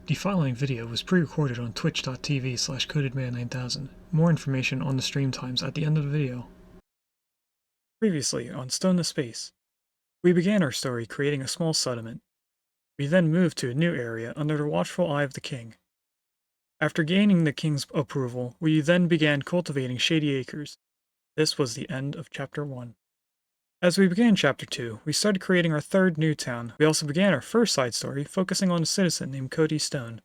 The following video was pre-recorded on twitch.tv/codedman9000. More information on the stream times at the end of the video. Previously on Stone to Space, we began our story creating a small settlement. We then moved to a new area under the watchful eye of the king. After gaining the king's approval, we then began cultivating Shady Acres. This was the end of Chapter 1. As we began Chapter 2, we started creating our third new town. We also began our first side story, focusing on a citizen named Cody Stone.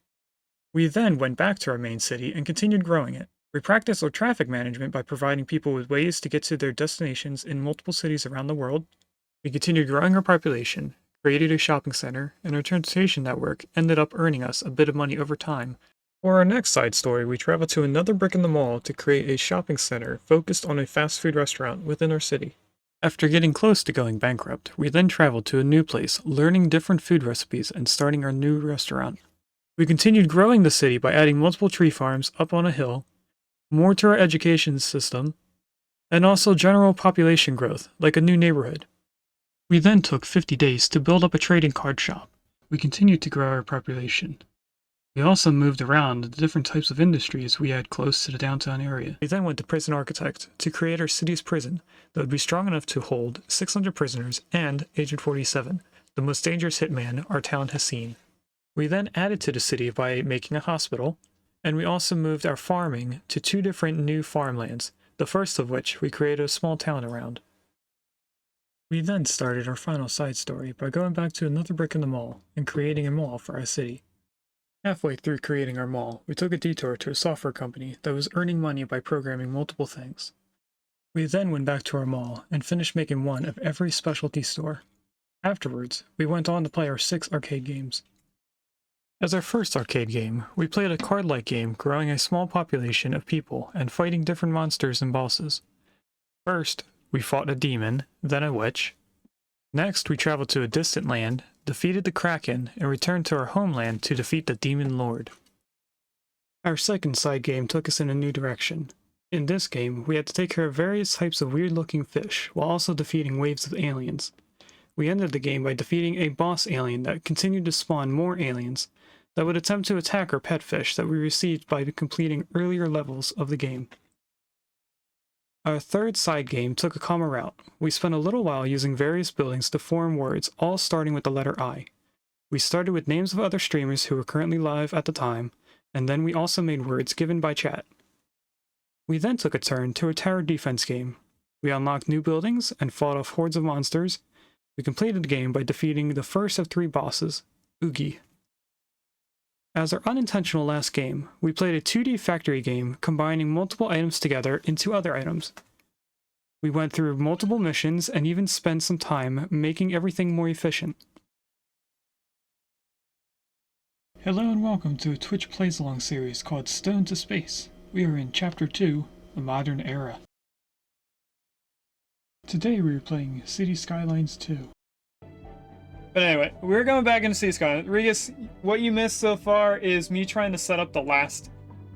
We then went back to our main city and continued growing it. We practiced our traffic management by providing people with ways to get to their destinations in multiple cities around the world. We continued growing our population, created a shopping center, and our transportation network ended up earning us a bit of money over time. For our next side story, we traveled to another brick in the mall to create a shopping center focused on a fast food restaurant within our city. After getting close to going bankrupt, we then traveled to a new place, learning different food recipes and starting our new restaurant. We continued growing the city by adding multiple tree farms up on a hill, more to our education system, and also general population growth, like a new neighborhood. We then took 50 days to build up a trading card shop. We continued to grow our population. We also moved around the different types of industries we had close to the downtown area. We then went to Prison Architect to create our city's prison that would be strong enough to hold 600 prisoners and Agent 47, the most dangerous hitman our town has seen. We then added to the city by making a hospital, and we also moved our farming to 2 different new farmlands, the first of which we created a small town around. We then started our final side story by going back to another brick in the mall and creating a mall for our city. Halfway through creating our mall, we took a detour to a software company that was earning money by programming multiple things. We then went back to our mall and finished making one of every specialty store. Afterwards, we went on to play our 6 arcade games. As our first arcade game, we played a card-like game growing a small population of people and fighting different monsters and bosses. First, we fought a demon, then a witch. Next, we traveled to a distant land, defeated the Kraken, and returned to our homeland to defeat the Demon Lord. Our second side game took us in a new direction. In this game, we had to take care of various types of weird-looking fish, while also defeating waves of aliens. We ended the game by defeating a boss alien that continued to spawn more aliens that would attempt to attack our pet fish that we received by completing earlier levels of the game. Our third side game took a calmer route. We spent a little while using various buildings to form words, all starting with the letter I. We started with names of other streamers who were currently live at the time, and then we also made words given by chat. We then took a turn to a tower defense game. We unlocked new buildings and fought off hordes of monsters. We completed the game by defeating the first of 3 bosses, Oogie. As our unintentional last game, we played a 2D factory game combining multiple items together into other items. We went through multiple missions and even spent some time making everything more efficient. Hello and welcome to a Twitch Plays Along series called Stone to Space. We are in Chapter 2, The Modern Era. Today we are playing City Skylines 2. But anyway, we're going back into City Skylines. Regis, what you missed so far is me trying to set up the last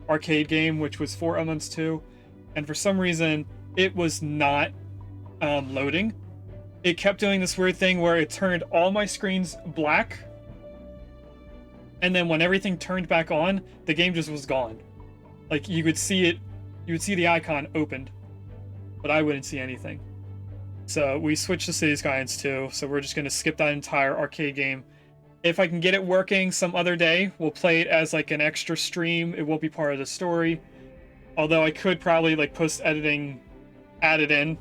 arcade game, which was 4 Elements 2, and for some reason, it was not loading. It kept doing this weird thing where it turned all my screens black, and then when everything turned back on, the game just was gone. Like, you would see it, you would see the icon opened, but I wouldn't see anything. So we switched to City Skylines 2, so we're just going to skip that entire arcade game. If I can get it working some other day, we'll play it as like an extra stream. It won't be part of the story. Although I could probably like post-editing add it in.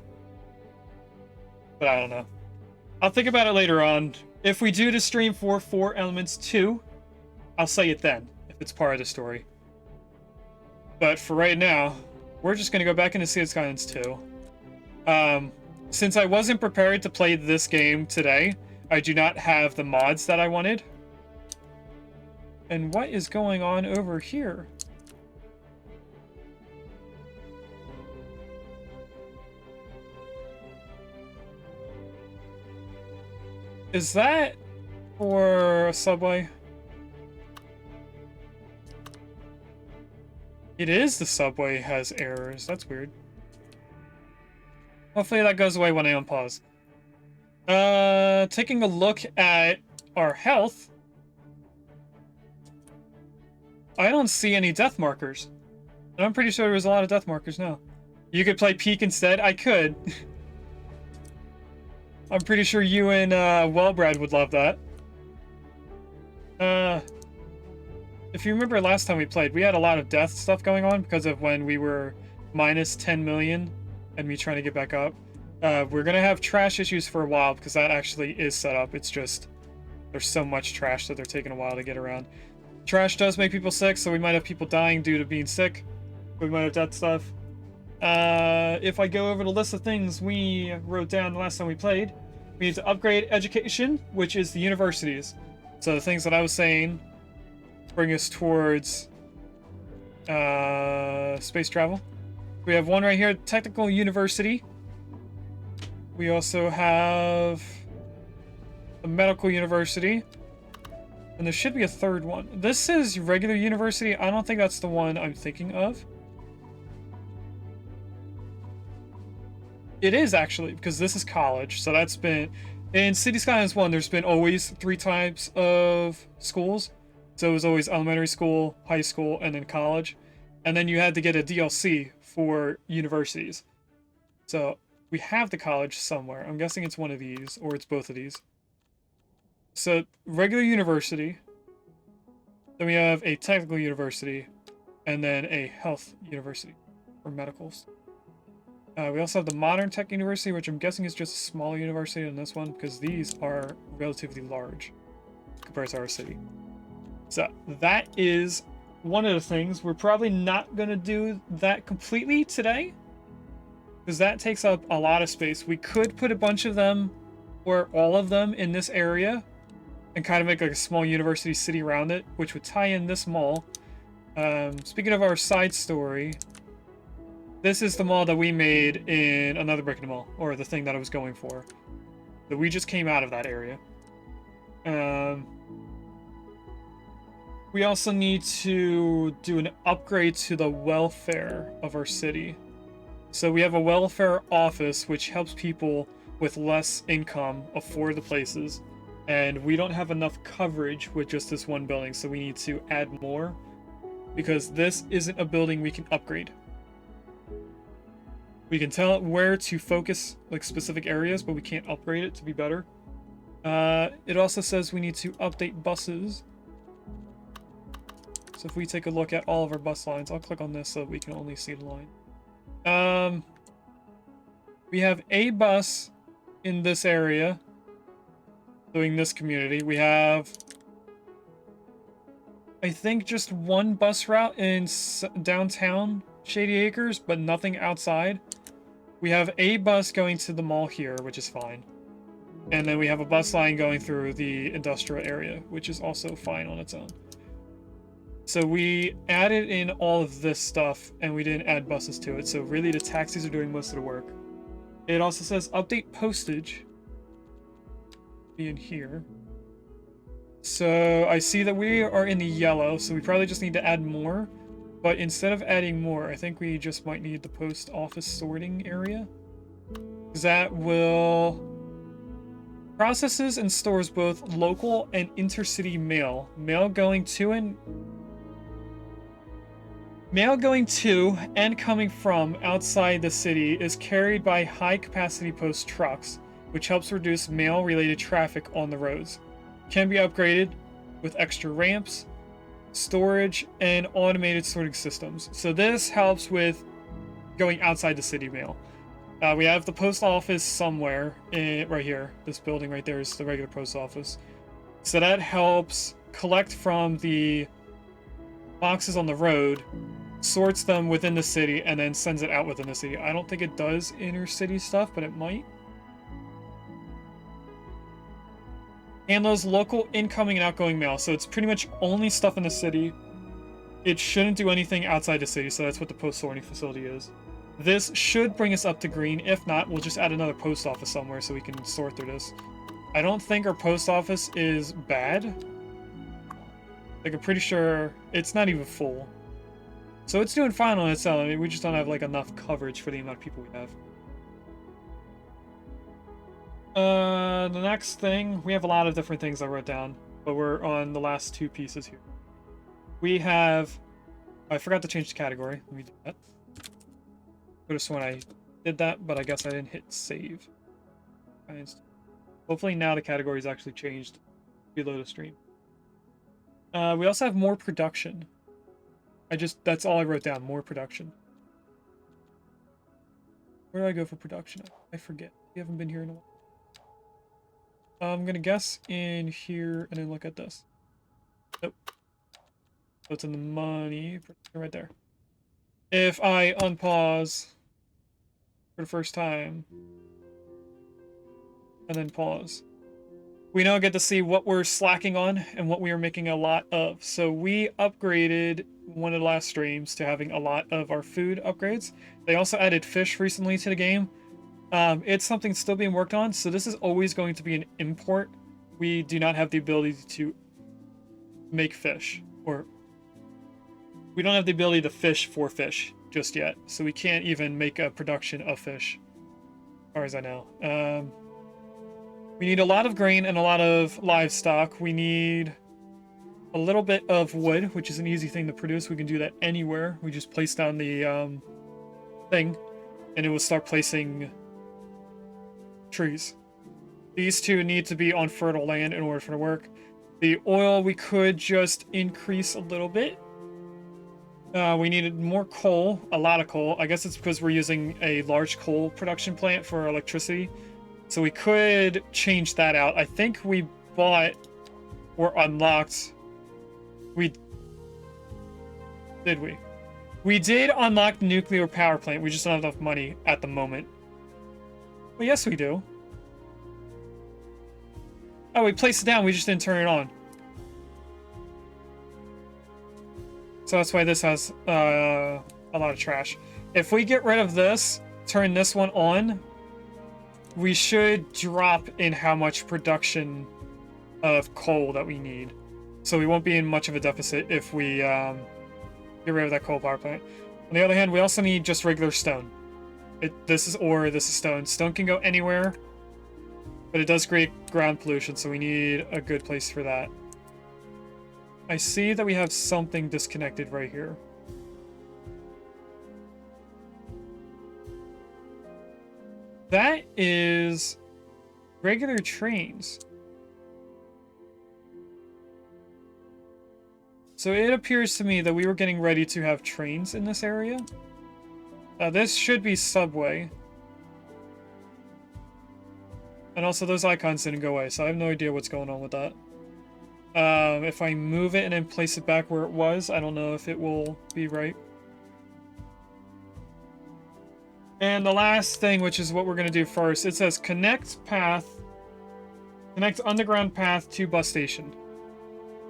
But I don't know. I'll think about it later on. If we do the stream for 4 Elements 2, I'll say it then, if it's part of the story. But for right now, we're just going to go back into City Skylines 2. Since I wasn't prepared to play this game today, I do not have the mods that I wanted. And what is going on over here? Is that for a subway? It is. The subway has errors. That's weird. Hopefully that goes away when I unpause. Taking a look at our health. I don't see any death markers. And I'm pretty sure there was a lot of death markers now. You could play Peak instead? I could. I'm pretty sure you and Wellbred would love that. If you remember last time we played, we had a lot of death stuff going on because of when we were minus 10 million and me trying to get back up. We're going to have trash issues for a while because that actually is set up. It's just there's so much trash that they're taking a while to get around. Trash does make people sick, so we might have people dying due to being sick. We might have death stuff. If I go over the list of things we wrote down the last time we played, we need to upgrade education, which is the universities. So the things that I was saying bring us towards space travel. We have one right here, Technical University. We also have a Medical University. And there should be a third one. This is regular university. I don't think that's the one I'm thinking of. It is actually, because this is college. So that's been... In City Skylines 1, there's been always 3 types of schools. So it was always elementary school, high school, and then college. And then you had to get a DLC for universities. So we have the college somewhere. I'm guessing it's one of these, or it's both of these. So regular university. Then we have a technical university. And then a health university for medicals. We also have the Modern Tech University, which I'm guessing is just a smaller university than this one, because these are relatively large compared to our city. So that is one of the things. We're probably not going to do that completely today, because that takes up a lot of space. We could put a bunch of them, or all of them, in this area, and kind of make like a small university city around it, which would tie in this mall. Speaking of our side story... This is the mall that we made in another brick in the mall, or the thing that I was going for. That we just came out of that area. We also need to do an upgrade to the welfare of our city. So we have a welfare office which helps people with less income afford the places. And we don't have enough coverage with just this one building, so we need to add more. Because this isn't a building we can upgrade. We can tell it where to focus, like specific areas, but we can't upgrade it to be better. It also says we need to update buses. So if we take a look at all of our bus lines, I'll click on this so we can only see the line. We have a bus in this area, doing this community. We have, I think, just one bus route in downtown Shady Acres, but nothing outside. We have a bus going to the mall here, which is fine. And then we have a bus line going through the industrial area, which is also fine on its own. So we added in all of this stuff, and we didn't add buses to it. So really the taxis are doing most of the work. It also says update postage. Be in here. So I see that we are in the yellow, so we probably just need to add more. But instead of adding more, I think we just might need the post office sorting area. Because that will... processes and stores both local and intercity mail. Mail going to and coming from outside the city is carried by high-capacity post trucks, which helps reduce mail-related traffic on the roads. Can be upgraded with extra ramps, storage, and automated sorting systems. So this helps with going outside the city mail. We have the post office somewhere right here. This building right there is the regular post office. So that helps collect from the boxes on the road, sorts them within the city, and then sends it out within the city. I don't think it does inner city stuff, but it might. Handles local incoming and outgoing mail. So it's pretty much only stuff in the city. It shouldn't do anything outside the city, so that's what the post sorting facility is. This should bring us up to green. If not, we'll just add another post office somewhere so we can sort through this. I don't think our post office is bad. Like, I'm pretty sure it's not even full. So it's doing fine on its own. I mean, we just don't have, like, enough coverage for the amount of people we have. The next thing, we have a lot of different things I wrote down, but we're on the last 2 pieces here. We have... I forgot to change the category. Let me do that. Could have sworn I did that, but I guess I didn't hit save. Hopefully now the category is actually changed below the stream. We also have more production. That's all I wrote down, more production. Where do I go for production? I forget. We haven't been here in a while. I'm gonna guess in here and then look at this. Nope. So it's in the money right there. If I unpause for the first time and then pause, we now get to see what we're slacking on and what we are making a lot of. So we upgraded one of the last streams to having a lot of our food upgrades. They also added fish recently to the game. It's something still being worked on, so this is always going to be an import. We do not have the ability to make fish, or we don't have the ability to fish for fish just yet, so we can't even make a production of fish, as far as I know. We need a lot of grain and a lot of livestock. We need a little bit of wood, which is an easy thing to produce. We can do that anywhere. We just place down the thing, and it will start placing trees. These two need to be on fertile land in order for it to work. The oil we could just increase a little bit. We needed more coal, a lot of coal. I guess it's because we're using a large coal production plant for electricity. So we could change that out. I think we bought or unlocked. Did we? We did unlock the nuclear power plant. We just don't have enough money at the moment. Well, yes, we do. Oh, we placed it down. We just didn't turn it on. So that's why this has a lot of trash. If we get rid of this, turn this one on, we should drop in how much production of coal that we need. So we won't be in much of a deficit if we get rid of that coal power plant. On the other hand, we also need just regular stone. This is ore, this is stone. Stone can go anywhere, but it does create ground pollution, so we need a good place for that. I see that we have something disconnected right here. That is regular trains. So it appears to me that we were getting ready to have trains in this area. This should be subway. And also those icons didn't go away, so I have no idea what's going on with that. If I move it and then place it back where it was, I don't know if it will be right. And the last thing, which is what we're going to do first, it says connect underground path to bus station.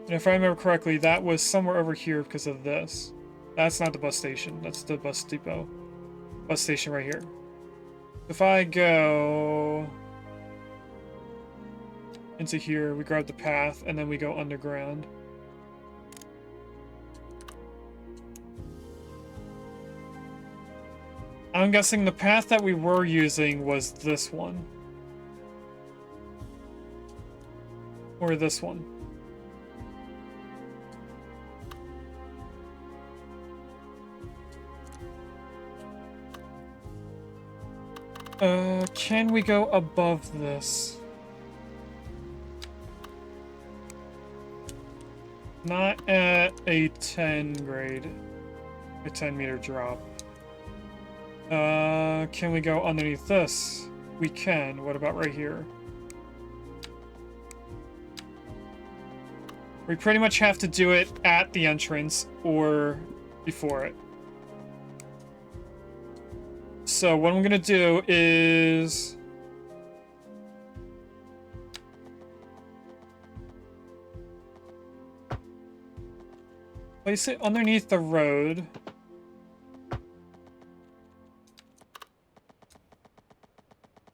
And if I remember correctly, that was somewhere over here because of this. That's not the bus station, that's the bus depot. Bus station right here. If I go into here, we grab the path, and then we go underground. I'm guessing the path that we were using was this one. Or this one. Can we go above this? Not at a 10 grade. A 10 meter drop. Can we go underneath this? We can. What about right here? We pretty much have to do it at the entrance or before it. So what I'm gonna do is place it underneath the road.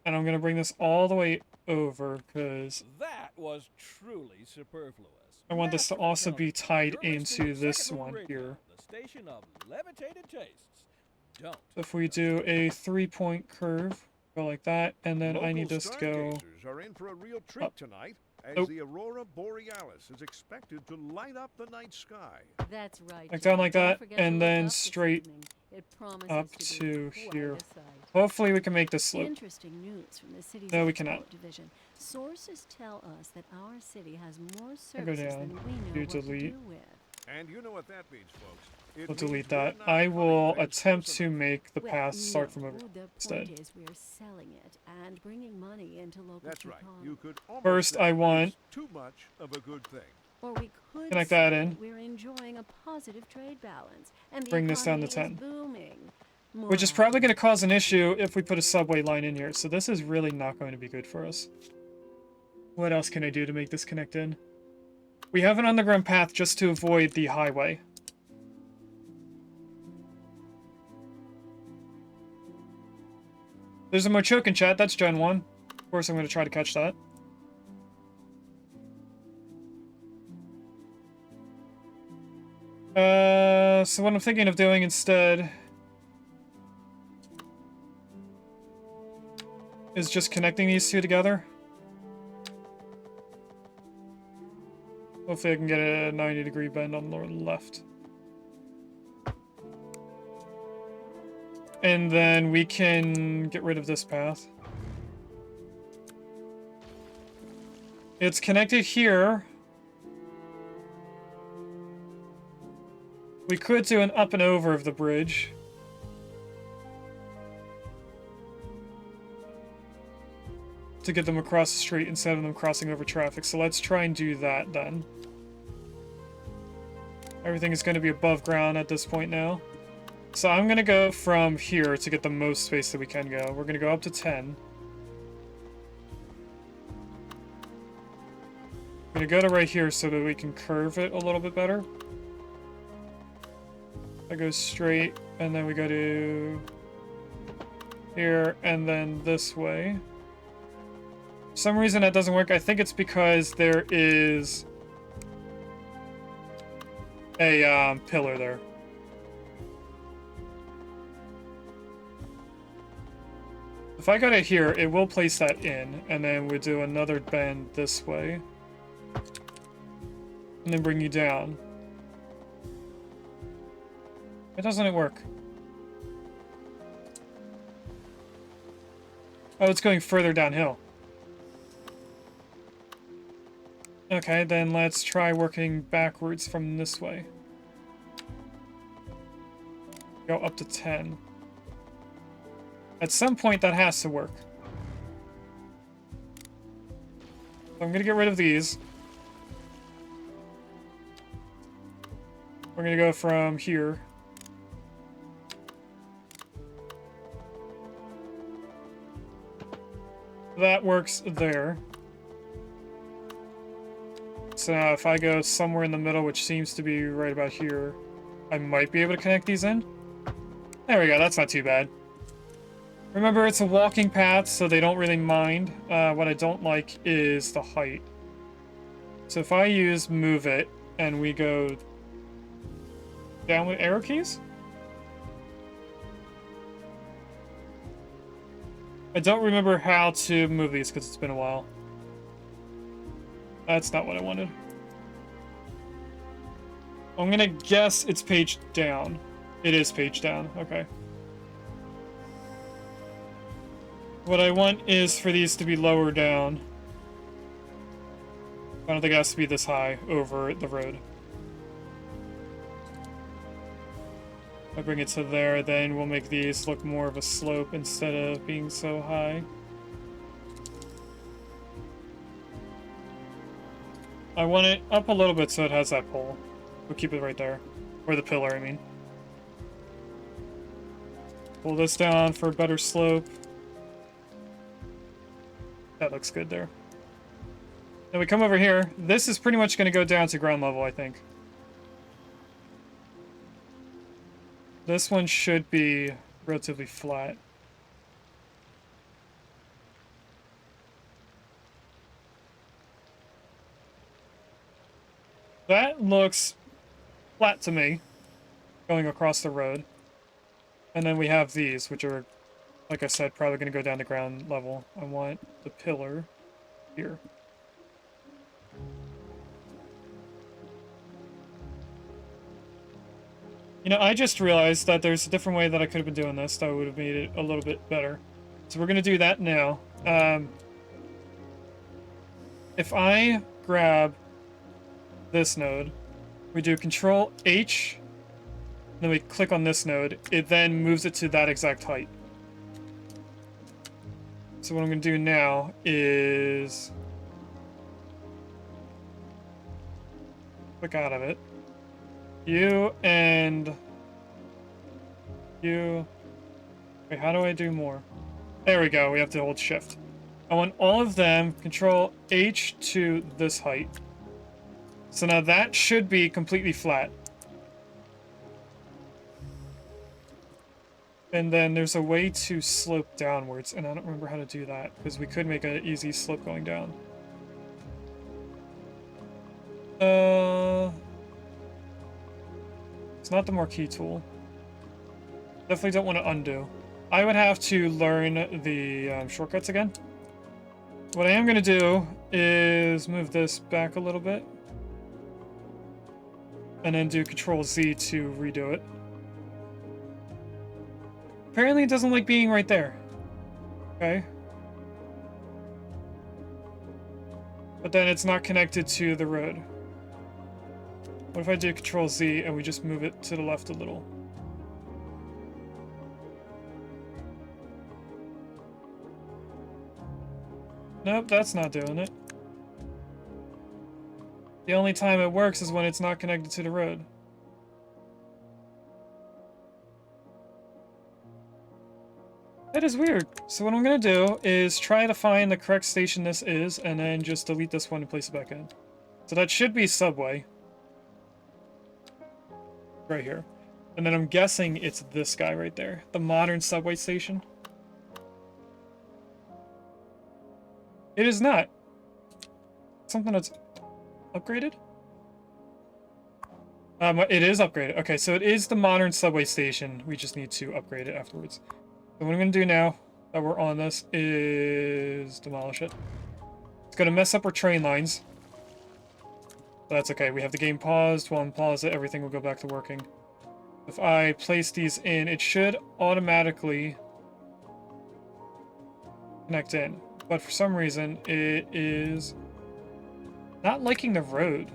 And I'm gonna bring this all the way over because that was truly superfluous. I want this to also be tied into this one here. The station of levitated tastes. Don't. If we do a 3-point curve, go like that, and then I need this to go are in for a real treat up. tonight. as Nope. the aurora borealis is expected to light up the night sky. That's right. Like Jim. down like Don't that, forget to and look then up this straight evening. It promises up to to be quite here. a sight. Hopefully we can make this slope. Interesting news from the city's No, we export cannot. division. Sources tell us that our city has more I'll go services down. than we know Do what to delete. do with. And you know what that means, folks. It We'll means delete we're that. not I cutting will things attempt close to enough. make the Well, path start no, from over the instead. point is we're selling it and bringing money into local That's right. economy. You could almost First, say I want- it's too much of a good thing. Or we could Connect say that in. we're enjoying a positive trade balance and the Bring this down to economy is 10. booming. Which is More probably often. going to cause an issue if we put a subway line in here. So this is really not going to be good for us. What else can I do to make this connect in? We have an underground path just to avoid the highway. There's a Mochoke in chat. That's Gen 1. Of course, I'm going to try to catch that. So what I'm thinking of doing instead is just connecting these two together. Hopefully I can get a 90-degree bend on the left. And then we can get rid of this path. It's connected here. We could do an up and over of the bridge. To get them across the street instead of them crossing over traffic. So let's try and do that then. Everything is going to be above ground at this point now. So I'm going to go from here to get the most space that we can go. We're going to go up to 10. I'm going to go to right here so that we can curve it a little bit better. I go straight, and then we go to here, and then this way. For some reason that doesn't work. I think it's because there is a pillar there. If I go to here, it will place that in, and then we do another bend this way. And then bring you down. Why doesn't it work? Oh, it's going further downhill. Okay, then let's try working backwards from this way. Go up to 10. At some point, that has to work. So I'm gonna get rid of these. We're gonna go from here. That works there. So now if I go somewhere in the middle, which seems to be right about here, I might be able to connect these in. There we go, that's not too bad. Remember, it's a walking path, so they don't really mind. What I don't like is the height. So if I use move it, and we go down with arrow keys? I don't remember how to move these because it's been a while. That's not what I wanted. I'm gonna guess it's page down. It is page down, okay. What I want is for these to be lower down. I don't think it has to be this high over the road. I bring it to there, then we'll make these look more of a slope instead of being so high. I want it up a little bit so it has that pole. We'll keep it right there. Or the pillar, I mean. Pull this down for a better slope. That looks good there. Then we come over here. This is pretty much going to go down to ground level, I think. This one should be relatively flat. That looks flat to me, going across the road. And then we have these, which are, like I said, probably going to go down to ground level. I want the pillar here. You know, I just realized that there's a different way that I could have been doing this that would have made it a little bit better. So we're gonna do that now. If I grab this node, we do Control H, then we click on this node, it then moves it to that exact height. So what I'm gonna do now is click out of it. You and you. Wait, how do I do more? There we go. We have to hold shift. I want all of them, Control H to this height. So now that should be completely flat. And then there's a way to slope downwards, and I don't remember how to do that, because we could make an easy slope going down. It's not the marquee tool. Definitely don't want to undo. I would have to learn the shortcuts again. What I am going to do is move this back a little bit. And then do Control Z to redo it. Apparently it doesn't like being right there. Okay. But then it's not connected to the road. What if I do Control Z and we just move it to the left a little? Nope, that's not doing it. The only time it works is when it's not connected to the road. That is weird. So what I'm gonna do is try to find the correct station this is, and then just delete this one and place it back in. So that should be Subway. Right here. And then I'm guessing it's this guy right there. The modern subway station. It is not. Something that's upgraded? It is upgraded. Okay, so it is the modern subway station. We just need to upgrade it afterwards. So what I'm going to do now that we're on this is demolish it. It's going to mess up our train lines. But that's okay. We have the game paused. While I'm paused it, everything will go back to working. If I place these in, it should automatically connect in. But for some reason, it is not liking the road.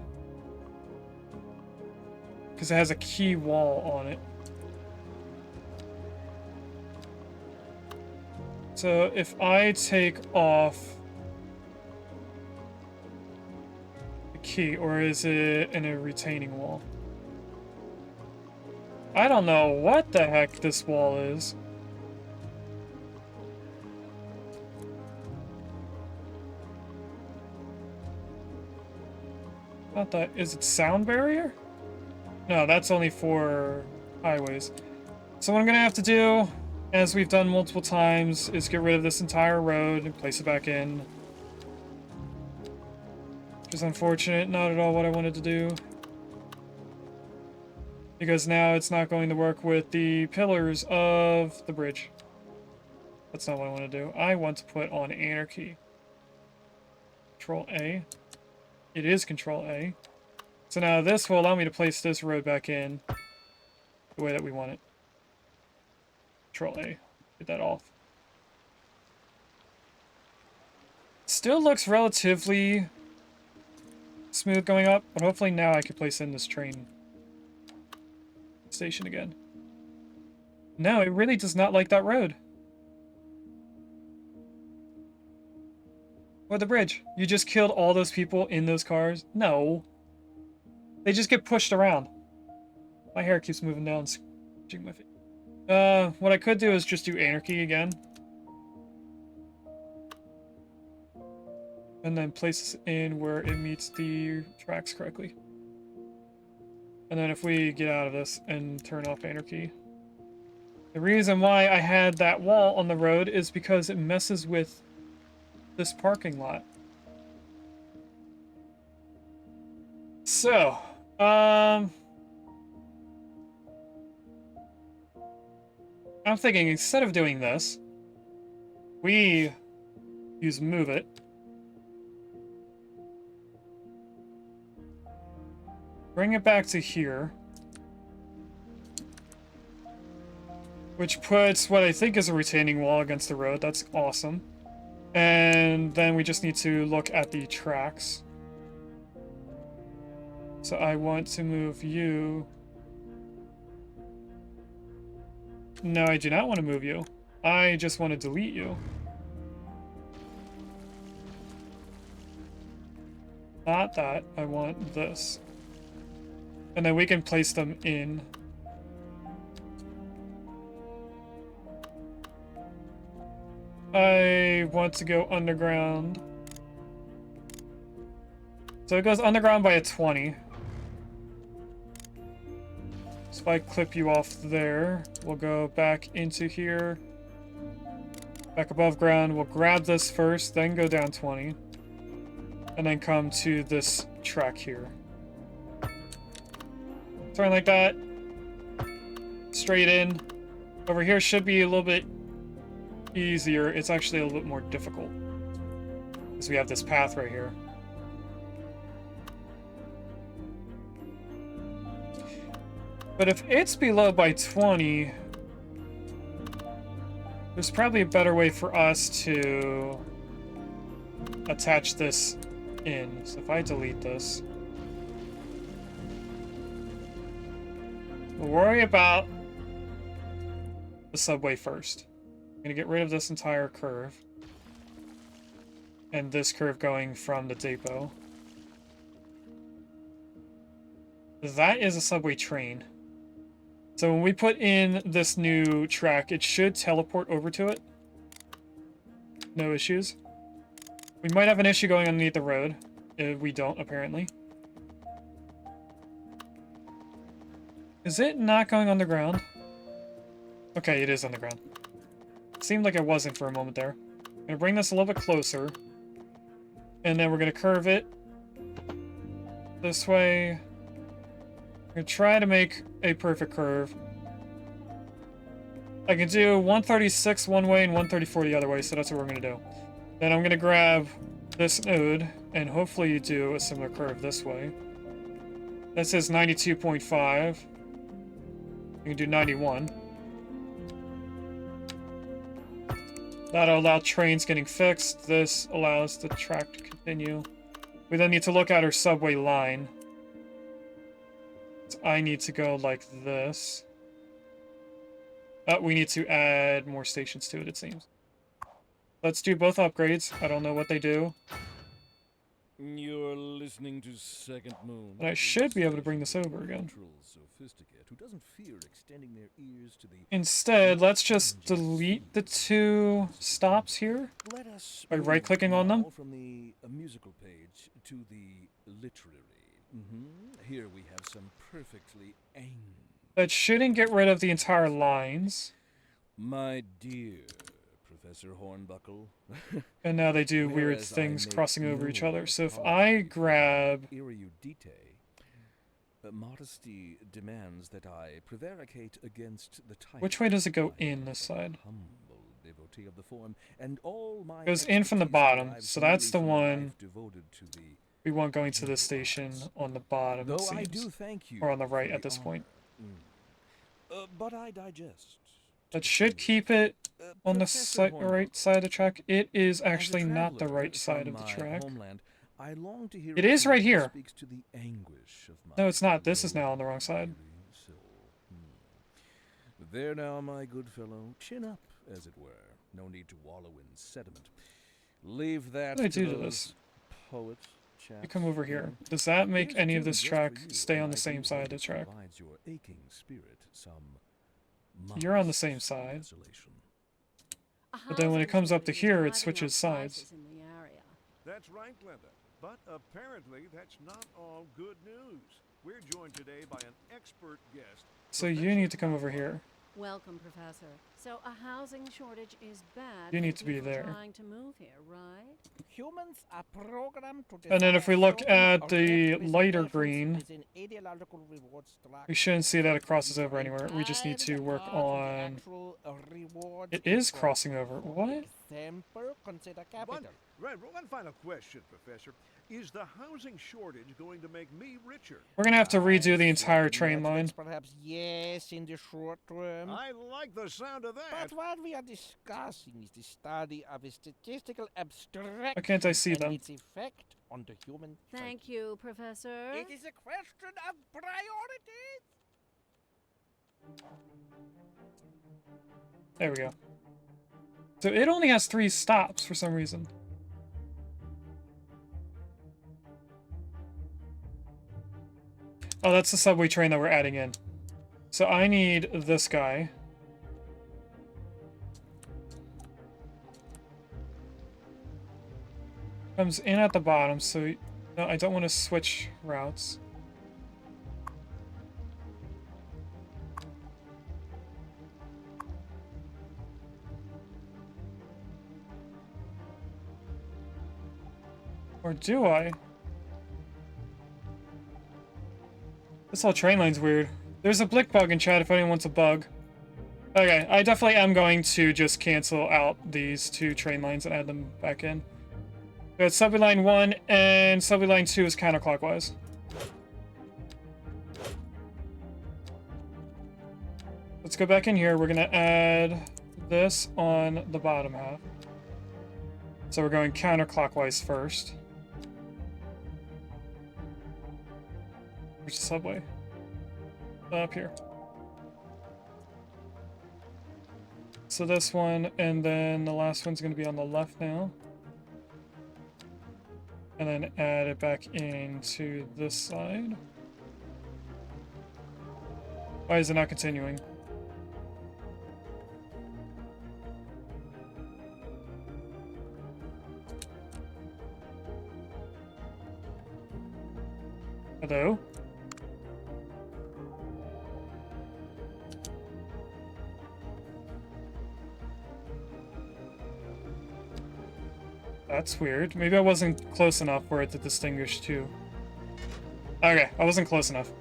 Because it has a key wall on it. So if I take off the key, or is it in a retaining wall? I don't know what the heck this wall is. Not that. Is it sound barrier? No, that's only for highways. So what I'm gonna have to do, as we've done multiple times, is get rid of this entire road and place it back in. Which is unfortunate, not at all what I wanted to do. Because now it's not going to work with the pillars of the bridge. That's not what I want to do. I want to put on anarchy. Control A. It is Control A. So now this will allow me to place this road back in the way that we want it. Control A. Get that off. Still looks relatively smooth going up, but hopefully now I can place in this train station again. No, it really does not like that road. Or the bridge. You just killed all those people in those cars? No. They just get pushed around. My hair keeps moving down, scratching my face. What I could do is just do anarchy again. And then place this in where it meets the tracks correctly. And then if we get out of this and turn off anarchy. The reason why I had that wall on the road is because it messes with this parking lot. So, I'm thinking instead of doing this, we use move it. Bring it back to here. which puts what I think is a retaining wall against the road. That's awesome. And then we just need to look at the tracks. So I want to move you. No, I do not want to move you. I just want to delete you. Not that. I want this. And then we can place them in. I want to go underground. So it goes underground by a 20. So if I clip you off there, we'll go back into here. Back above ground. We'll grab this first, then go down 20. And then come to this track here. Turn like that. Straight in. Over here should be a little bit easier. It's actually a little bit more difficult. Because we have this path right here. But if it's below by 20, there's probably a better way for us to attach this in. So if I delete this, we'll worry about the subway first. I'm gonna get rid of this entire curve. And this curve going from the depot. That is a subway train. So when we put in this new track, it should teleport over to it. No issues. We might have an issue going underneath the road. We don't, apparently. Is it not going underground? Okay, it is underground. Seemed like it wasn't for a moment there. I'm gonna bring this a little bit closer. And then we're gonna curve it this way. I'm gonna try to make a perfect curve. I can do 136 one way and 134 the other way, so that's what we're gonna do. Then I'm gonna grab this node and hopefully do a similar curve this way. That says 92.5. You can do 91. That'll allow trains getting fixed. This allows the track to continue. We then need to look at our subway line. So I need to go like this. We need to add more stations to it, it seems. Let's do both upgrades. I don't know what they do. You're listening to Second Moon. But I should be able to bring this over again. Who doesn't fear extending their ears to the Instead, let's just delete the two stops here Let us by right-clicking on them. now from the musical page to the literary. Here we have some perfectly That shouldn't get rid of the entire lines. My dear Professor Hornbuckle. And now they do weird Whereas I things make crossing over no each other. So if apology I for grab... erudite, modesty demands that I prevaricate against the title. Which way does it go I am in this side? a humble devotee of the form, and all my Goes in from the expertise bottom, derives so that's the solely from a one life devoted to the we want going to the station on the bottom, it Though I do seems. thank you Or on the right for at this point. honor. But I digest. That should keep it on the Professor right side of the track. It is As a actually not the traveler right side from of the my track. homeland, I long to hear It a is tune right that here. speaks to the anguish of my No, it's not. This is low, now on the wrong side. weary soul. But there now, my good fellow, chin up, as it were. No need to wallow in sediment. Leave that What do I to do to those this? poets. You come over here. Does that make Here's a any of tune this just track for you, stay and on the I same do side hope of the it track? provides your aching spirit some You're on the modest same side. consolation. But then when it comes up to here, it switches sides. In the area. That's right, Glenda. But apparently that's not all good news. We're joined today by an expert guest. So you need to come over here. Welcome, Professor. So a housing shortage is bad. You for need to be people there. Trying to move here, right? Humans are programmed to And then if we desire look certain at the lighter representations green, within ideological reward we structures. shouldn't see that it For crosses these over anywhere. We just need to entirely work apart from the on... actual, rewards It is themselves. crossing over. For What? example, consider capital. One final question, Professor. Is the housing shortage going to make me richer? We're gonna have to redo the I entire think train line. metrics perhaps yes in the short term. I like the sound of that. But what we are discussing is the study of a statistical abstraction Why can't I see and them? its effect on the human Thank psyche. you, Professor. It is a question of priorities. There we go. So it only has 3 stops for some reason. Oh, that's the subway train that we're adding in. So I need this guy. Comes in at the bottom, so no, I don't want to switch routes. Or do I? This whole train line's weird. There's a blick bug in chat if anyone wants a bug. Okay, I definitely am going to just cancel out these 2 train lines and add them back in. So it's subway line 1 and subway line 2 is counterclockwise. Let's go back in here. We're gonna add this on the bottom half. So we're going counterclockwise first. Where's the subway? Up here. So this one, and then the last one's going to be on the left now. And then add it back into this side. Why is it not continuing? Hello? That's weird. Maybe I wasn't close enough for it to distinguish two. Okay, I wasn't close enough. So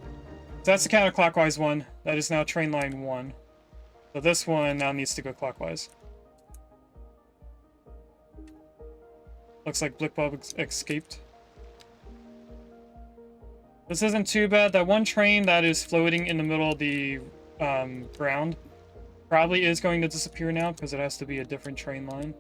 that's the counterclockwise one. That is now train line 1. So this one now needs to go clockwise. Looks like Blickbulb escaped. This isn't too bad. That one train that is floating in the middle of the ground probably is going to disappear now because it has to be a different train line.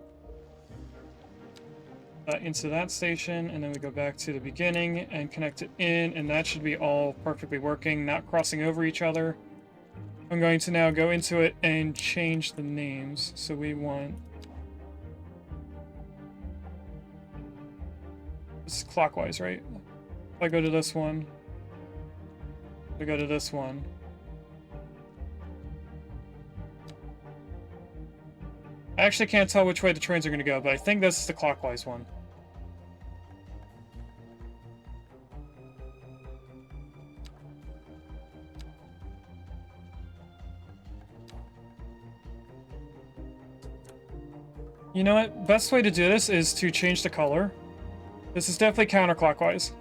Into that station, and then we go back to the beginning and connect it in, and that should be all perfectly working, not crossing over each other. I'm going to now go into it and change the names. So we want... This is clockwise, right? If I go to this one, we go to this one. I actually can't tell which way the trains are going to go, but I think this is the clockwise one. You know what? Best way to do this is to change the color. This is definitely counterclockwise.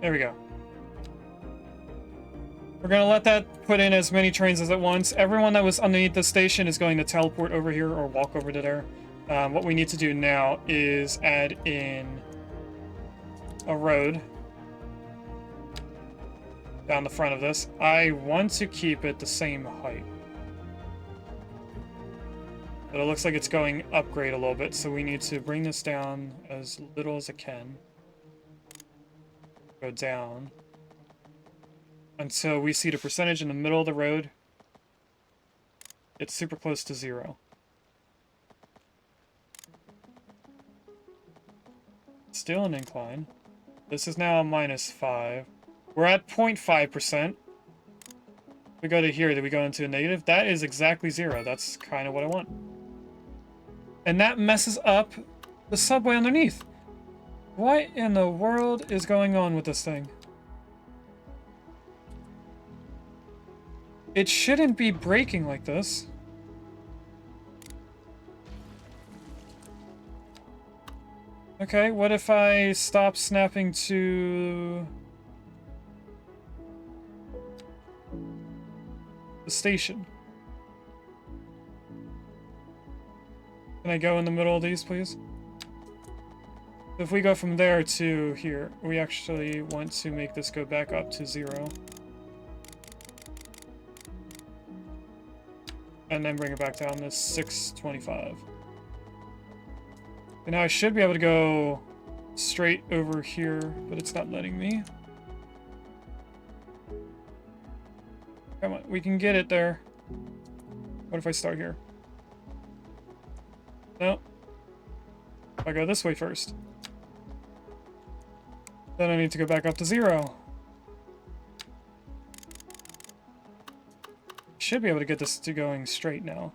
There we go. We're gonna let that put in as many trains as at once. Everyone that was underneath the station is going to teleport over here or walk over to there. What we need to do now is add in a road down the front of this. I want to keep it the same height. But it looks like it's going upgrade a little bit, so we need to bring this down as little as it can. Go down until we see the percentage in the middle of the road. It's super close to 0. Still an incline. This is now a -5. We're at 0.5%. We go to here, do we go into a negative? That is exactly 0. That's kind of what I want. And that messes up the subway underneath. What in the world is going on with this thing? It shouldn't be breaking like this. Okay, what if I stop snapping to the station? Can I go in the middle of these, please? If we go from there to here, we actually want to make this go back up to 0. And then bring it back down to 625. And now I should be able to go straight over here, but it's not letting me. Come on, we can get it there. What if I start here? No. If I go this way first. Then I need to go back up to 0. Should be able to get this to going straight now.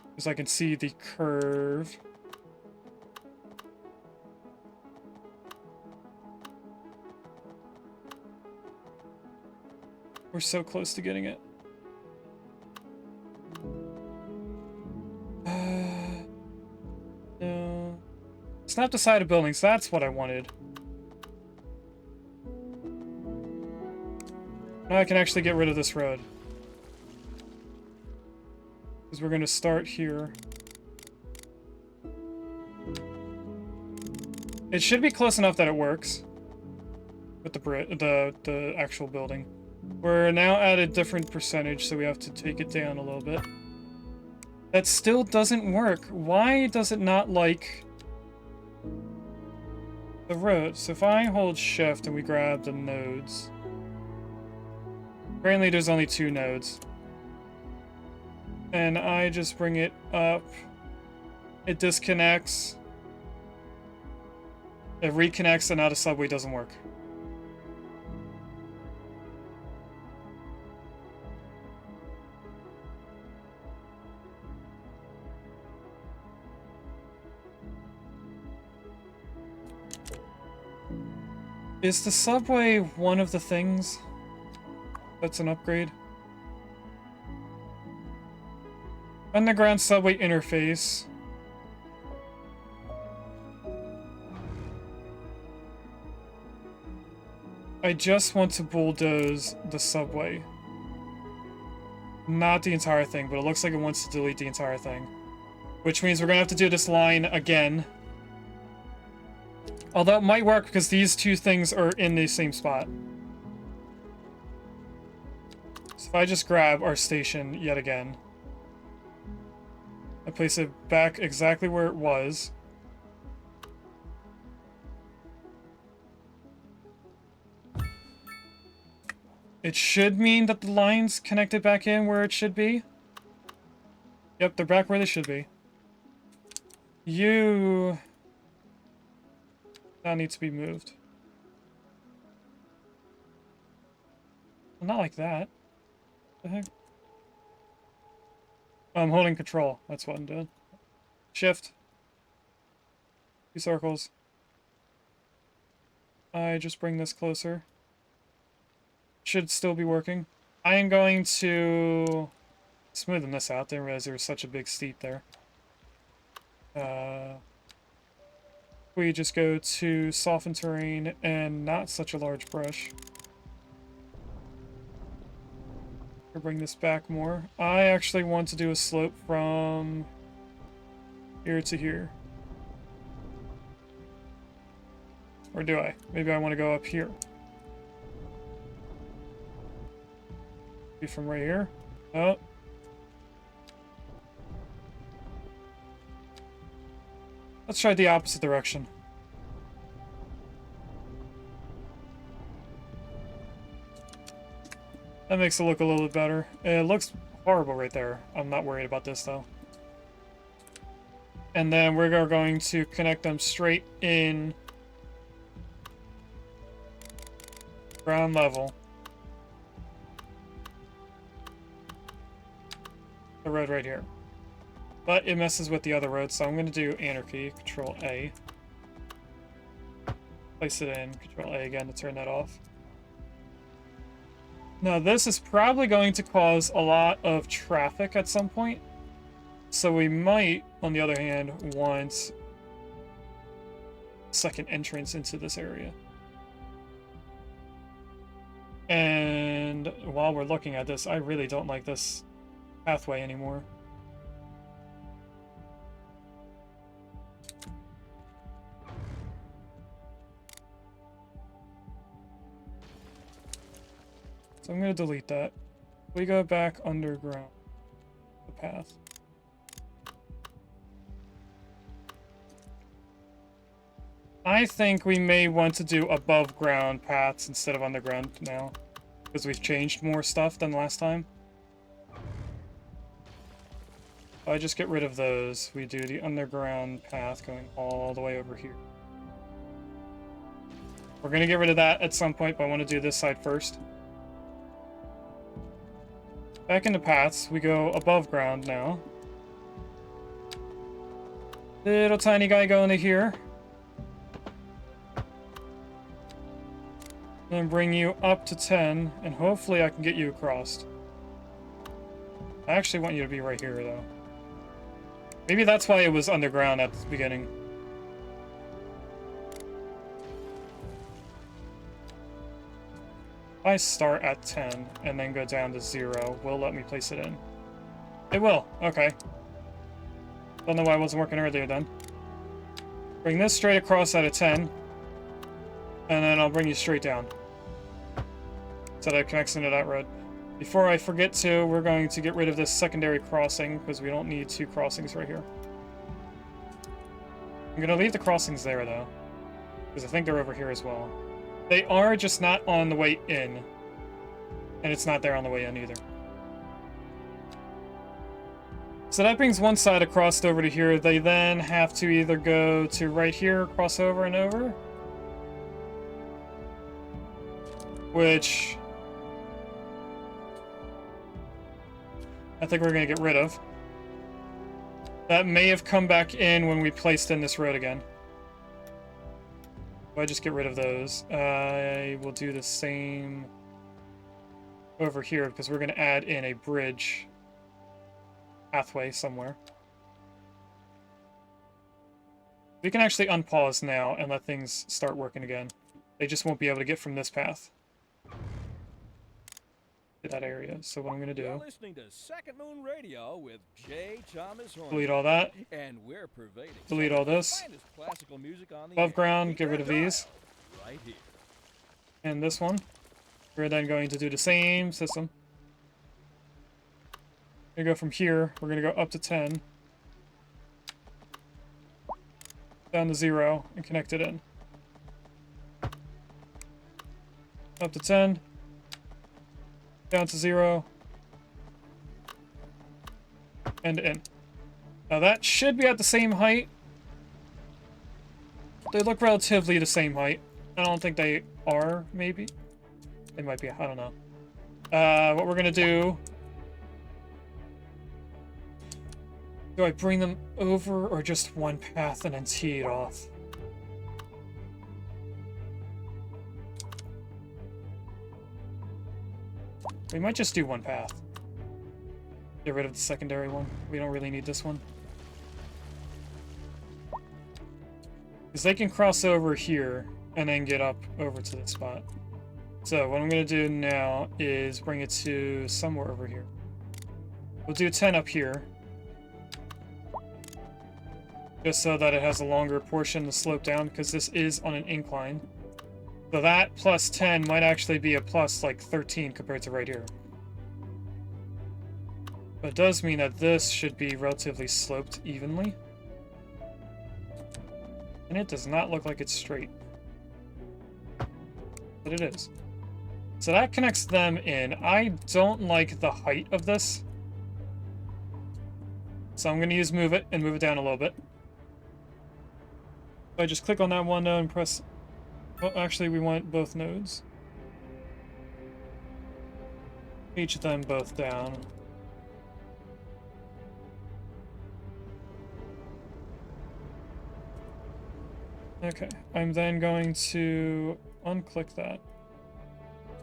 Because I can see the curve. We're so close to getting it. No. Snap the side of buildings, that's what I wanted. Now I can actually get rid of this road. Because we're going to start here. It should be close enough that it works. With the actual building. We're now at a different percentage, so we have to take it down a little bit. That still doesn't work. Why does it not like the road? So if I hold shift and we grab the nodes. Apparently there's only 2 nodes. And I just bring it up. It disconnects. It reconnects and now the subway doesn't work. Is the subway one of the things that's an upgrade? Underground subway interface. I just want to bulldoze the subway. Not the entire thing, but it looks like it wants to delete the entire thing. Which means we're gonna have to do this line again. Although it might work because these 2 things are in the same spot. So if I just grab our station yet again. I place it back exactly where it was. It should mean that the lines connected back in where it should be. Yep, they're back where they should be. You... now need to be moved. Well, not like that. What the heck? I'm holding control. That's what I'm doing. Shift. 2 circles. I just bring this closer. Should still be working. I am going to smoothen this out. Didn't realize there was such a big steep there. We just go to soften terrain and not such a large brush. We'll bring this back more. I actually want to do a slope from here to here. Or do I? Maybe I want to go up here. Maybe from right here. Oh. Let's try the opposite direction. That makes it look a little bit better. It looks horrible right there. I'm not worried about this though. And then we're going to connect them straight in ground level. The road right here. But it messes with the other roads, so I'm going to do Anarchy, Control A. Place it in, Control A again to turn that off. Now this is probably going to cause a lot of traffic at some point. So we might, on the other hand, want a second entrance into this area. And while we're looking at this, I really don't like this pathway anymore. So I'm going to delete that. We go back underground, the path. I think we may want to do above ground paths instead of underground now, because we've changed more stuff than last time. If I just get rid of those, we do the underground path going all the way over here. We're going to get rid of that at some point, but I want to do this side first. Back into paths, we go above ground now. Little tiny guy going to here. Then bring you up to 10, and hopefully I can get you across. I actually want you to be right here, though. Maybe that's why it was underground at the beginning. If I start at 10 and then go down to 0, will let me place it in. It will. Okay. Don't know why it wasn't working earlier then. Bring this straight across at a 10. And then I'll bring you straight down. So that it connects into that road. Before I forget to, we're going to get rid of this secondary crossing, because we don't need 2 crossings right here. I'm going to leave the crossings there, though. Because I think they're over here as well. They are, just not on the way in. And it's not there on the way in either. So that brings one side across over to here. They then have to either go to right here, cross over and over. Which I think we're going to get rid of. That may have come back in when we placed in this road again. If I just get rid of those, I will do the same over here, because we're going to add in a bridge pathway somewhere. We can actually unpause now and let things start working again. They just won't be able to get from this path to that area. So what I'm going to You're do, listening to Second Moon Radio with J. Thomas Horn. delete all that, And we're pervading delete some all of the this. finest classical music on the Above air. ground, Keep get rid your of dial these. right here. And this one. We're then going to do the same system. We're going to go from here. We're going to go up to 10. Down to 0 and connect it in. Up to 10. Down to 0. And in. Now that should be at the same height. They look relatively the same height. I don't think they are, maybe. They might be, I don't know. What we're gonna do... Do I bring them over or just one path and then tee it off? We might just do one path. Get rid of the secondary one. We don't really need this one. Because they can cross over here and then get up over to this spot. So what I'm going to do now is bring it to somewhere over here. We'll do 10 up here. Just so that it has a longer portion to slope down, because this is on an incline. So that plus 10 might actually be a plus like 13 compared to right here. But it does mean that this should be relatively sloped evenly. And it does not look like it's straight. But it is. So that connects them in. I don't like the height of this. So I'm going to use move it and move it down a little bit. So I just click on that one node and press... Well, actually, we want both nodes. Each of them both down. Okay, I'm then going to unclick that.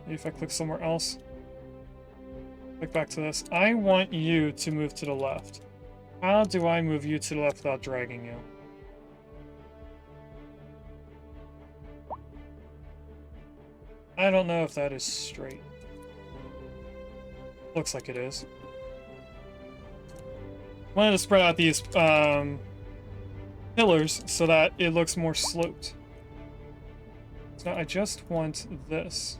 Maybe if I click somewhere else. Click back to this. I want you to move to the left. How do I move you to the left without dragging you? I don't know if that is straight. Looks like it is. Wanted to spread out these pillars so that it looks more sloped. So I just want this.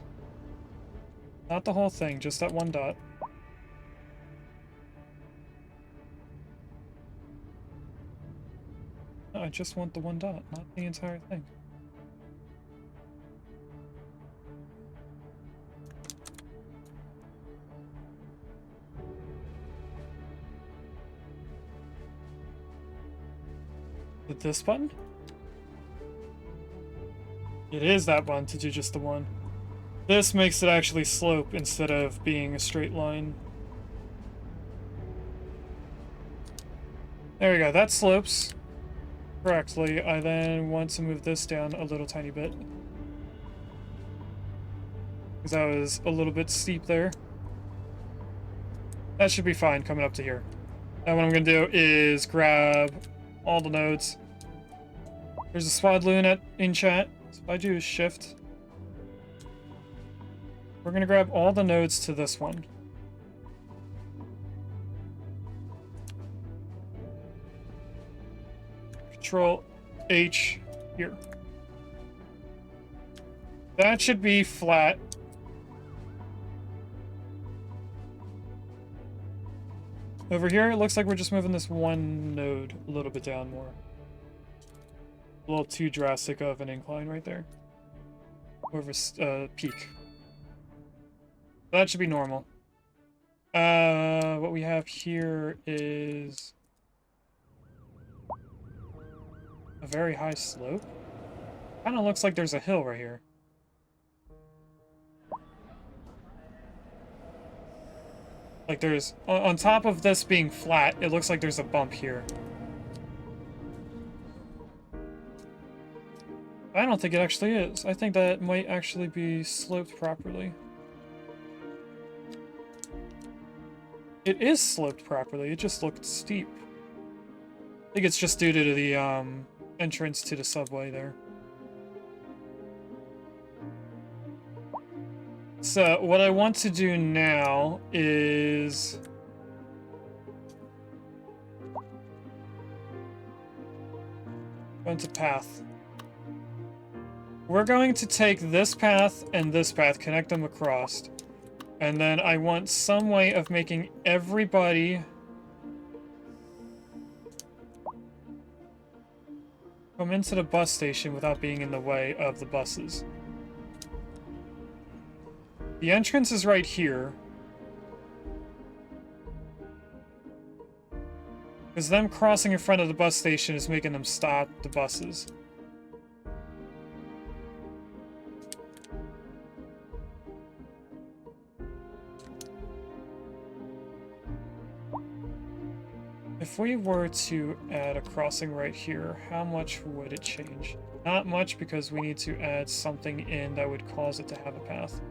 Not the whole thing, just that one dot. No, I just want the one dot, not the entire thing. Is it this button? It is that button to do just the one. This makes it actually slope instead of being a straight line. There we go, that slopes correctly. I then want to move this down a little tiny bit, because that was a little bit steep there. That should be fine coming up to here. Now what I'm going to do is grab all the nodes. There's a squad loon in chat. So if I do shift, we're going to grab all the nodes to this one. Control H here. That should be flat. Over here, it looks like we're just moving this one node a little bit down more. A little too drastic of an incline right there. More of a peak. That should be normal. What we have here is a very high slope. Kind of looks like there's a hill right here. Like there's, on top of this being flat, it looks like there's a bump here. I don't think it actually is. I think that might actually be sloped properly. It is sloped properly, it just looked steep. I think it's just due to the entrance to the subway there. So, what I want to do now is go into path. We're going to take this path and this path, connect them across. And then I want some way of making everybody come into the bus station without being in the way of the buses. The entrance is right here. Because them crossing in front of the bus station is making them stop the buses. If we were to add a crossing right here, how much would it change? Not much, because we need to add something in that would cause it to have a path.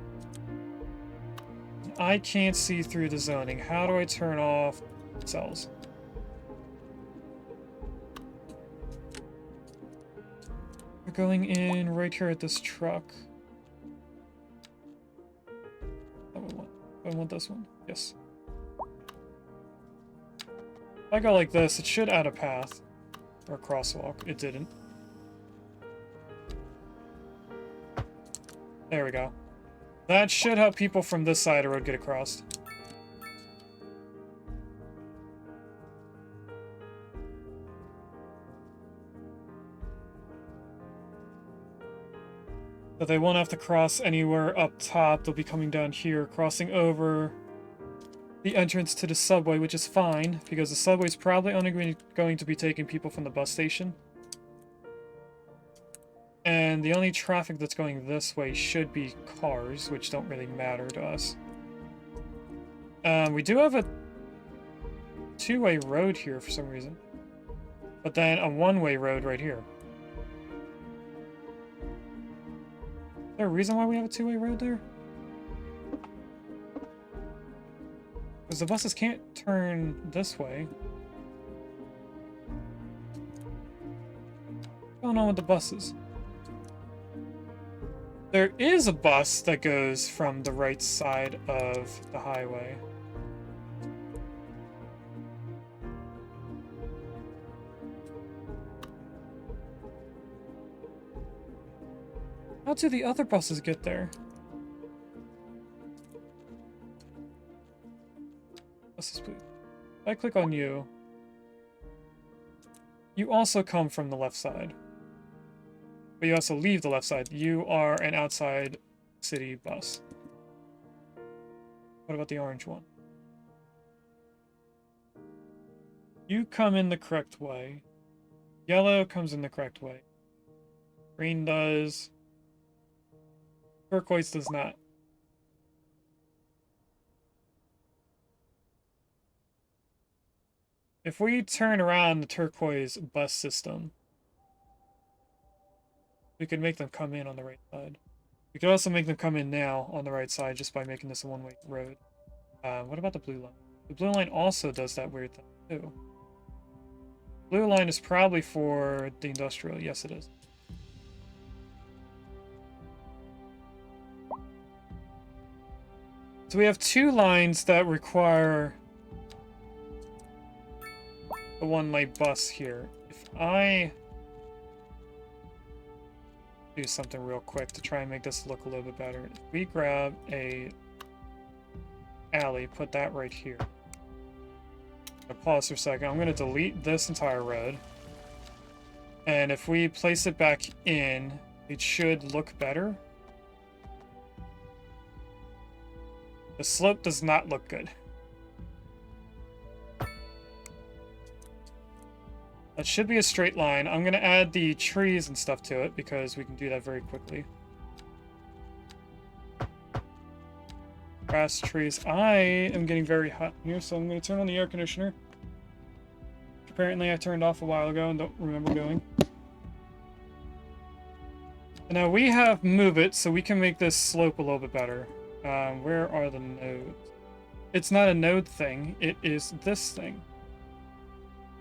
I can't see through the zoning. How do I turn off cells? We're going in right here at this truck. I want this one. Yes. If I go like this, it should add a path. Or a crosswalk. It didn't. There we go. That should help people from this side of the road get across. But they won't have to cross anywhere up top. They'll be coming down here, crossing over the entrance to the subway, which is fine, because the subway's probably only going to be taking people from the bus station. And the only traffic that's going this way should be cars, which don't really matter to us. We do have a two-way road here for some reason. But then a one-way road right here. there a reason why we have a two-way road there? Because the buses can't turn this way. What's going on with the buses? There is a bus that goes from the right side of the highway. How do the other buses get there? Buses, please. If I click on you, you also come from the left side. But you also leave the left side. You are an outside city bus. What about the orange one? You come in the correct way. Yellow comes in the correct way. Green does. Turquoise does not. If we turn around the turquoise bus system, we could make them come in on the right side. We could also make them come in now on the right side just by making this a one-way road. What about the blue line? The blue line also does that weird thing too. Blue line is probably for the industrial. Yes, it is. So we have two lines that require the one-light bus here. If I do something real quick to try and make this look a little bit better, if we grab a alley, put that right here. I'm gonna pause for a second. I'm gonna delete this entire road. And if we place it back in, it should look better. The slope does not look good. That should be a straight line. I'm going to add the trees and stuff to it because we can do that very quickly. Grass, trees. I am getting very hot here, so I'm going to turn on the air conditioner. Apparently I turned off a while ago and don't remember going. And now we have move it so we can make this slope a little bit better. Where are the nodes? It's not a node thing, it is this thing.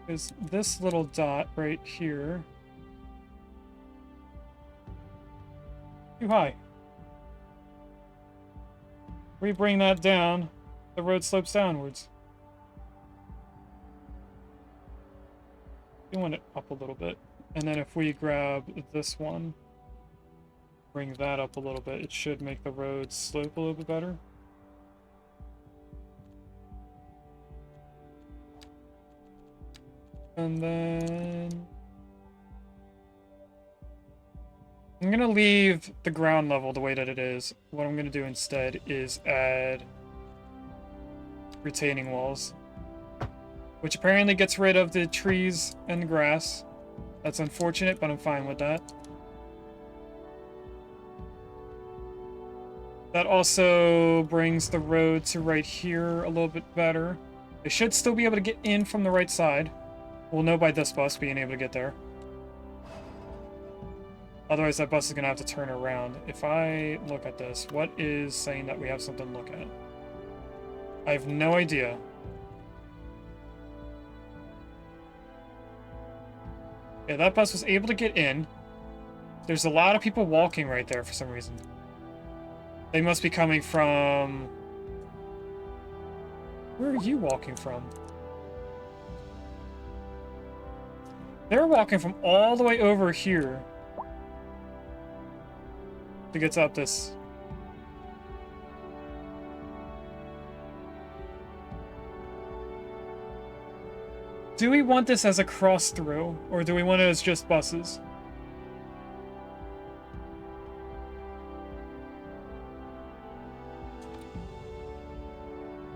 Is this little dot right here too high? We bring that down, the road slopes downwards. You want it up a little bit. And then if we grab this one, bring that up a little bit, it should make the road slope a little bit better. And then I'm gonna leave the ground level the way that it is. What I'm gonna do instead is add retaining walls, which apparently gets rid of the trees and the grass. That's unfortunate, but I'm fine with that. That also brings the road to right here a little bit better. They should still be able to get in from the right side. We'll know by this bus being able to get there. Otherwise, that bus is going to have to turn around. If I look at this, what is saying that we have something to look at? I have no idea. Yeah, that bus was able to get in. There's a lot of people walking right there for some reason. They must be coming from... Where are you walking from? They're walking from all the way over here to get up this. Do we want this as a cross through, or do we want it as just buses?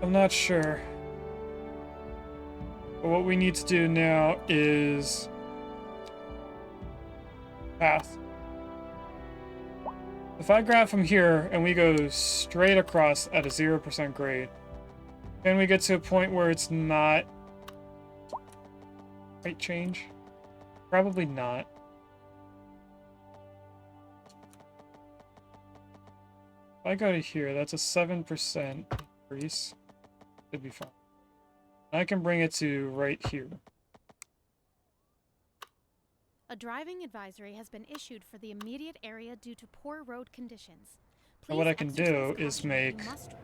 I'm not sure. But what we need to do now is path. If I grab from here and we go straight across at a 0% grade, can we get to a point where it's not height change? Probably not. If I go to here, that's a 7% increase. Should be fine. I can bring it to right here. A driving advisory has been issued for the immediate area due to poor road conditions. And what I can exercise do is caution make... if you must drive,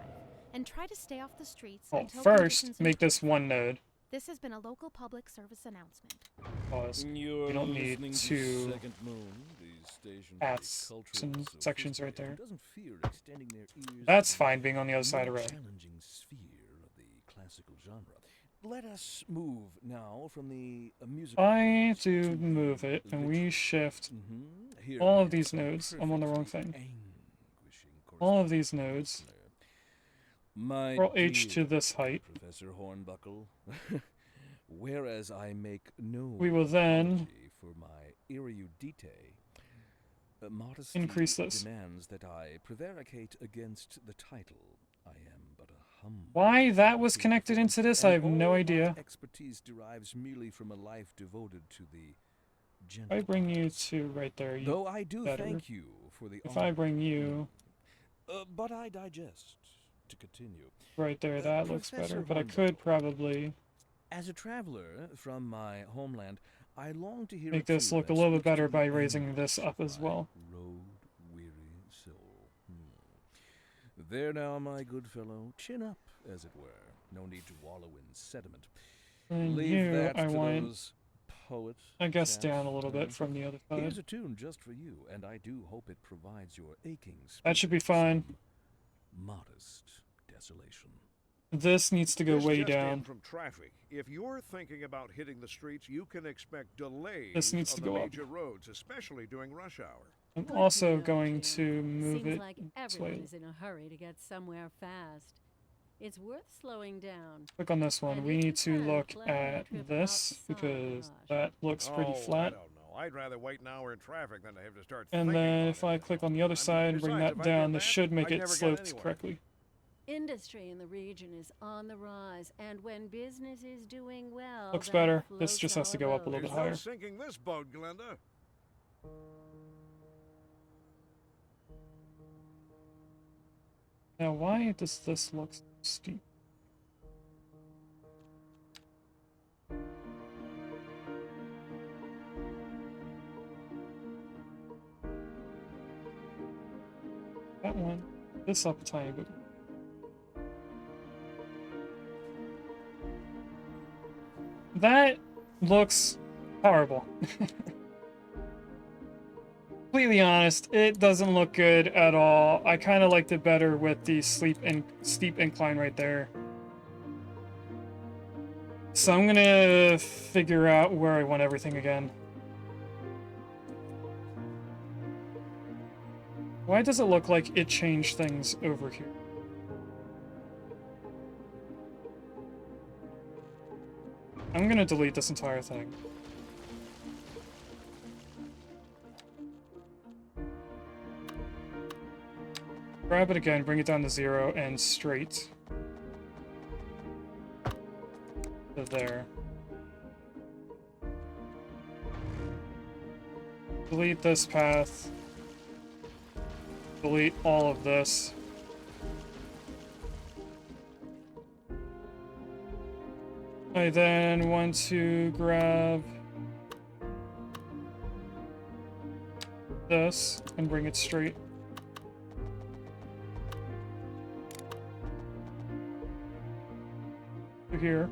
and try to stay off the streets Well, until first, conditions make this improve. one node. This has been a local public service announcement. Pause. You're We don't need listening to Second Moon, the station add for the cultural some and sections right there. sophisticated who doesn't fear extending their ears That's to fine being on the other the side of more red. challenging sphere of the classical genre. Let us move now from the musical I notes do to the move it, and we literary. shift Here all we of have these some nodes. I'm on the wrong perfectly thing. anguishing All of correspondence these from the nodes. listener. My Roll H dear to this height. Professor Hornbuckle, whereas I make no We will then apology for my erudite, modesty increase this. demands that I prevaricate against the title. I am but a humble. Why that was to connected perform, into this, and I have no all my idea. expertise derives merely from a life devoted to the If I gentle bring you arts. to right there, you Though I do better. thank you for the If honor. I bring you But I digest. To continue. right there, that looks Professor better. But I Hornbuckle, could probably as a traveler from my homeland, I long to hear make it this too look a that little bit speaks better to the by raising anguish this up of as my well. road-weary soul. There now, my good fellow, chin up, as it were. No need to wallow in sediment. And Leave you, that I to want, those poets. I guess, chaps, down a little bit from the other Here's side. a tune just for you, and I do hope it provides your aching That should be spirit fine. some modest desolation. This needs to go This way just in down. from traffic. If you're thinking about hitting the streets, you can expect delays This needs to on the go up. major roads, especially during rush hour. I'm Good also to know, going Jim. to move Seems it like this everyone way. is in a hurry to get somewhere fast. It's worth slowing down. Click on this one. And We if need you to can, look plan a at trip this outside because Rush. that looks pretty I flat. don't know. I'd rather wait an hour in traffic than to have to start And thinking then about if it I at click all on the the other time. side and bring Besides, that if I did down, this that, should make I'd it never get sloped anywhere. correctly. Industry in the region is on the rise, and when business is doing well, Looks that better. This floats just has to our go up a little There's bit no higher. sinking this boat, Glenda. Now, why does this look so steep? That one. This up a tiny bit. That looks horrible. Completely honest, it doesn't look good at all. I kind of liked it better with the steep incline right there. So I'm gonna figure out where I want everything again. Why does it look like it changed things over here? I'm gonna delete this entire thing. Grab it again, bring it down to 0, and straight to there. Delete this path. Delete all of this. I then want to grab this and bring it straight. To here.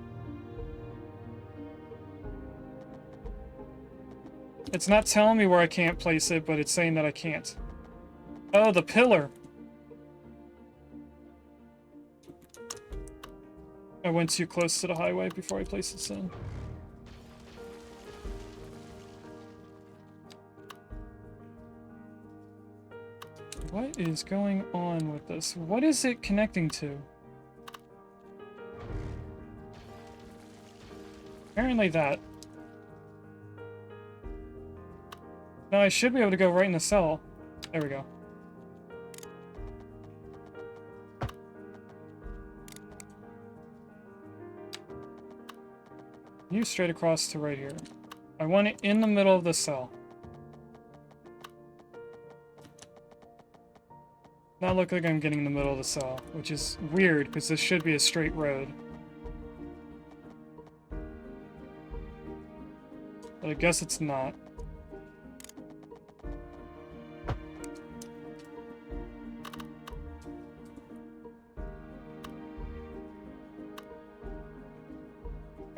It's not telling me where I can't place it, but it's saying that I can't. Oh, the pillar. I went too close to the highway before I placed this in. What is going on with this? What is it connecting to? Apparently that. Now I should be able to go right in the cell. There we go. You straight across to right here. I want it in the middle of the cell. not look like I'm getting in the middle of the cell, which is weird because this should be a straight road. But I guess it's not.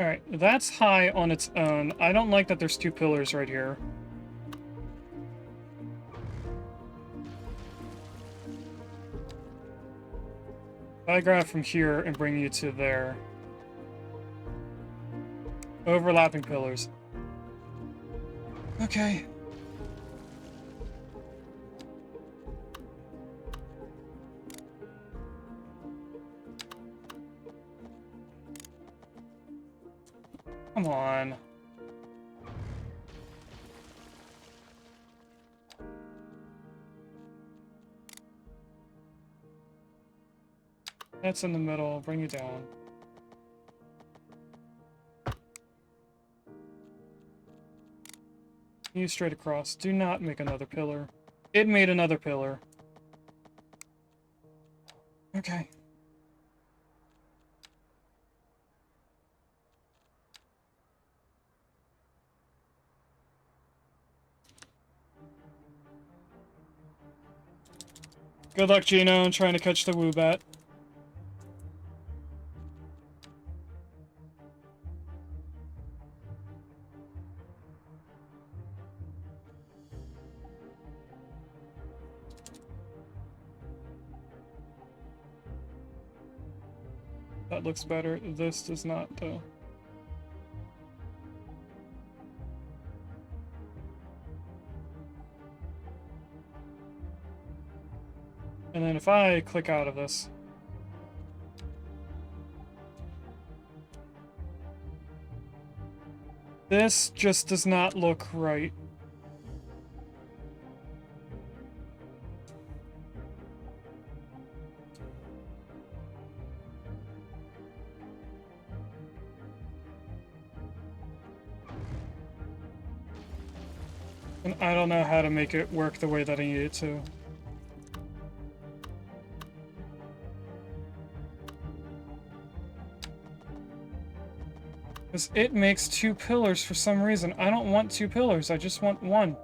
Alright, that's high on its own. I don't like that there's two pillars right here. I grab from here and bring you to there. Overlapping pillars. Okay. Come on. That's in the middle. Bring it down. You straight across. Do not make another pillar. It made another pillar. Okay. Good luck, Gino, in trying to catch the Woobat. That looks better. This does not, though. And then if I click out of this, this just does not look right. And I don't know how to make it work the way that I need it to. Because it makes two pillars for some reason. I don't want two pillars, I just want one.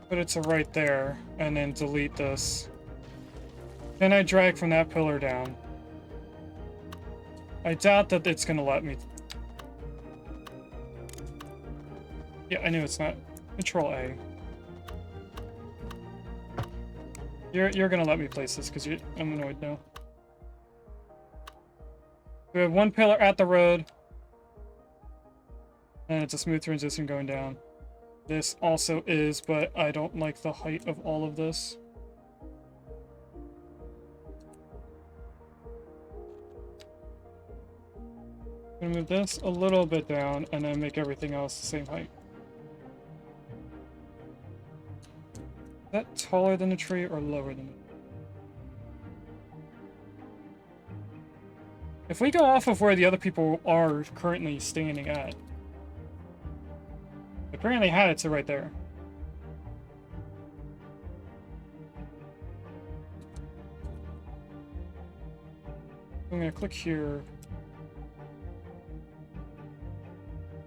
But it's right there, and then delete this. Then I drag from that pillar down. I doubt that it's gonna let me. Yeah, I knew it's not. Control A. You're gonna let me place this because I'm annoyed now. We have one pillar at the road, and it's a smooth transition going down. This also is, but I don't like the height of all of this. I'm gonna move this a little bit down and then make everything else the same height. Is that taller than the tree or lower than it? If we go off of where the other people are currently standing at, apparently had it to right there. I'm gonna click here.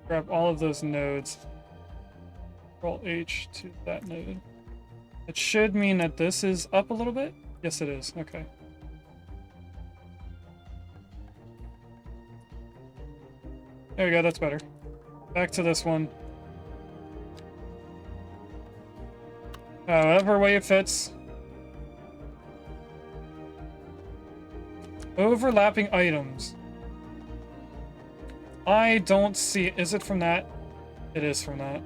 Grab all of those nodes. Control H to that node. It should mean that this is up a little bit. Yes, it is. Okay. There we go. That's better. Back to this one. However way it fits. Overlapping items. I don't see it. Is it from that? It is from that.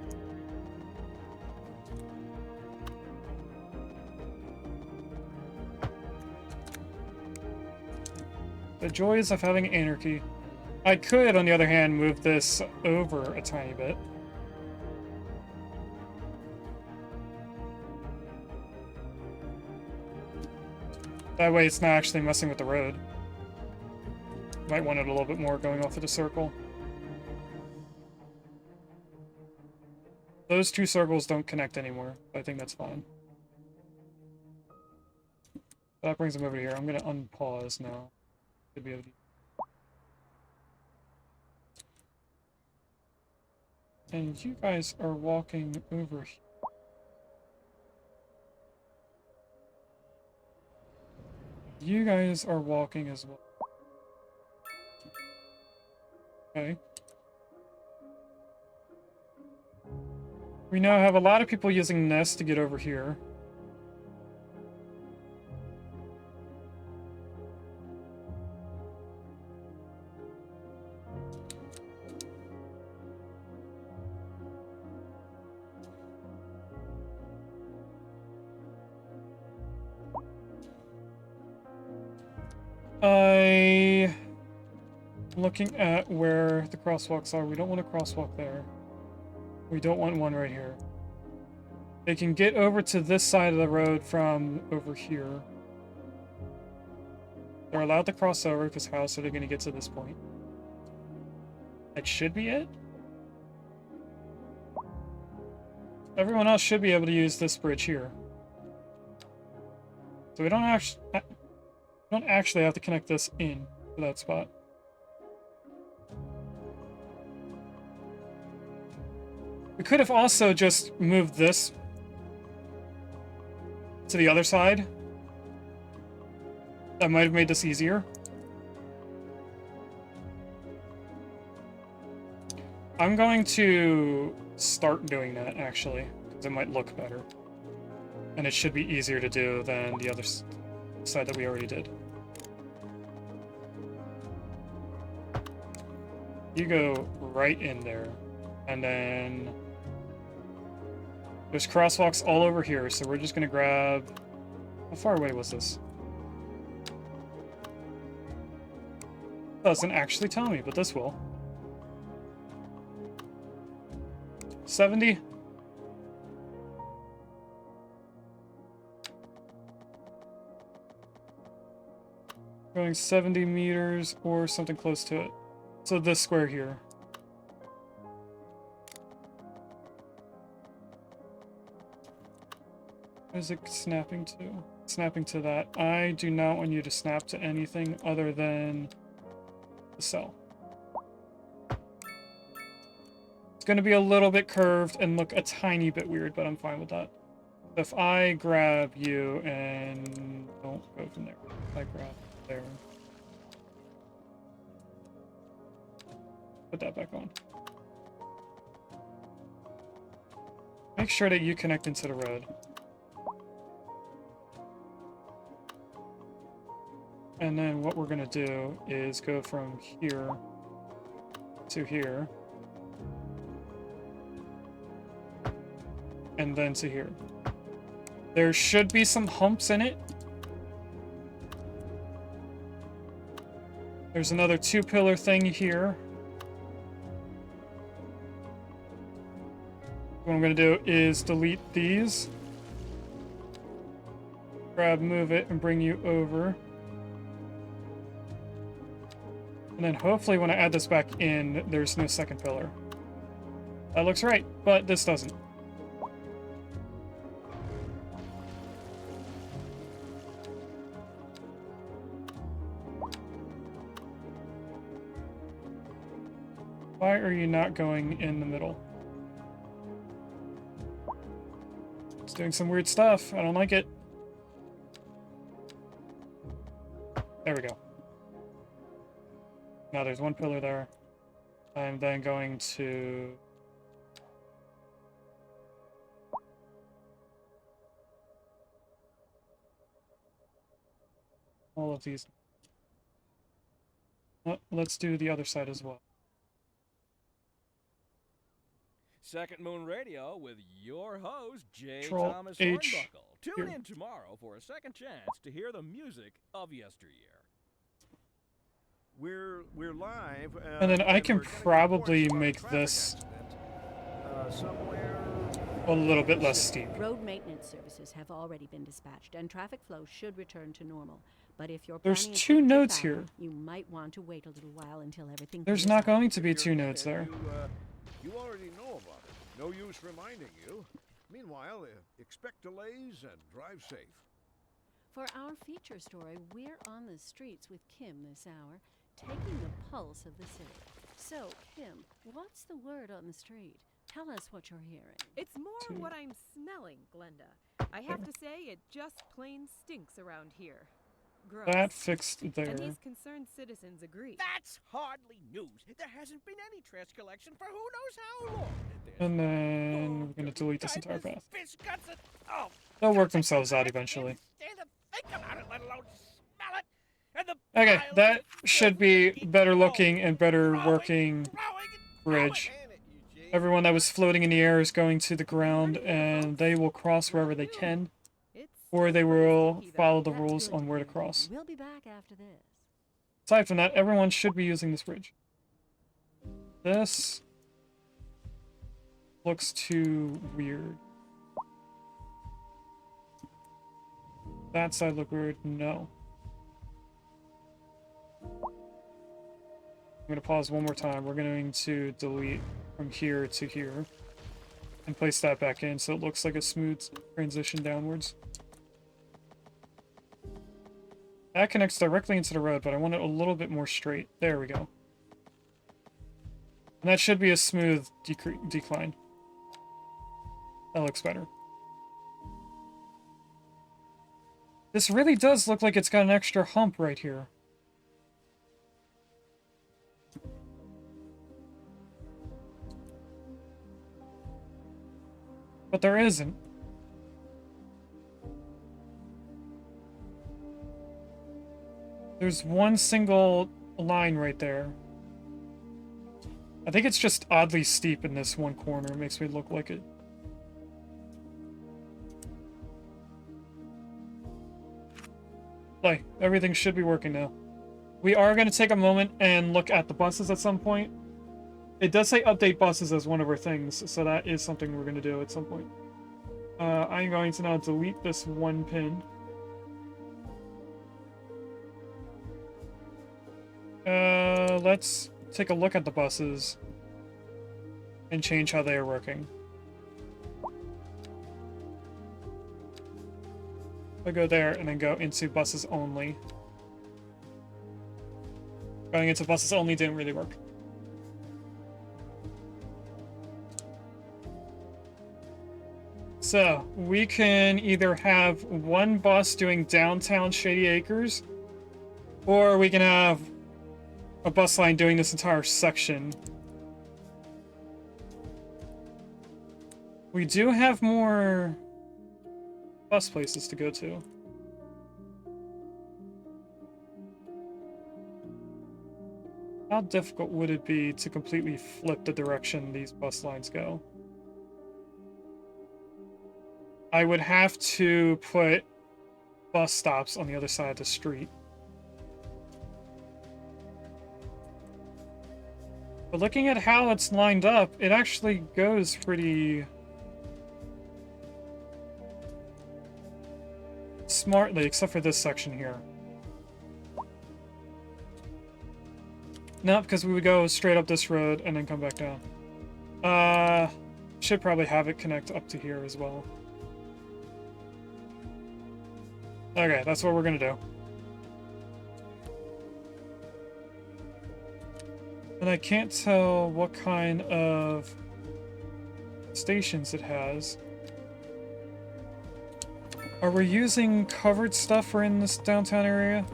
The joys of having anarchy. I could, on the other hand, move this over a tiny bit. That way it's not actually messing with the road. Might want it a little bit more going off of the circle. Those two circles don't connect anymore. I think that's fine. That brings them over here. I'm gonna unpause now. Should be able to... And you guys are walking over here. You guys are walking as well. Okay. We now have a lot of people using Nest to get over here. Looking at where the crosswalks are, we don't want a crosswalk there. We don't want one right here. They can get over to this side of the road from over here. They're allowed to cross over, because how else are they going to get to this point? That should be it. Everyone else should be able to use this bridge here. So we don't actually have to connect this in to that spot. We could have also just moved this to the other side. That might have made this easier. I'm going to start doing that, actually, because it might look better. And it should be easier to do than the other side that we already did. You go right in there, and then there's crosswalks all over here, so we're just gonna grab... How far away was this? Doesn't actually tell me, but this will. 70? Going 70 meters or something close to it. So this square here. What is it snapping to? Snapping to that. I do not want you to snap to anything other than the cell. It's going to be a little bit curved and look a tiny bit weird, but I'm fine with that. If I grab you and don't go from there. If I grab there. Put that back on. Make sure that you connect into the road. And then what we're going to do is go from here to here. And then to here. There should be some humps in it. There's another 2-pillar thing here. What I'm going to do is delete these. Grab, move it, and bring you over. And then hopefully when I add this back in, there's no second pillar. That looks right, but this doesn't. Why are you not going in the middle? It's doing some weird stuff. I don't like it. There we go. Now there's one pillar there. I'm then going to... all of these. Let's do the other side as well. Second Moon Radio with your host, J. Control Thomas H. Hornbuckle. Tune Here. in tomorrow for a second chance to hear the music of yesteryear. we're live. And then I can we're gonna probably report make spot traffic this accident, somewhere. a little bit less steep. Road maintenance services have already been dispatched, and traffic flow should return to normal. But if you're There's planning a 2 quick trip nodes out, here. you might want to wait a little while until everything There's clears not up. going to be If 2 you're nodes in, there. You already know about it. No use reminding you. Meanwhile, expect delays and drive safe. For our feature story, we're on the streets with Kim this hour, taking the pulse of the city. So, Kim, what's the word on the street? Tell us what you're hearing. It's more what I'm smelling, Glenda. I have to say, it just plain stinks around here. Gross. That fixed And there. these concerned citizens agree. That's hardly news. There hasn't been any trash collection for who knows how long. There's And then we're going to delete this entire path. fish guts and, oh, They'll work themselves out eventually. can't stand to think about it, let alone smell it. And the Okay, piles that of should filth be keep better growing, looking and better growing, working growing, and bridge. growing. Everyone that was floating in the air is going to the ground, and they will cross wherever they can, It's or they still will stinky, though. follow the That's rules good on to where to hear. cross. We'll be back after this. Aside from that, everyone should be using this bridge. This looks too weird. That side look weird? No. I'm going to pause one more time. We're going to delete from here to here and place that back in so it looks like a smooth transition downwards. That connects directly into the road, but I want it a little bit more straight. There we go. And that should be a smooth decline. That looks better. This really does look like it's got an extra hump right here. But there isn't. There's one single line right there. I think it's just oddly steep in this one corner. It makes me look like it. Like, everything should be working now. We are going to take a moment and look at the buses at some point. It does say update buses as one of our things, so that is something we're going to do at some point. I'm going to now delete this one pin. Let's take a look at the buses and change how they are working. I'll go there and then go into buses only. Going into buses only didn't really work. So, we can either have one bus doing downtown Shady Acres, or we can have a bus line doing this entire section. We do have more bus places to go to. How difficult would it be to completely flip the direction these bus lines go? I would have to put bus stops on the other side of the street. But looking at how it's lined up, it actually goes pretty smartly, except for this section here. No, because we would go straight up this road and then come back down. Should probably have it connect up to here as well. Okay, that's what we're gonna do. And I can't tell what kind of stations it has. Are we using covered stuff for in this downtown area?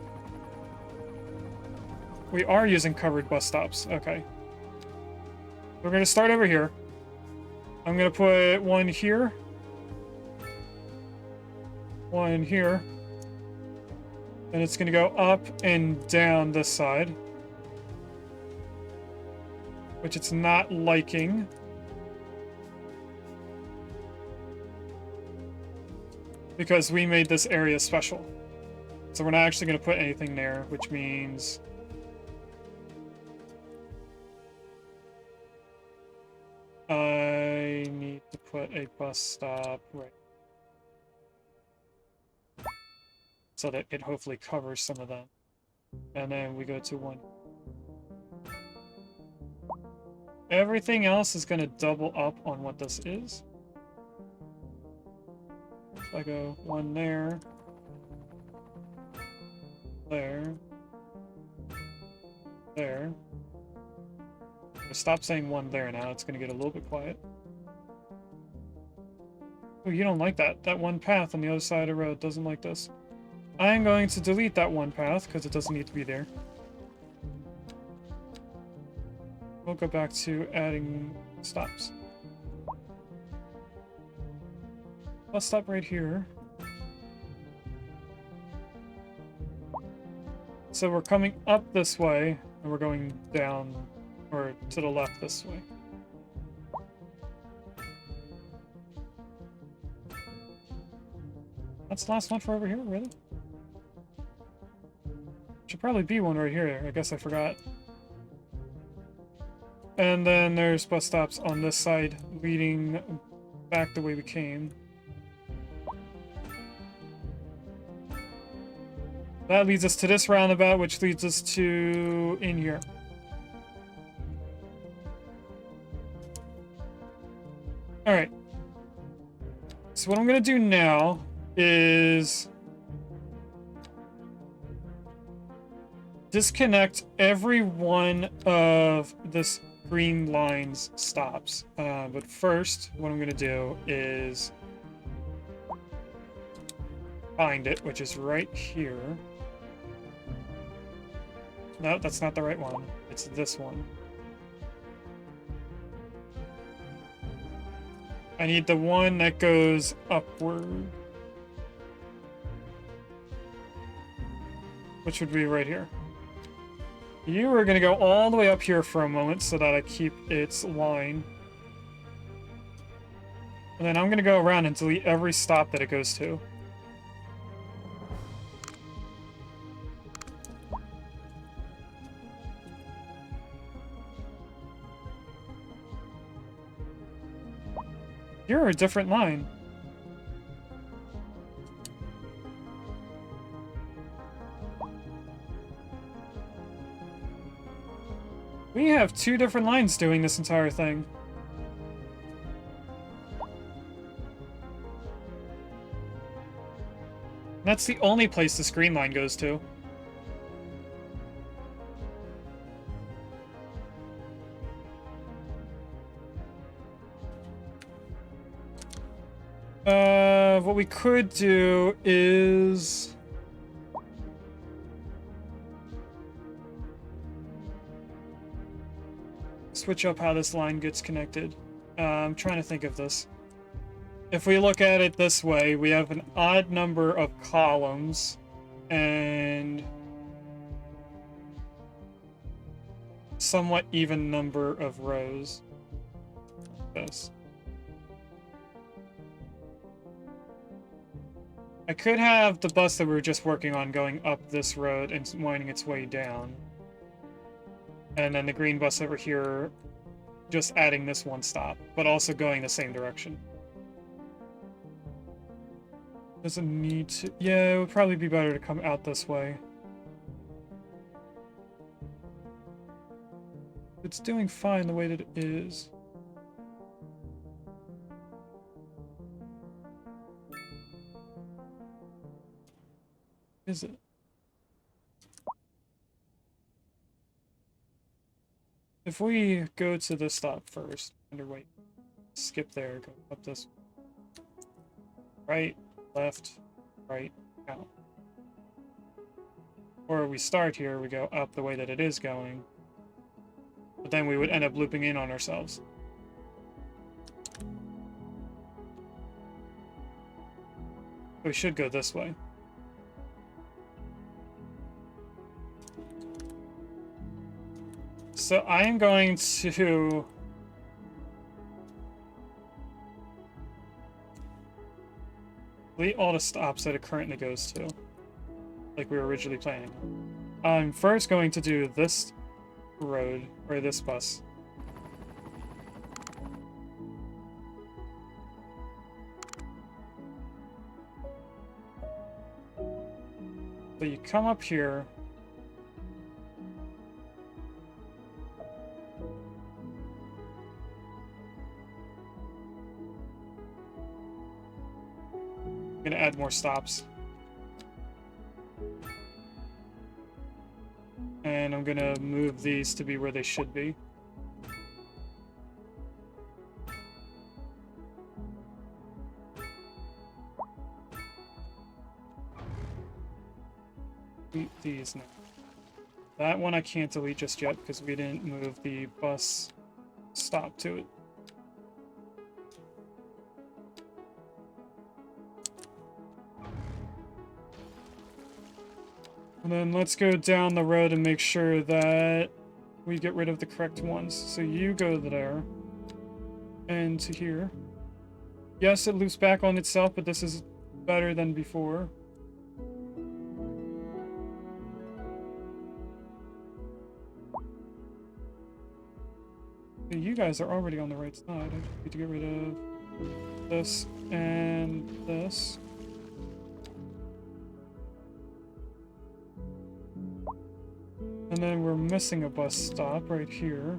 We are using covered bus stops. Okay. We're gonna start over here. I'm gonna put one here. One here. And it's gonna go up and down this side. Which it's not liking. Because we made this area special. So we're not actually gonna put anything there, which means put a bus stop right, so that it hopefully covers some of them. And then we go to 1. Everything else is going to double up on what this is. So I go 1 there. There. There. Stop saying 1 there now. It's going to get a little bit quiet. Oh, you don't like that. That one path on the other side of the road doesn't like this. I'm going to delete that one path because it doesn't need to be there. We'll go back to adding stops. I'll stop right here. So we're coming up this way, and we're going down, or to the left this way. That's the last one for over here, really? Should probably be one right here. I guess I forgot. And then there's bus stops on this side, leading back the way we came. That leads us to this roundabout, which leads us to in here. Alright. So what I'm gonna do now is disconnect every one of this green line's stops. But first, what I'm gonna do is find it, which is right here. No, that's not the right one. It's this one. I need the one that goes upward. Which would be right here. You are going to go all the way up here for a moment so that I keep its line. And then I'm going to go around and delete every stop that it goes to. You're a different line. We have 2 different lines doing this entire thing. That's the only place the green line goes to. What we could do is switch up how this line gets connected. I'm trying to think of this. If we look at it this way, we have an odd number of columns and somewhat even number of rows. This. I could have the bus that we were just working on going up this road and winding its way down. And then the green bus over here just adding this one stop, but also going the same direction. Doesn't need to... Yeah, it would probably be better to come out this way. It's doing fine the way that it is. Is it? If we go to the stop first, wait, skip there, go up this, right, left, right, out. Or we start here, we go up the way that it is going, but then we would end up looping in on ourselves. We should go this way. So I am going to delete all the stops that it currently goes to, like we were originally planning. I'm first going to do this road, or this bus. So you come up here. I'm gonna add more stops. And I'm gonna move these to be where they should be. Delete these now. That one I can't delete just yet because we didn't move the bus stop to it. And then let's go down the road and make sure that we get rid of the correct ones. So you go there and to here. Yes, it loops back on itself, but this is better than before. You guys are already on the right side. I just need to get rid of this and this. And then we're missing a bus stop right here.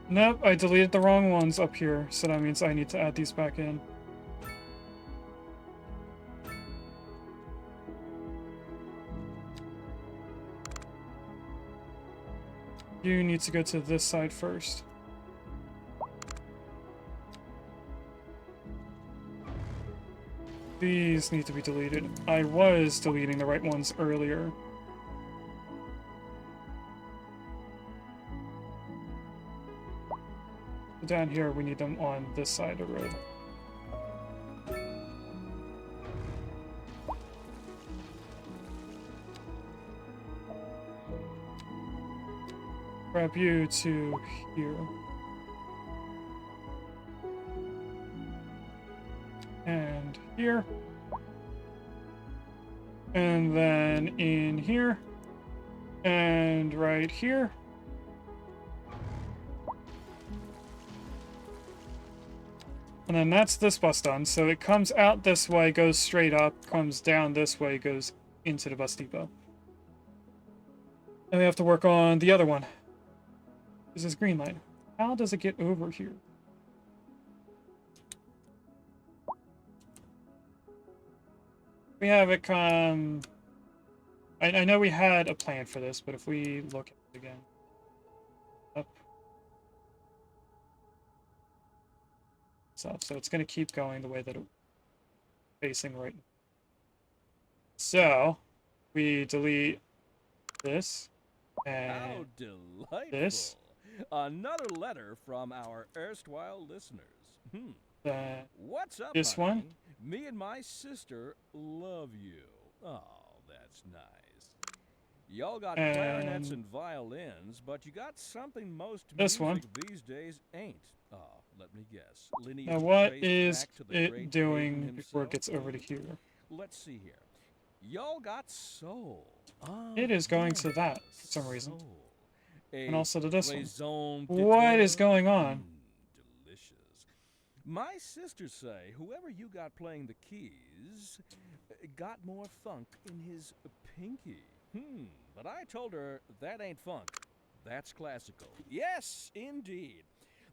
Nope, I deleted the wrong ones up here, so that means I need to add these back in. You need to go to this side first. These need to be deleted. I was deleting the right ones earlier. Down here, we need them on this side of the road. Grab you to here. And here. And then in here. And right here. And then that's this bus done. So it comes out this way, goes straight up, comes down this way, goes into the bus depot. And we have to work on the other one. This is green line. How does it get over here? We have it come... I know we had a plan for this, but if we look at it again. Up. So it's going to keep going the way that it's facing right now. So, we delete this and How delightful. this. Another letter from our erstwhile listeners. What's up, this honey? one. Me and my sister love you. Oh, that's nice. Y'all got clarinets and violins, but you got something most This music one. these days ain't. Oh, let me guess. Lineage Now what traced is back to the it great doing Hayden before it himself? gets over to here? Let's see here. Y'all got soul. Ah, It is going to that for some yes, reason. soul. And A also to this one. raison What is d'etre? going on? Delicious. My sisters say whoever you got playing the keys got more funk in his pinky. But I told her that ain't funk. That's classical. Yes, indeed.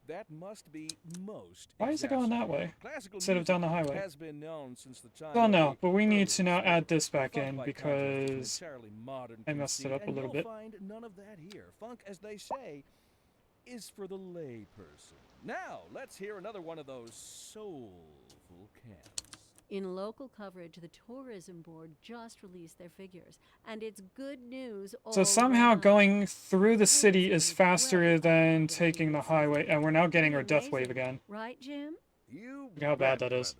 That must be most. Why is it going that way Classical instead of down the music highway? has been known since the time Well, of no, the but we need to early now school. add this back Funk, in by contrast, is an because entirely modern I messed it conceit, up a and little you'll bit. find none of that here. Funk, as they say, is for the lay person. Now, let's hear another one of those soulful cats. In local coverage, the tourism board just released their figures, and it's good news all So somehow around. going through the city is Tourism faster way than up taking the previous highway, season. and we're now getting our Pretty death wave amazing, again. right, Jim? You Look how bad bet, that is.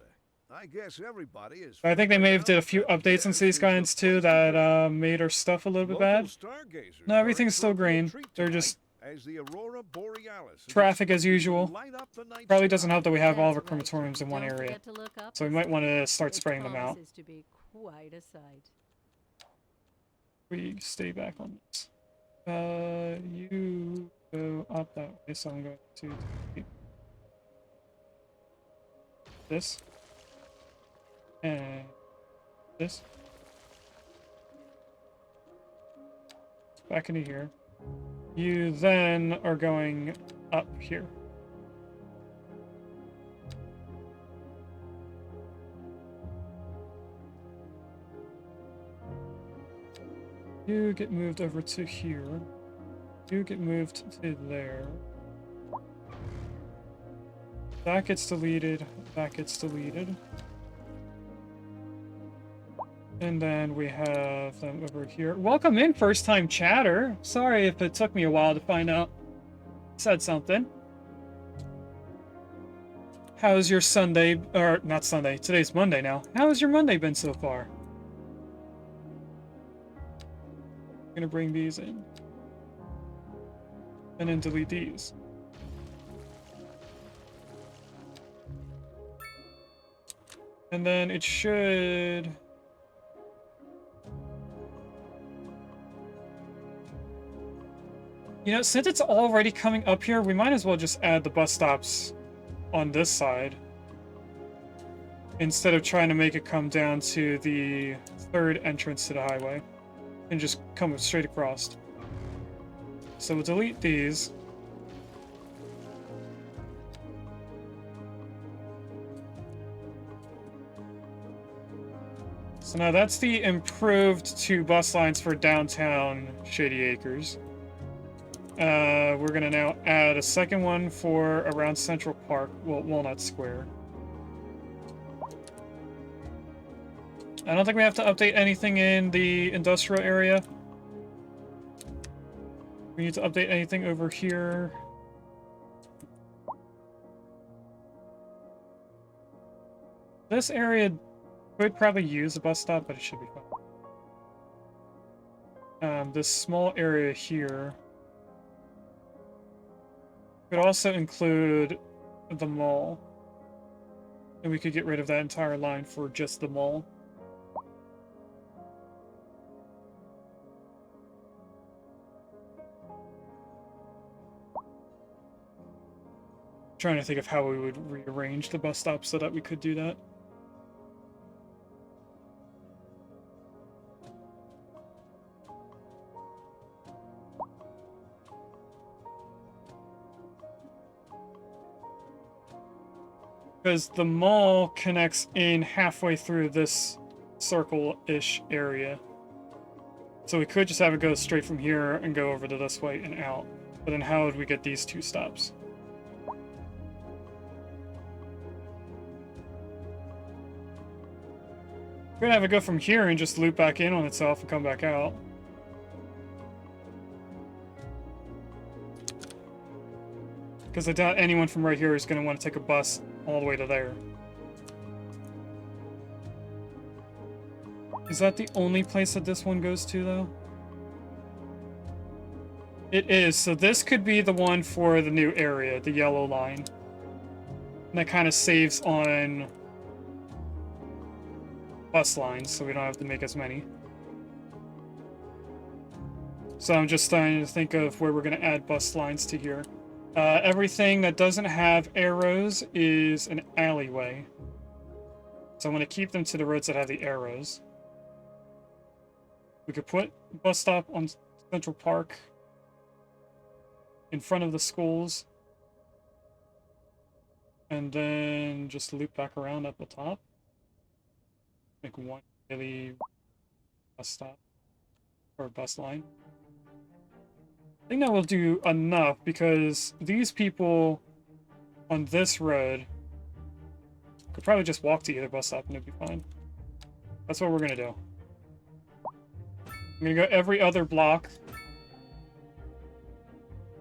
Glenda. I guess everybody is. I think they may have did a few figured out updates in this City is the Skylines too place to that be. made our stuff a little bit Local bad. stargazers No, are everything's in still for a real green. treat They're tonight, just as the Aurora Borealis is traffic as expected to usual. light up the night Probably doesn't sky. help that we have all of our That's right, crematoriums Jim. in one Don't area. forget to look up So we the might want to sky. start It spraying them out. promises to be quite a sight. We stay back on this. You go up that way, so I'm going to delete this and this. Back into here. You then are going up here. You get moved over to here. You get moved to there. That gets deleted. That gets deleted. And then we have them over here. Welcome in, first time chatter. Sorry if it took me a while to find out. Said something. How's your Sunday, or not Sunday, today's Monday now. How has your Monday been so far? I'm gonna bring these in. And then delete these. And then it should... You know, since it's already coming up here, we might as well just add the bus stops on this side. Instead of trying to make it come down to the third entrance to the highway. And just come straight across. So we'll delete these. So now that's the improved 2 bus lines for downtown Shady Acres. We're gonna now add a second one for around Central Park, well, Walnut Square. I don't think we have to update anything in the industrial area. We need to update anything over here. This area could probably use a bus stop, but it should be fine. This small area here could also include the mall. And we could get rid of that entire line for just the mall. Trying to think of how we would rearrange the bus stop so that we could do that. Because the mall connects in halfway through this circle-ish area. So we could just have it go straight from here and go over to this way and out. But then how would we get these 2 stops? We're gonna have it go from here and just loop back in on itself and come back out. Because I doubt anyone from right here is gonna want to take a bus all the way to there. Is that the only place that this one goes to, though? It is, so this could be the one for the new area, the yellow line. And that kind of saves on bus lines, so we don't have to make as many. So I'm just starting to think of where we're going to add bus lines to here. Everything that doesn't have arrows is an alleyway. So I'm going to keep them to the roads that have the arrows. We could put bus stop on Central Park in front of the schools. And then just loop back around at the top. Make one daily bus stop or bus line. I think that will do enough because these people on this road could probably just walk to either bus stop and it'd be fine. That's what we're gonna do. I'm gonna go every other block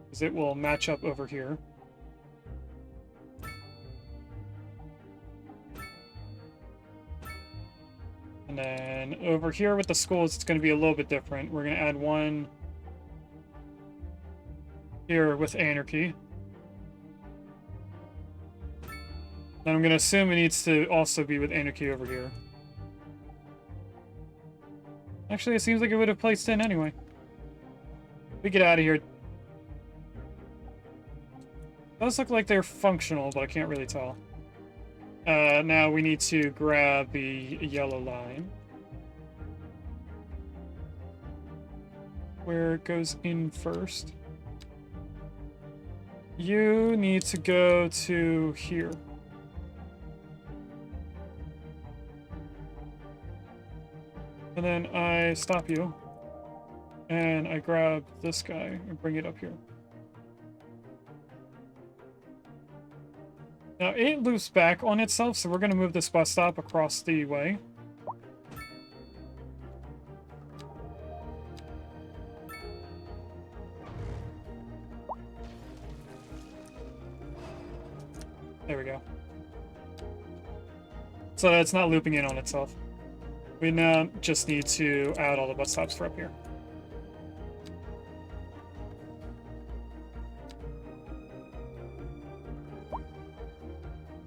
because it will match up over here. And then over here with the schools, it's going to be a little bit different. We're going to add one here with Anarchy. Then I'm going to assume it needs to also be with Anarchy over here. Actually, it seems like it would have placed in anyway. We get out of here. Those look like they're functional, but I can't really tell. Now we need to grab the yellow line. Where it goes in first. You need to go to here. And then I stop you. And I grab this guy and bring it up here. Now it loops back on itself, so we're going to move this bus stop across the way. There we go. So that it's not looping in on itself. We now just need to add all the bus stops for up here.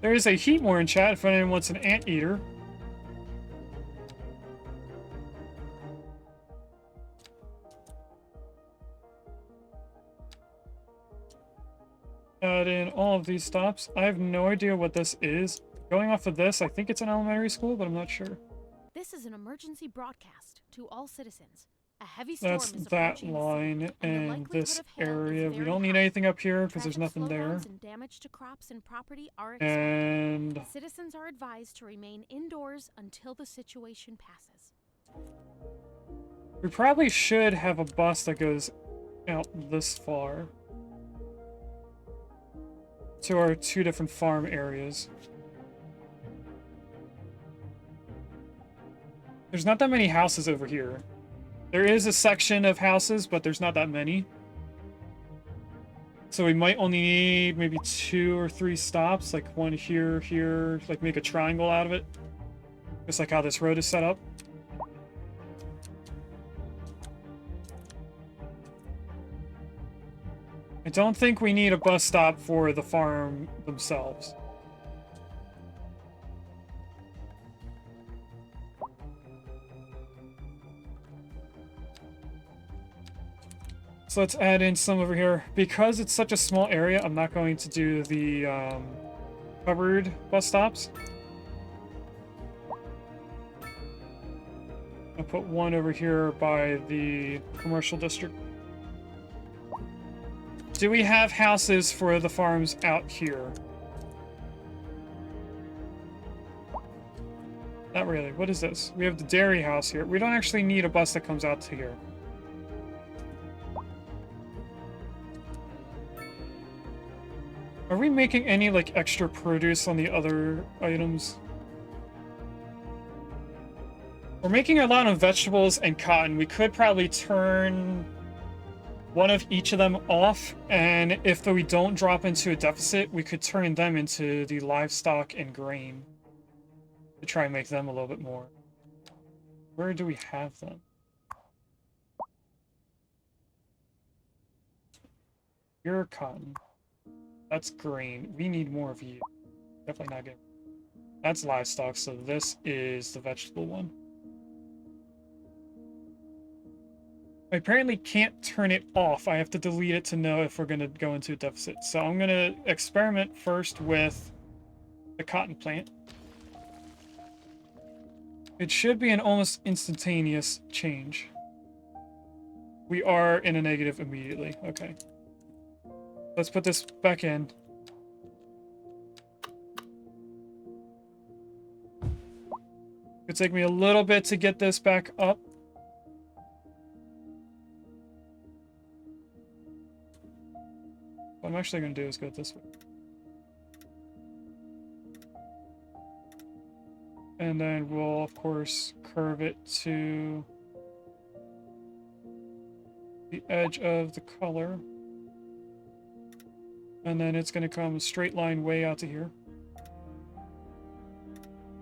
There is a Heatmore in chat if anyone wants an anteater. Add in all of these stops. I have no idea what this is. Going off of this, I think it's an elementary school, but I'm not sure. This is an emergency broadcast to all citizens. A heavy storm That's is that approaching the line city, and the likelihood this of hail is area. We very don't need high. anything up here because there's Traffic nothing there. slowdowns and damage to crops and property are expected. And Citizens are advised to remain indoors until the situation passes. we probably should have a bus that goes out this far to our two different farm areas. There's not that many houses over here. There is a section of houses, but there's not that many. So we might only need maybe 2 or 3 stops, like one here, here, like make a triangle out of it. Just like how this road is set up. I don't think we need a bus stop for the farm themselves. So let's add in some over here. Because it's such a small area, I'm not going to do the covered bus stops. I'll put one over here by the commercial district. Do we have houses for the farms out here? Not really. What is this? We have the dairy house here. We don't actually need a bus that comes out to here. Are we making any, like, extra produce on the other items? We're making a lot of vegetables and cotton. We could probably turn one of each of them off, and if we don't drop into a deficit, we could turn them into the livestock and grain to try and make them a little bit more. Where do we have them? You're cotton. That's grain. We need more of you. Definitely not good. That's livestock, so this is the vegetable one. I apparently can't turn it off. I have to delete it to know if we're going to go into a deficit. So I'm going to experiment first with the cotton plant. It should be an almost instantaneous change. We are in a negative immediately. Okay. Let's put this back in. It'll take me a little bit to get this back up. What I'm actually going to do is go this way. And then we'll, of course, curve it to the edge of the color. And then it's going to come a straight line way out to here.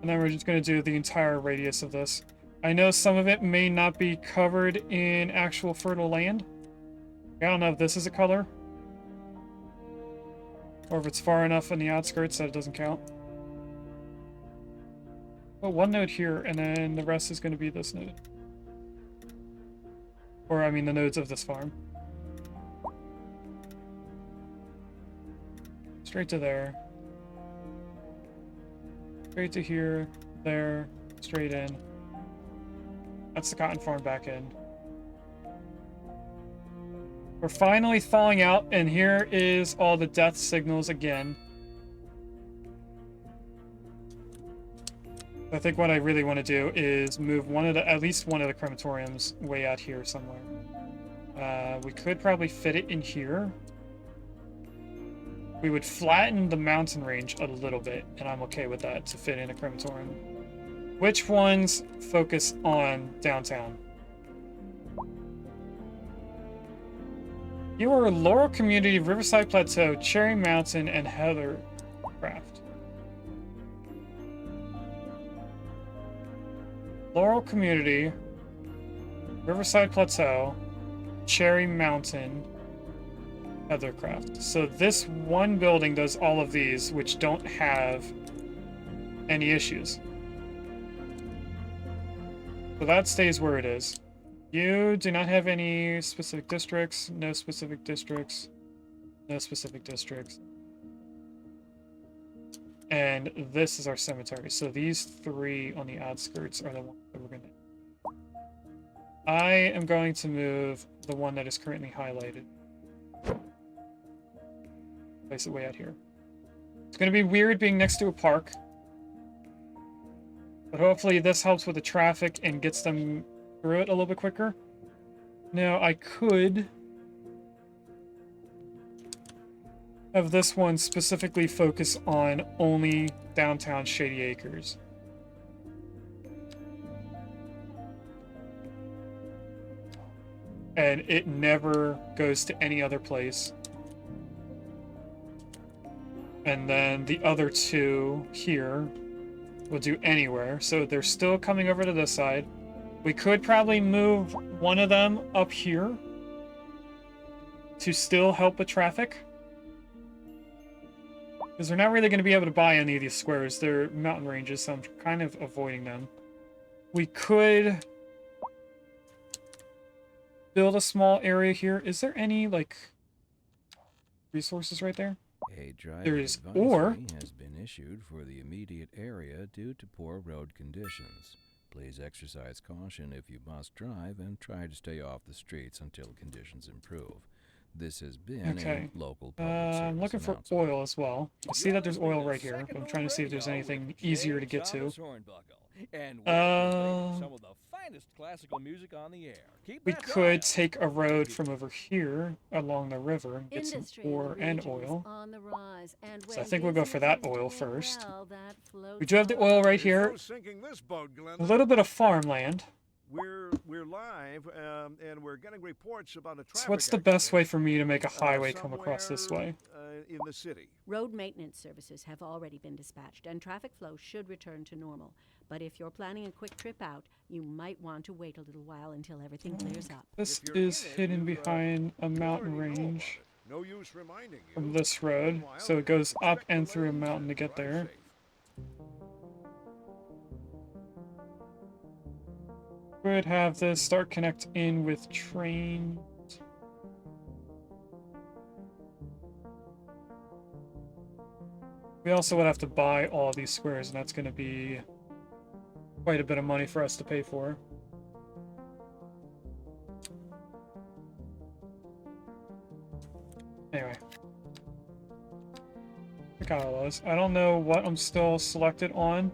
And then we're just going to do the entire radius of this. I know some of it may not be covered in actual fertile land. I don't know if this is a color. Or if it's far enough in the outskirts that it doesn't count. But one node here, and then the rest is going to be this node. Or, I mean, the nodes of this farm. Straight to there. Straight to here, there, straight in. That's the cotton farm back in. We're finally thawing out, and here is all the death signals again. I think what I really want to do is move at least one of the crematoriums way out here somewhere. We could probably fit it in here. We would flatten the mountain range a little bit, and I'm okay with that to fit in a crematorium. Which ones focus on downtown? You are Laurel Community, Riverside Plateau, Cherry Mountain, and Heathercraft. Laurel Community, Riverside Plateau, Cherry Mountain, Heathercraft. So this one building does all of these, which don't have any issues. So that stays where it is. You do not have any specific districts, no specific districts, no specific districts. And this is our cemetery. So these three on the outskirts are the ones that we're going to... I am going to move the one that is currently highlighted. Place it way out here. It's going to be weird being next to a park. But hopefully this helps with the traffic and gets them through it a little bit quicker. Now, I could have this one specifically focus on only downtown Shady Acres. And it never goes to any other place. And then the other two here will do anywhere. So they're still coming over to this side. We could probably move one of them up here to still help with traffic. Because they're not really going to be able to buy any of these squares. They're mountain ranges, so I'm kind of avoiding them. We could build a small area here. Is there any, like, resources right there? A driver There is, advisory has been issued for the immediate area due to poor road conditions. Please exercise caution if you must drive and try to stay off the streets until conditions improve. This has been a local public I'm service looking for announcement. oil as well. I see that there's oil right here, but I'm trying to see if there's anything easier to get to. And we're some of the finest classical music on the air. Keep We that could dial. take a road from over here along the river and get some Industry in the ore and region is oil. on the rise, and So I where think we'll go for that business oil is doing first. well, that floats We do have the on. oil right There's here. no sinking this boat, A Glenda. little bit of farmland. We're live, and we're getting reports about a traffic So what's the best way for me to make a accident, highway come across this way? in the city. Road maintenance services have already been dispatched, and traffic flow should return to normal. But if you're planning a quick trip out, you might want to wait a little while until everything clears up. This If you're is in it, hidden you, behind a you mountain already know about range it. No use reminding you. from this road. Meanwhile, So it goes up expect and through a delays mountain to and get drive there. safe. Could have this start connect in with trains. We also would have to buy all these squares, and that's going to be quite a bit of money for us to pay for. Anyway. I got all those. I don't know what I'm still selected on.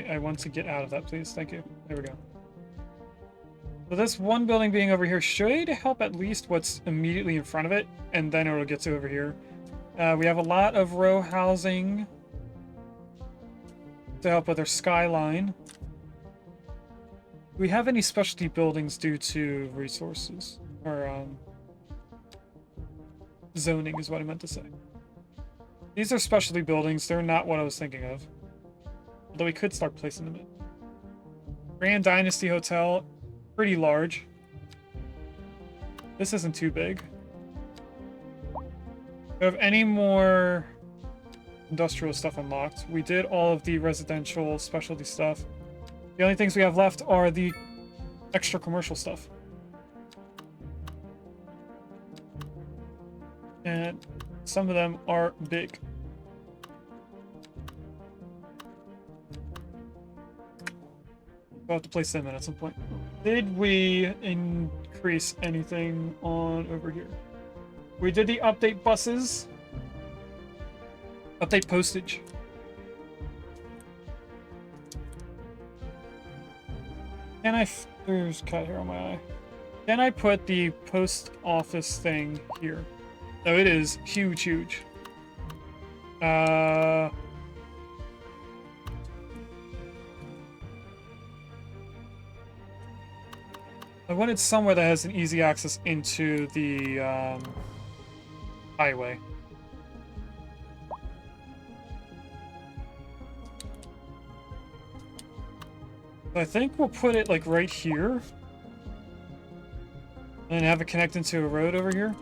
I want to get out of that, please. Thank you. There we go. So this one building being over here should help at least what's immediately in front of it, and then it'll get to over here. We have a lot of row housing to help with our skyline. Do we have any specialty buildings due to resources? Or, zoning is what I meant to say. These are specialty buildings. They're not what I was thinking of. Although we could start placing them in. Grand Dynasty Hotel, pretty large. This isn't too big. Do we have any more industrial stuff unlocked? We did all of the residential specialty stuff. The only things we have left are the extra commercial stuff. And some of them are big. We'll have to place them in at some point. Did we increase anything on over here? We did the update buses. Update postage. Can I... There's cut hair on my eye. Can I put the post office thing here? No, it is huge, huge. I wanted somewhere that has an easy access into the highway. I think we'll put it like right here. And have it connect into a road over here.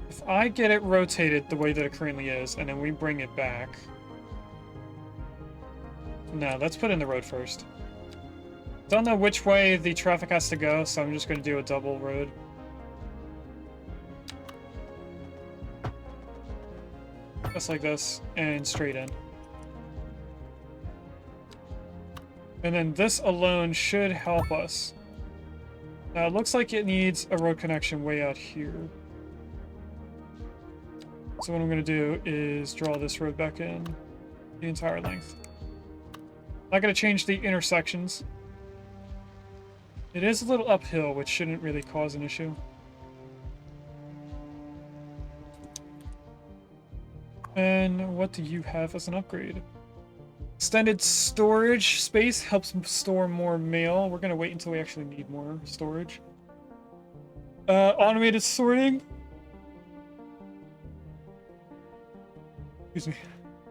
If I get it rotated the way that it currently is, and then we bring it back. No, let's put in the road first. Don't know which way the traffic has to go, so I'm just going to do a double road. Just like this, and straight in. And then this alone should help us. Now, it looks like it needs a road connection way out here. So what I'm going to do is draw this road back in the entire length. Not going to change the intersections. It is a little uphill, which shouldn't really cause an issue. And what do you have as an upgrade? Extended storage space helps store more mail. We're going to wait until we actually need more storage. Automated sorting. Excuse me.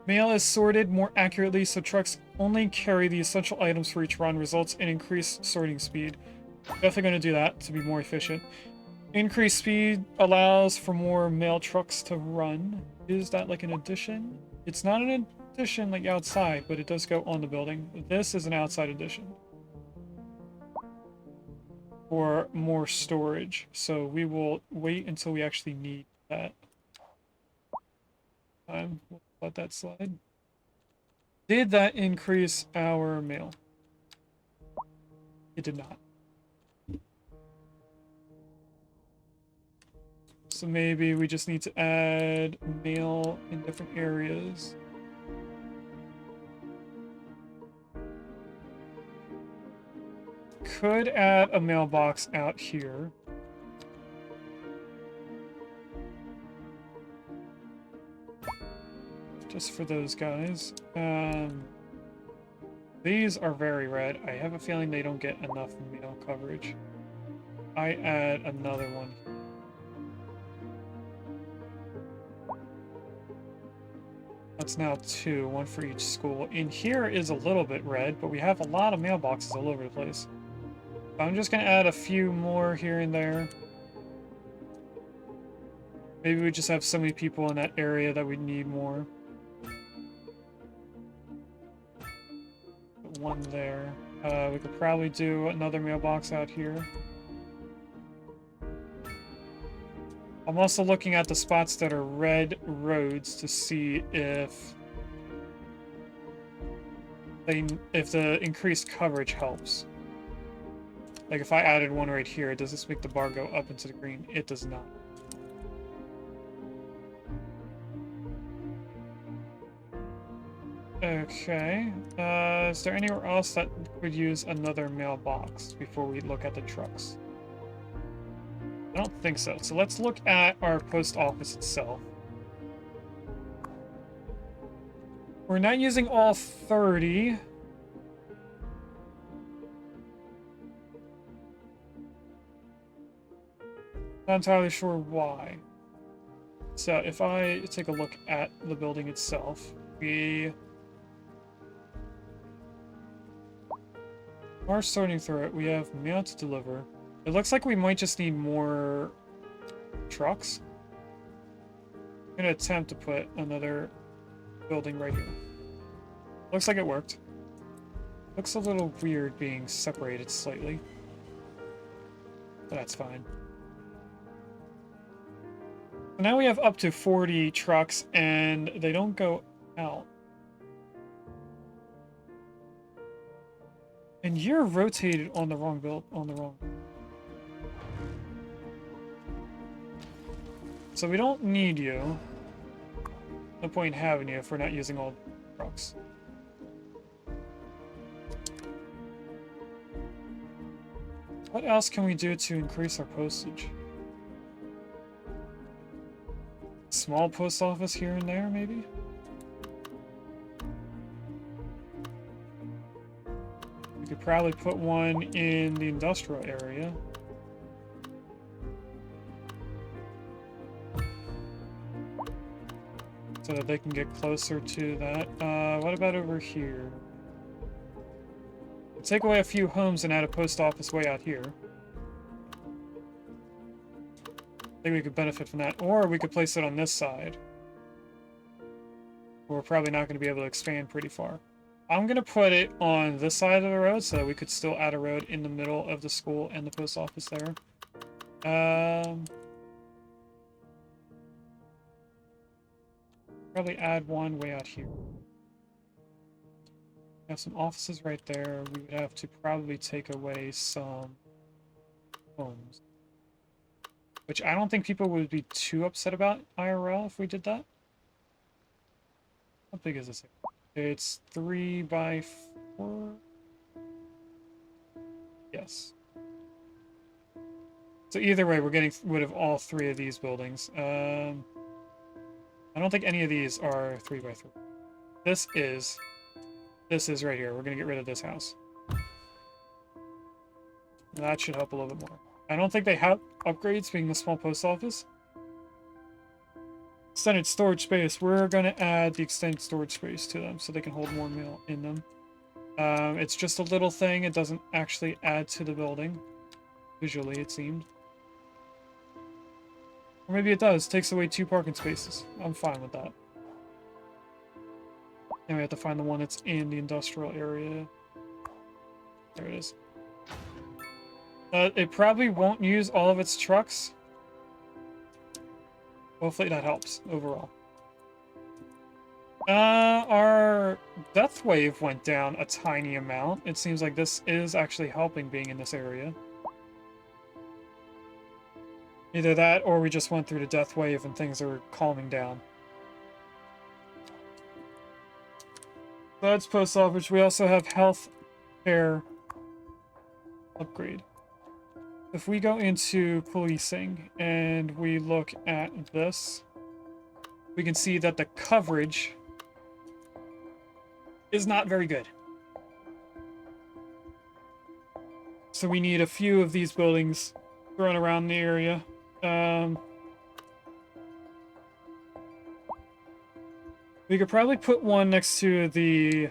Mail is sorted more accurately, so trucks only carry the essential items for each run, results in increased sorting speed. Definitely going to do that to be more efficient. Increased speed allows for more mail trucks to run. Is that like an addition? It's not an addition like outside, but it does go on the building. This is an outside addition. For more storage. So we will wait until we actually need that. We'll let that slide. Did that increase our mail? It did not. So maybe we just need to add mail in different areas. Could add a mailbox out here. Just for those guys. These are very red. I have a feeling they don't get enough mail coverage. I add another one. That's now 2, 1 for each school. In here is a little bit red, but we have a lot of mailboxes all over the place. I'm just gonna add a few more here and there. Maybe we just have so many people in that area that we need more. Put one there. We could probably do another mailbox out here. I'm also looking at the spots that are red roads to see if the increased coverage helps. Like if I added one right here, does this make the bar go up into the green? It does not. Okay. Is there anywhere else that would use another mailbox before we look at the trucks? I don't think so. So let's look at our post office itself. We're not using all 30. Not entirely sure why. So if I take a look at the building itself, we are sorting through it. We have mail to deliver. It looks like we might just need more trucks. I'm gonna attempt to put another building right here. Looks like it worked. Looks a little weird being separated slightly. But that's fine. So now we have up to 40 trucks, and they don't go out. And you're rotated on the wrong build, on the wrong. So we don't need you. No point in having you if we're not using all trucks. What else can we do to increase our postage? Small post office here and there, maybe? We could probably put one in the industrial area. So that they can get closer to that. What about over here? Take away a few homes and add a post office way out here. I think we could benefit from that. Or we could place it on this side. We're probably not going to be able to expand pretty far. I'm going to put it on this side of the road so that we could still add a road in the middle of the school and the post office there. Probably add one way out here. Have some offices right there. We would have to probably take away some homes. Which I don't think people would be too upset about IRL if we did that. How big is this? It's 3 by 4. Yes. So either way, we're getting rid of all 3 of these buildings. I don't think any of these are 3 by 3. This is right here. We're going to get rid of this house. That should help a little bit more. I don't think they have upgrades being the small post office. Extended storage space. We're going to add the extended storage space to them so they can hold more mail in them. It's just a little thing. It doesn't actually add to the building. Visually, it seemed. Or maybe it does. Takes away 2 parking spaces. I'm fine with that. And we have to find the one that's in the industrial area. There it is. It probably won't use all of its trucks. Hopefully that helps overall. Our death wave went down a tiny amount. It seems like this is actually helping being in this area. Either that or we just went through the death wave and things are calming down. That's post office. We also have health care upgrade. If we go into policing and we look at this, we can see that the coverage is not very good. So we need a few of these buildings thrown around the area. We could probably put one next to the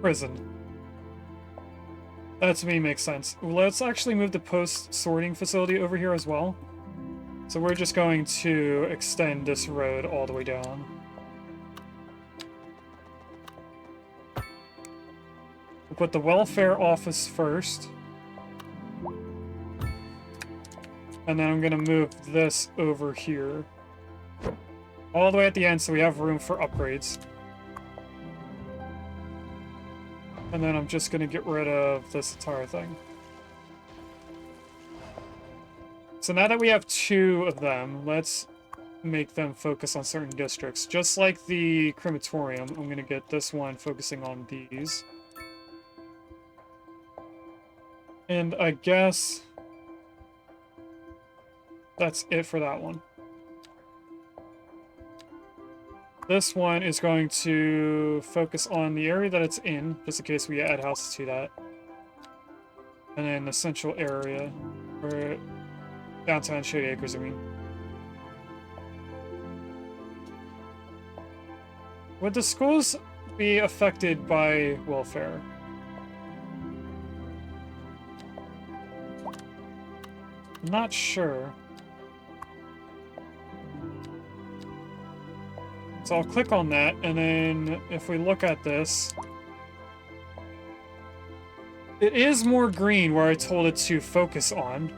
prison. That to me makes sense. Let's actually move the post-sorting facility over here as well. So we're just going to extend this road all the way down. We'll put the welfare office first. And then I'm going to move this over here. All the way at the end so we have room for upgrades. And then I'm just going to get rid of this entire thing. So now that we have 2 of them, let's make them focus on certain districts. Just like the crematorium, I'm going to get this one focusing on these. And I guess that's it for that one. This one is going to focus on the area that it's in, just in case we add houses to that. And then the central area, or downtown Shady Acres, I mean. Would the schools be affected by welfare? I'm not sure. So I'll click on that, and then if we look at this, it is more green where I told it to focus on.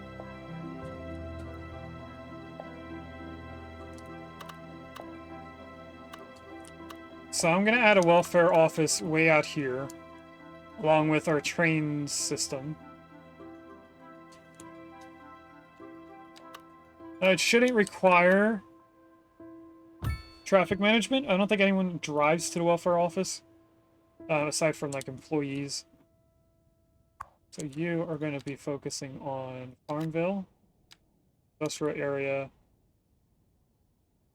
So I'm gonna add a welfare office way out here, along with our train system. It shouldn't require traffic management. I don't think anyone drives to the welfare office, aside from like employees. So you are going to be focusing on Farmville, industrial area.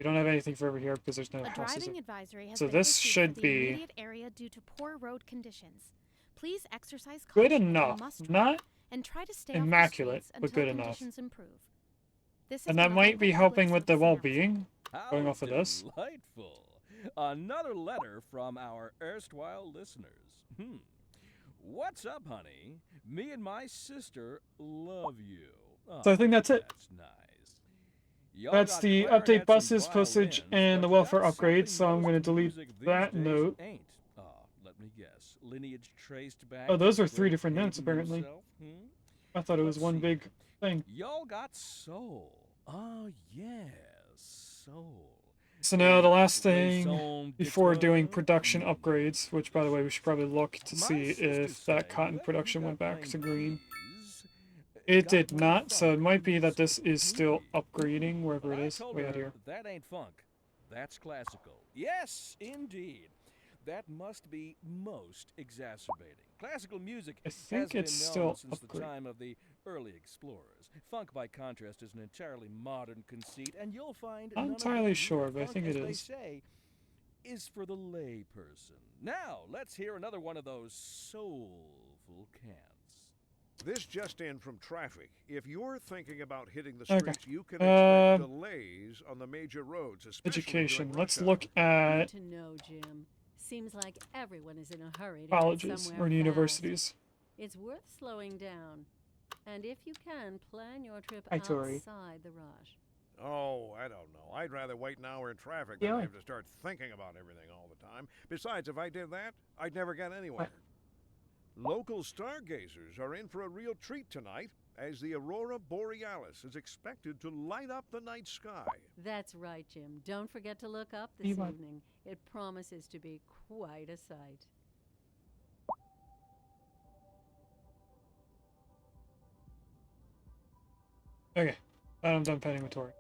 We don't have anything for over here because there's no A houses. driving advisory has So been this issued should for the be immediate area due to poor road conditions. Please exercise good caution when you enough. must drive, Not and try to stay immaculate, off the but streets until good enough. conditions improve. This And has that been a might be local helping public with the service announcement. well-being, going How off of this. delightful. Another letter from our erstwhile listeners. What's up, honey? Me and my sister love you. So I think that's it. That's nice. Y'all That's got the clarinets update and buses, postage, violins, and the but welfare that's upgrades, something so I'm most going to delete music these that days note. Ain't. Let me guess. Lineage traced back Oh, those to are three Great different notes, Hayden apparently. himself? I thought it was Let's one see. big thing. Y'all got soul. Oh, yes, soul. So now the last Raison thing before doing d'etre? production upgrades, which by the way we should probably look to My see sisters if that say cotton whoever production you went got back playing to green. keys, It got did more not, so it funk might in be that his this is still pinky. upgrading wherever But it I is. told Way out her here. that ain't funk. That's classical. Yes, indeed. That must be most exacerbating. Classical music I has think been it's known still since the upgrade. time of the early explorers. Funk, by contrast, is an entirely modern conceit, and you'll find Not none of entirely that sure, here. but I Funk, think as it they is. say, is for the lay person. Now, let's hear another one of those soulful cants. This just in from traffic. If you're thinking about hitting the Okay. streets, you can expect Um, delays on the major roads, especially Education. during Let's rush look Good at to know, Jim. Seems like everyone is in a hurry to colleges get somewhere or fast. universities. It's worth slowing down. And if you can, plan your trip Hi, Tori. outside the rush. Oh, I don't know. I'd rather wait an hour in traffic Yeah. than have to start thinking about everything all the time. Besides, if I did that, I'd never get anywhere. Local stargazers are in for a real treat tonight, as the aurora borealis is expected to light up the night sky. That's right, Jim. Don't forget to look up this Eva. evening. It promises to be quite a sight. Okay. I'm done petting with Tori.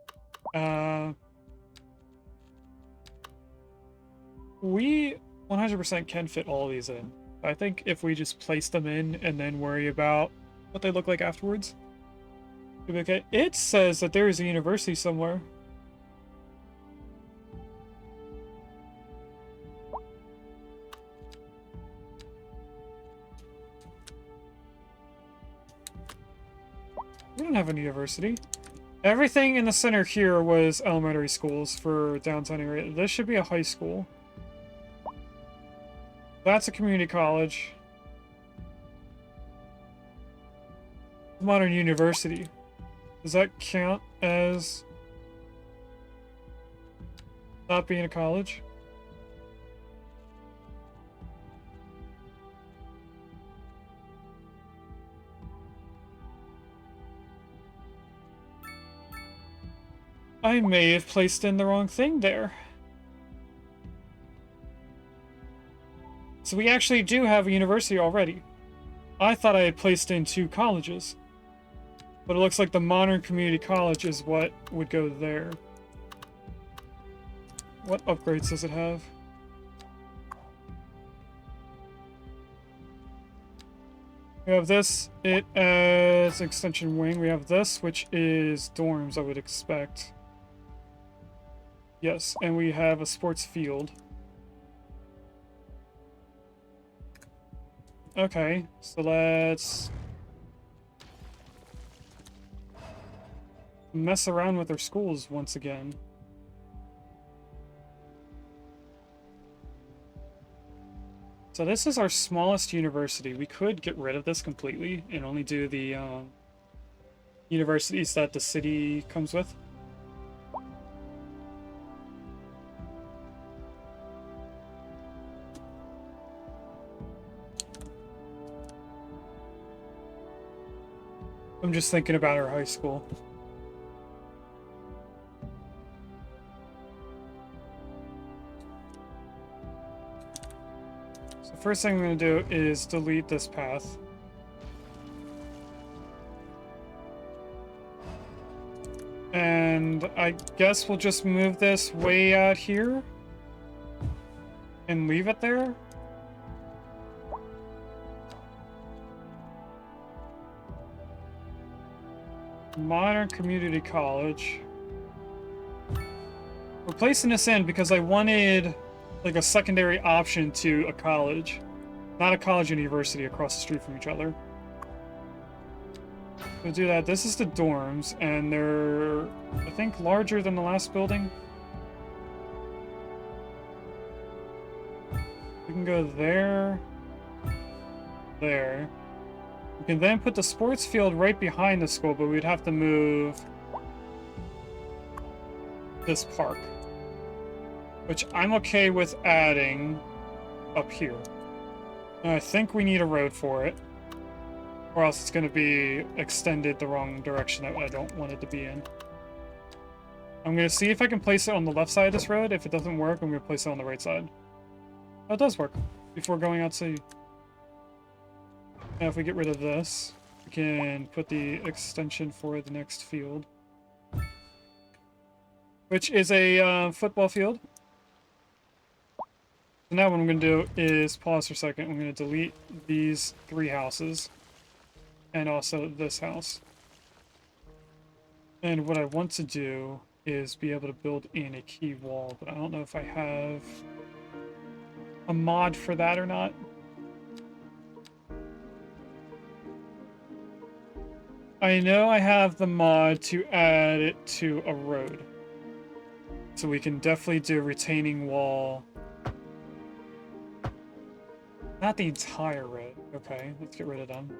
We 100% can fit all these in. I think if we just place them in and then worry about what they look like afterwards, it'll be okay. It says that there is a university somewhere. We don't have a university. Everything in the center here was elementary schools for downtown area. This should be a high school. That's a community college. Modern university. Does that count as not being a college? I may have placed in the wrong thing there. So we actually do have a university already. I thought I had placed in 2 colleges. But it looks like the modern community college is what would go there. What upgrades does it have? We have this, it as extension wing. We have this, which is dorms, I would expect. Yes, and we have a sports field. Okay, so let's mess around with our schools once again. So this is our smallest university. We could get rid of this completely and only do the universities that the city comes with. I'm just thinking about our high school. So first thing I'm going to do is delete this path. And I guess we'll just move this way out here and leave it there. Modern Community College. We're placing this in because I wanted like a secondary option to a college. Not a college and university across the street from each other. We'll do that. This is the dorms, and they're, I think, larger than the last building. We can go there. There. We can then put the sports field right behind the school, but we'd have to move this park. Which I'm okay with adding up here. And I think we need a road for it. Or else it's going to be extended the wrong direction that I don't want it to be in. I'm going to see if I can place it on the left side of this road. If it doesn't work, I'm going to place it on the right side. Oh, it does work. Before going out to sea. Now if we get rid of this, we can put the extension for the next field. Which is a football field. So now what I'm going to do is pause for a second. I'm going to delete these 3 houses. And also this house. And what I want to do is be able to build in a key wall, but I don't know if I have a mod for that or not. I know I have the mod to add it to a road. So we can definitely do retaining wall. Not the entire road. Okay, let's get rid of them.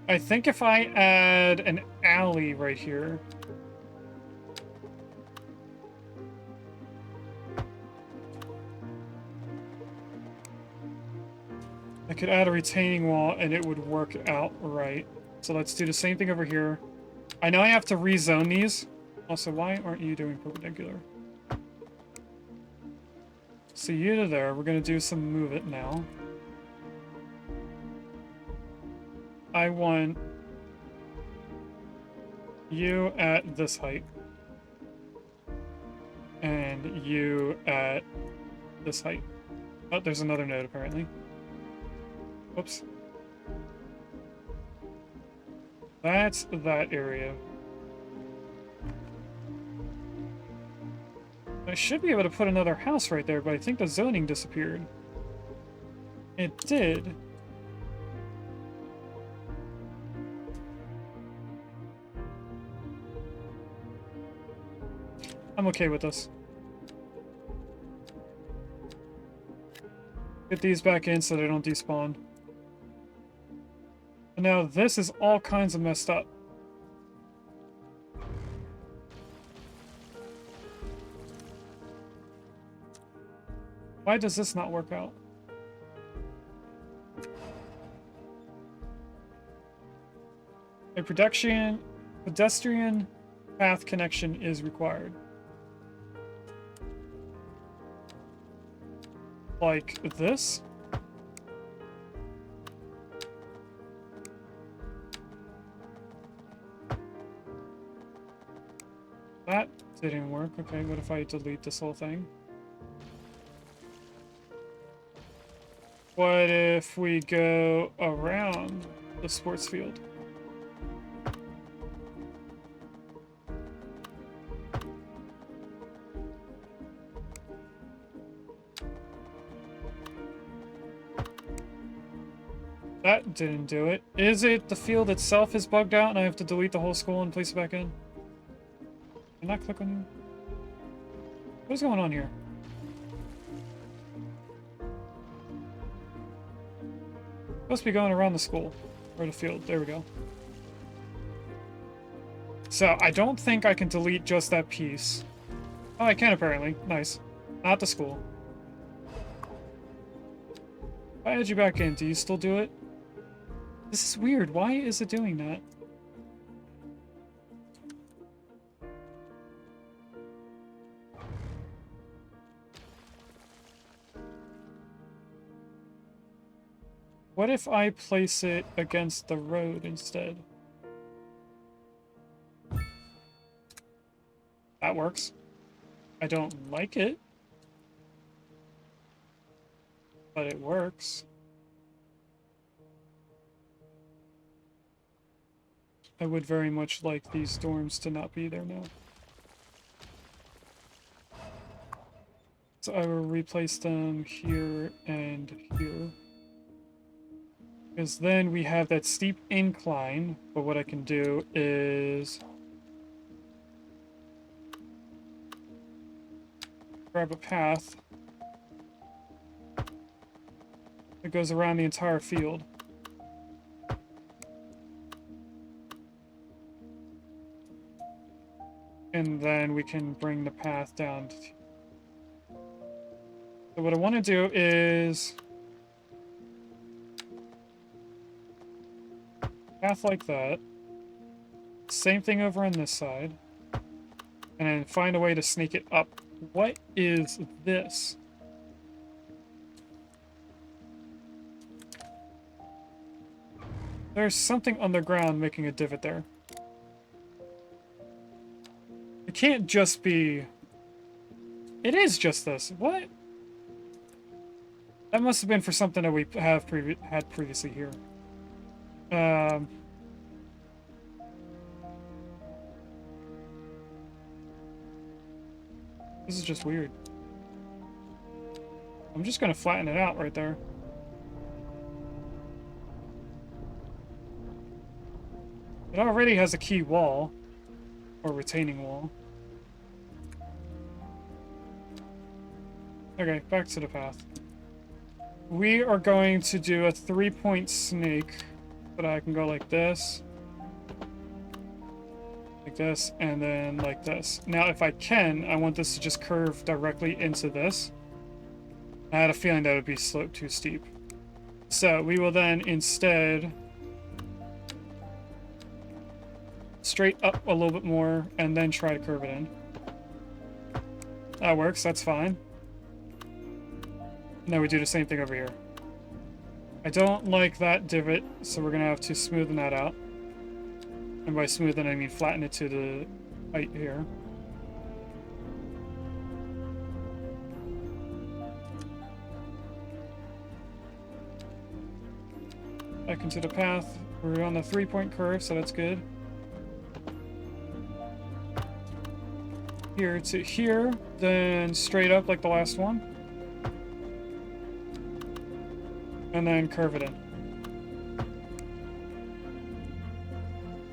I think if I add an alley right here. I could add a retaining wall and it would work out right. So let's do the same thing over here. I know I have to rezone these. Also, why aren't you doing perpendicular? So you to there. We're going to do some move it now. I want you at this height. And you at this height. Oh, there's another node apparently. Whoops. That's that area. I should be able to put another house right there, but I think the zoning disappeared. It did. I'm okay with this. Get these back in so they don't despawn. And now this is all kinds of messed up. Why does this not work out? A pedestrian path connection is required. Like this? That didn't work. Okay, what if I delete this whole thing? What if we go around the sports field? That didn't do it. Is it the field itself is bugged out and I have to delete the whole school and place it back in? Can I click on... What is going on here? Supposed to be going around the school. Or the field. There we go. So, I don't think I can delete just that piece. Oh, I can apparently. Nice. Not the school. If I add you back in, do you still do it? This is weird. Why is it doing that? What if I place it against the road instead? That works. I don't like it, but it works. I would very much like these dorms to not be there now. So I will replace them here and here. Because then we have that steep incline, but what I can do is grab a path that goes around the entire field. And then we can bring the path down. So what I want to do is path like that. Same thing over on this side. And then find a way to sneak it up. What is this? There's something underground making a divot there. It can't just be... It is just this. What? That must have been for something that we have had previously here. This is just weird. I'm just gonna flatten it out right there. It already has a key wall. Or retaining wall. Okay, back to the path. We are going to do a 3-point snake. But I can go like this. Like this, and then like this. Now, if I can, I want this to just curve directly into this. I had a feeling that it would be sloped too steep. So, we will then instead... straight up a little bit more, and then try to curve it in. That works, that's fine. Now we do the same thing over here. I don't like that divot, so we're gonna have to smoothen that out. And by smoothen, I mean flatten it to the height here. Back into the path. We're on the 3-point curve, so that's good. Here to here, then straight up like the last one. And then curve it in.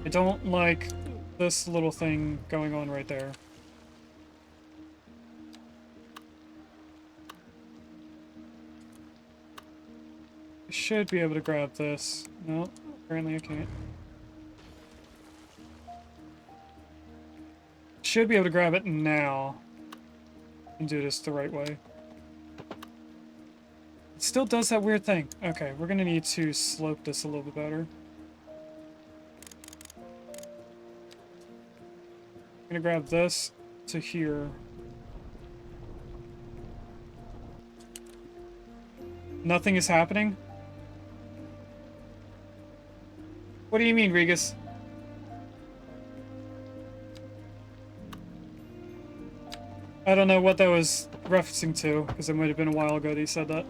I don't like this little thing going on right there. I should be able to grab this. No, apparently I can't. Should be able to grab it now and do this the right way. It still does that weird thing. Okay, we're gonna need to slope this a little bit better. I'm gonna grab this to here. Nothing is happening? What do you mean, Regus? I don't know what that was referencing to, because it might have been a while ago that he said that.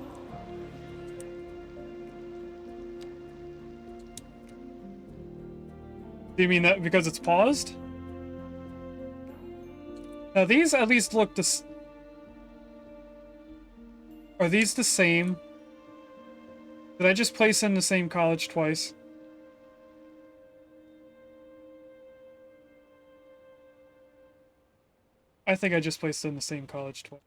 Do you mean that because it's paused? Now these at least look Are these the same? Did I just place in the same college twice? I think I just placed in the same college twice.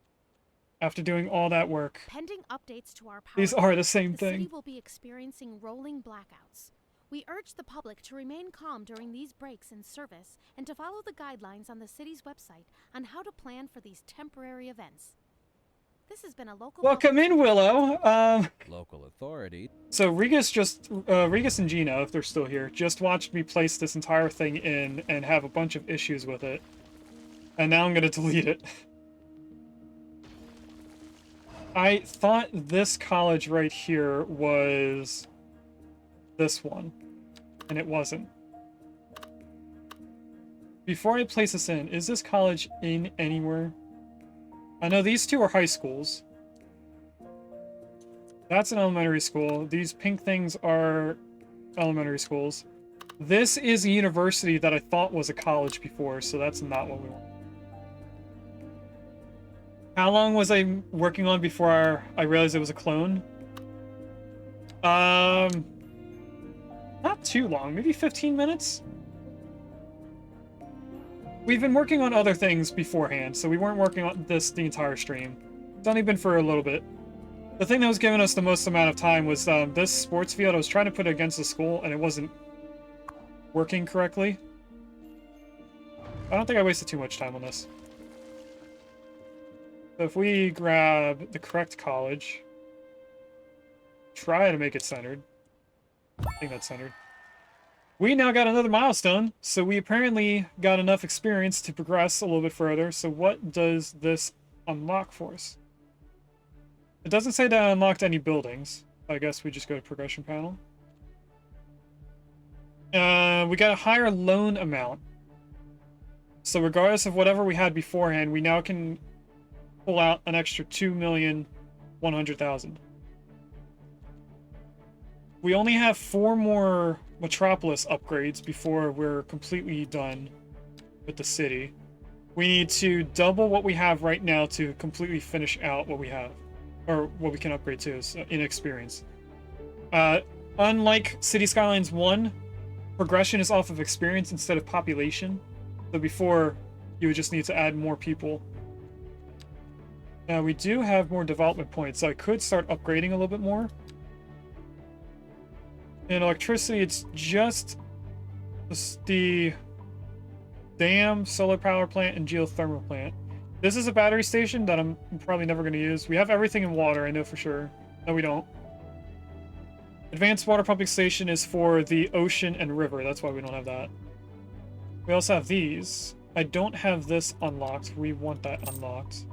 After doing all that work. Pending updates to our power These are the same the thing. city will be experiencing rolling blackouts. We urge the public to remain calm during these breaks in service and to follow the guidelines on the city's website on how to plan for these temporary events. This has been a local. Welcome in, Willow. Local authority. So Regis and Gina, if they're still here, just watched me place this entire thing in and have a bunch of issues with it. And now I'm gonna delete it. I thought this college right here was this one, and it wasn't. Before I place this in, is this college in anywhere? I know these two are high schools. That's an elementary school. These pink things are elementary schools. This is a university that I thought was a college before, so that's not what we want. How long was I working on before I realized it was a clone? Not too long, maybe 15 minutes? We've been working on other things beforehand, so we weren't working on this the entire stream. It's only been for a little bit. The thing that was giving us the most amount of time was this sports field. I was trying to put it against the school, and it wasn't working correctly. I don't think I wasted too much time on this. So if we grab the correct college, try to make it centered. I think that's centered. We now got another milestone, so we apparently got enough experience to progress a little bit further. So what does this unlock for us? It doesn't say that I unlocked any buildings. I guess we just go to progression panel. We got a higher loan amount. So regardless of whatever we had beforehand, we now can pull out an extra 2,100,000. We only have 4 more Metropolis upgrades before we're completely done with the city. We need to double what we have right now to completely finish out what we have, or what we can upgrade to in experience. Unlike City Skylines 1, progression is off of experience instead of population. So before, you would just need to add more people. Now we do have more development points, so I could start upgrading a little bit more. In electricity, it's just the dam, solar power plant, and geothermal plant. This is a battery station that I'm probably never going to use. We have everything in water, I know for sure. No, we don't. Advanced water pumping station is for the ocean and river. That's why we don't have that. We also have these. I don't have this unlocked. We want that unlocked.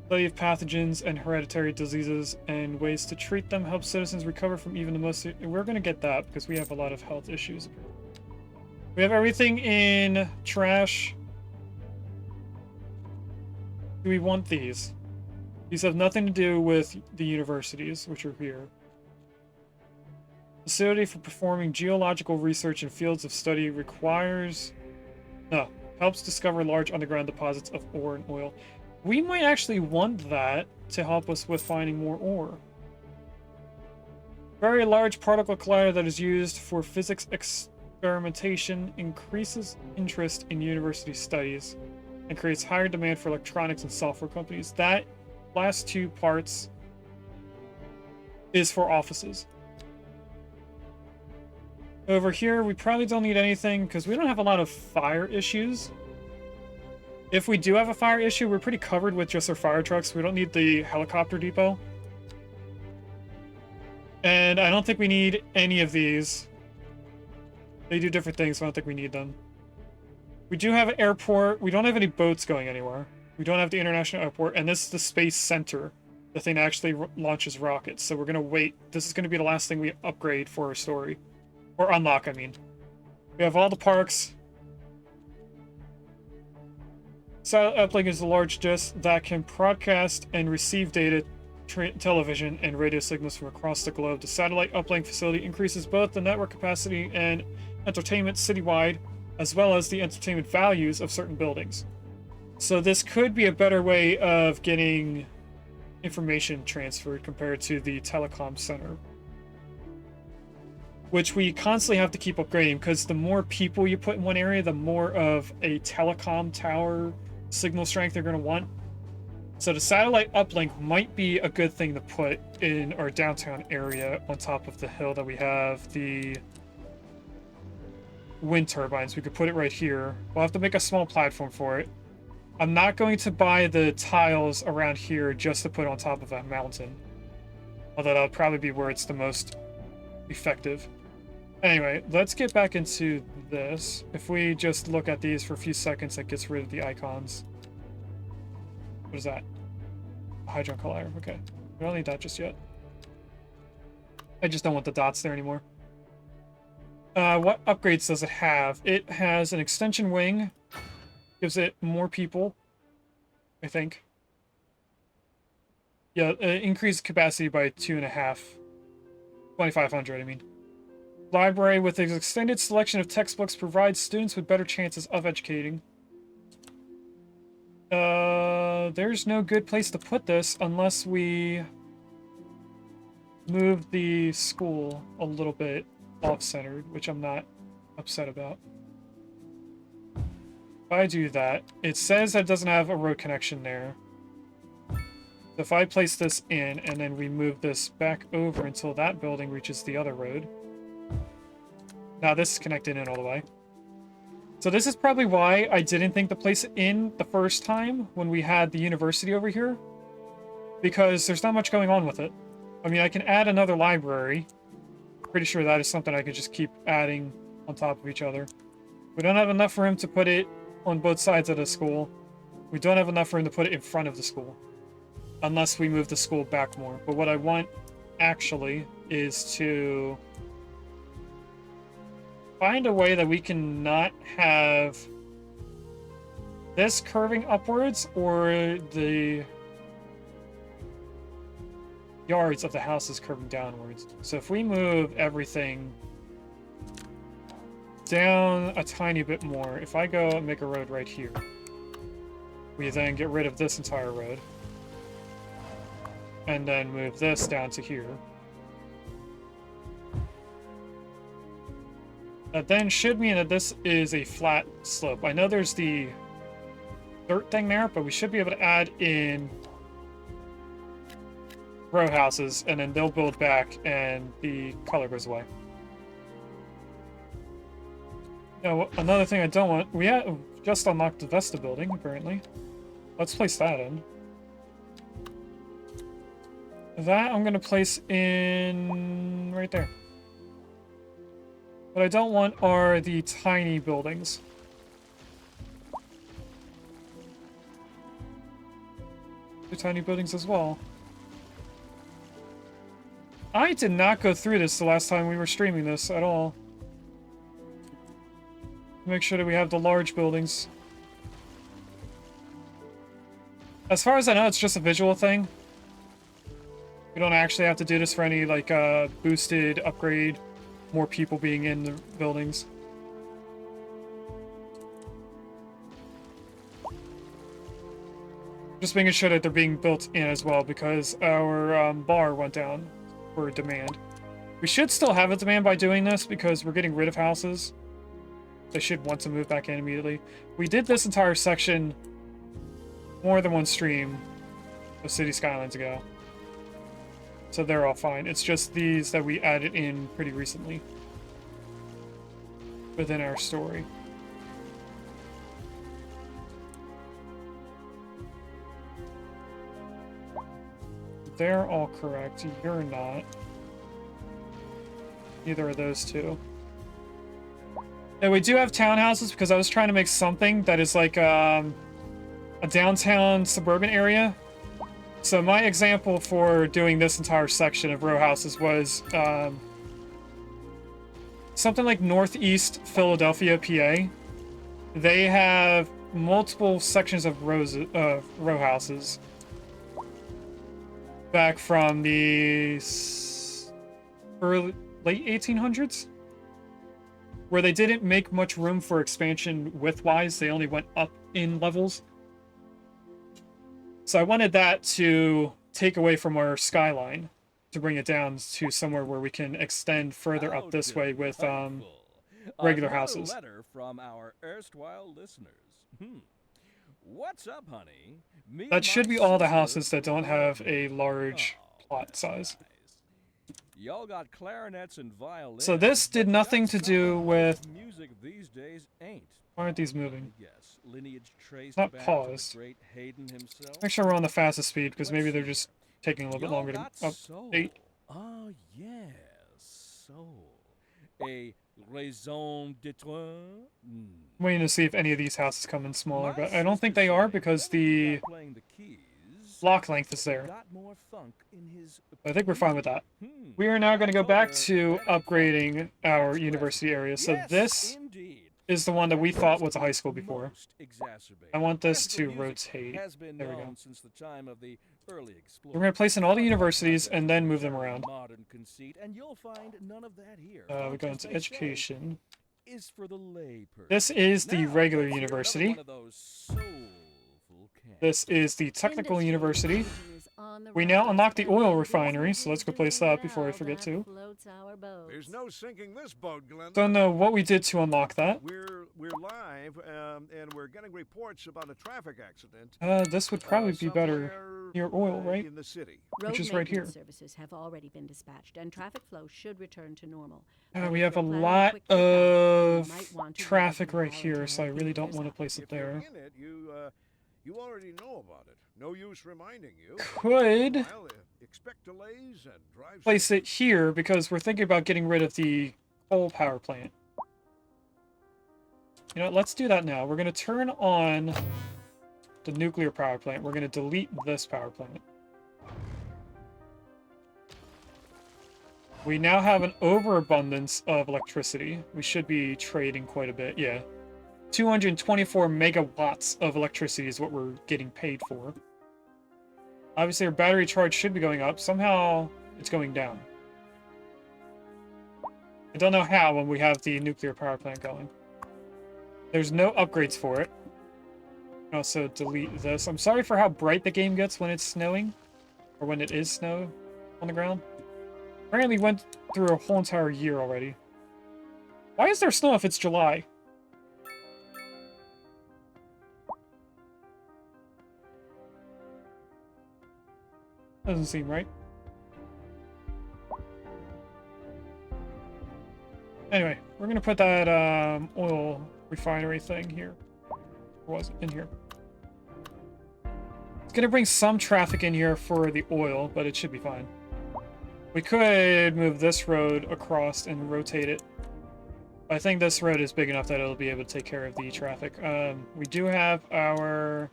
Study of pathogens and hereditary diseases and ways to treat them, help citizens recover from even the most... We're going to get that because we have a lot of health issues. We have everything in trash. Do we want these? These have nothing to do with the universities, which are here. Facility for performing geological research in fields of study requires... No. Helps discover large underground deposits of ore and oil. We might actually want that to help us with finding more ore. Very large particle collider that is used for physics experimentation increases interest in university studies and creates higher demand for electronics and software companies. That last 2 parts is for offices. Over here, we probably don't need anything because we don't have a lot of fire issues. If we do have a fire issue, we're pretty covered with just our fire trucks. We don't need the helicopter depot. And I don't think we need any of these. They do different things, so I don't think we need them. We do have an airport. We don't have any boats going anywhere. We don't have the international airport. And this is the space center. The thing that actually launches rockets. So we're going to wait. This is going to be the last thing we upgrade for our story. Or unlock, I mean. We have all the parks. Satellite uplink is a large disk that can broadcast and receive data, television, and radio signals from across the globe. The satellite uplink facility increases both the network capacity and entertainment citywide, as well as the entertainment values of certain buildings. So this could be a better way of getting information transferred compared to the telecom center, which we constantly have to keep upgrading because the more people you put in one area, the more of a telecom tower signal strength they're going to want. So the satellite uplink might be a good thing to put in our downtown area on top of the hill that we have the wind turbines. We could put it right here. We'll have to make a small platform for it. I'm not going to buy the tiles around here just to put on top of that mountain. Although that'll probably be where it's the most effective. Anyway, let's get back into this. If we just look at these for a few seconds, that gets rid of the icons. What is that? A Hydron Collider. Okay. We don't need that just yet. I just don't want the dots there anymore. What upgrades does it have? It has an extension wing. Gives it more people, I think. Yeah, increased capacity by 2.5. 2,500, I mean. Library with an extended selection of textbooks provides students with better chances of educating. There's no good place to put this unless we move the school a little bit off-centered, which I'm not upset about. If I do that, it says that it doesn't have a road connection there. So if I place this in and then we move this back over until that building reaches the other road. Now this is connected in all the way. So this is probably why I didn't think to place it in the first time when we had the university over here. Because there's not much going on with it. I mean, I can add another library. Pretty sure that is something I could just keep adding on top of each other. We don't have enough room to put it on both sides of the school. We don't have enough room to put it in front of the school. Unless we move the school back more. But what I want, actually, is to find a way that we can not have this curving upwards or the yards of the houses curving downwards. So if we move everything down a tiny bit more, if I go and make a road right here, we then get rid of this entire road and then move this down to here. That then should mean that this is a flat slope. I know there's the dirt thing there, but we should be able to add in row houses, and then they'll build back, and the color goes away. Now, another thing I don't want... We have just unlocked the Vesta building, apparently. Let's place that in. That I'm going to place in... right there. What I don't want are the tiny buildings. The tiny buildings as well. I did not go through this the last time we were streaming this at all. Make sure that we have the large buildings. As far as I know, it's just a visual thing. We don't actually have to do this for any, like, boosted upgrade, more people being in the buildings. Just making sure that they're being built in as well, because our bar went down for demand. We should still have a demand by doing this, because we're getting rid of houses. They should want to move back in immediately. We did this entire section more than one stream of City Skylines ago. So they're all fine. It's just these that we added in pretty recently within our story. They're all correct. You're not. Neither are those two. Yeah, we do have townhouses because I was trying to make something that is like a downtown suburban area. So my example for doing this entire section of row houses was something like Northeast Philadelphia, PA. They have multiple sections of row houses back from the late 1800s, where they didn't make much room for expansion width-wise. They only went up in levels. So I wanted that to take away from our skyline, to bring it down to somewhere where we can extend further up this way with regular houses. Letter from our erstwhile listeners. What's up, honey? That should be all the houses that don't have a large plot size. Y'all got clarinets and violins. So this did but nothing that's to do something with... most music these days ain't. Why aren't these moving? Yes, lineage traced Not back paused. to the great Hayden himself. Make sure we're on the fastest speed, because maybe Let's they're see. just taking a little bit Y'all longer to got soul. update. Ah, yes, soul. A raison d'être. I'm waiting to see if any of these houses come in smaller, My but I don't think they sister are say, because whoever you the got playing the keys block length is there. got more funk in his I think we're fine with that. Hmm. We are now I going to go told back her to that ain't upgrading our That's university pleasant. area. So Yes, this indeed. is the one that we That thought must was a be high school before. most exacerbated. I want this Classical to music rotate. has been There we go. known since the time of the early explorers. We're going to place in all the But universities progress and is then a move them very around. Modern conceit, and you'll find none of that here. We Funk, go as into they say, education. is for the layperson. This is the Now, regular let's hear another university. one of those soulful cats. This is the technical Industry university. is on the We now rise, unlock the and oil business refinery, is so let's go doing place that before I well. forget That to. floats our boats. There's no sinking this boat, Glenda. Don't know what we did to unlock that. We're live, and we're getting reports about a traffic accident. This would probably be better somewhere, near oil, right? In the city. Road Which is right here. maintenance services have already been dispatched, and traffic flow should return to normal. We If have a you're planning lot quick trip out, you of might want to traffic visit right here, voluntary so I really don't want to figures place it If you're there. in it, you already know about it. No use reminding you. Could Well, expect delays and drive. place it here because we're thinking about getting rid of the coal power plant. You know, let's do that now. We're going to turn on the nuclear power plant. We're going to delete this power plant. We now have an overabundance of electricity. We should be trading quite a bit, yeah. 224 megawatts of electricity is what we're getting paid for. Obviously, our battery charge should be going up. Somehow, it's going down. I don't know how when we have the nuclear power plant going. There's no upgrades for it. Also, delete this. I'm sorry for how bright the game gets when it's snowing. Or when it is snow on the ground. Apparently went through a whole entire year already. Why is there snow if it's July? Doesn't seem right. Anyway, we're gonna put that oil refinery thing here. Or was it in here? It's gonna bring some traffic in here for the oil, but it should be fine. We could move this road across and rotate it. I think this road is big enough that it'll be able to take care of the traffic. We do have our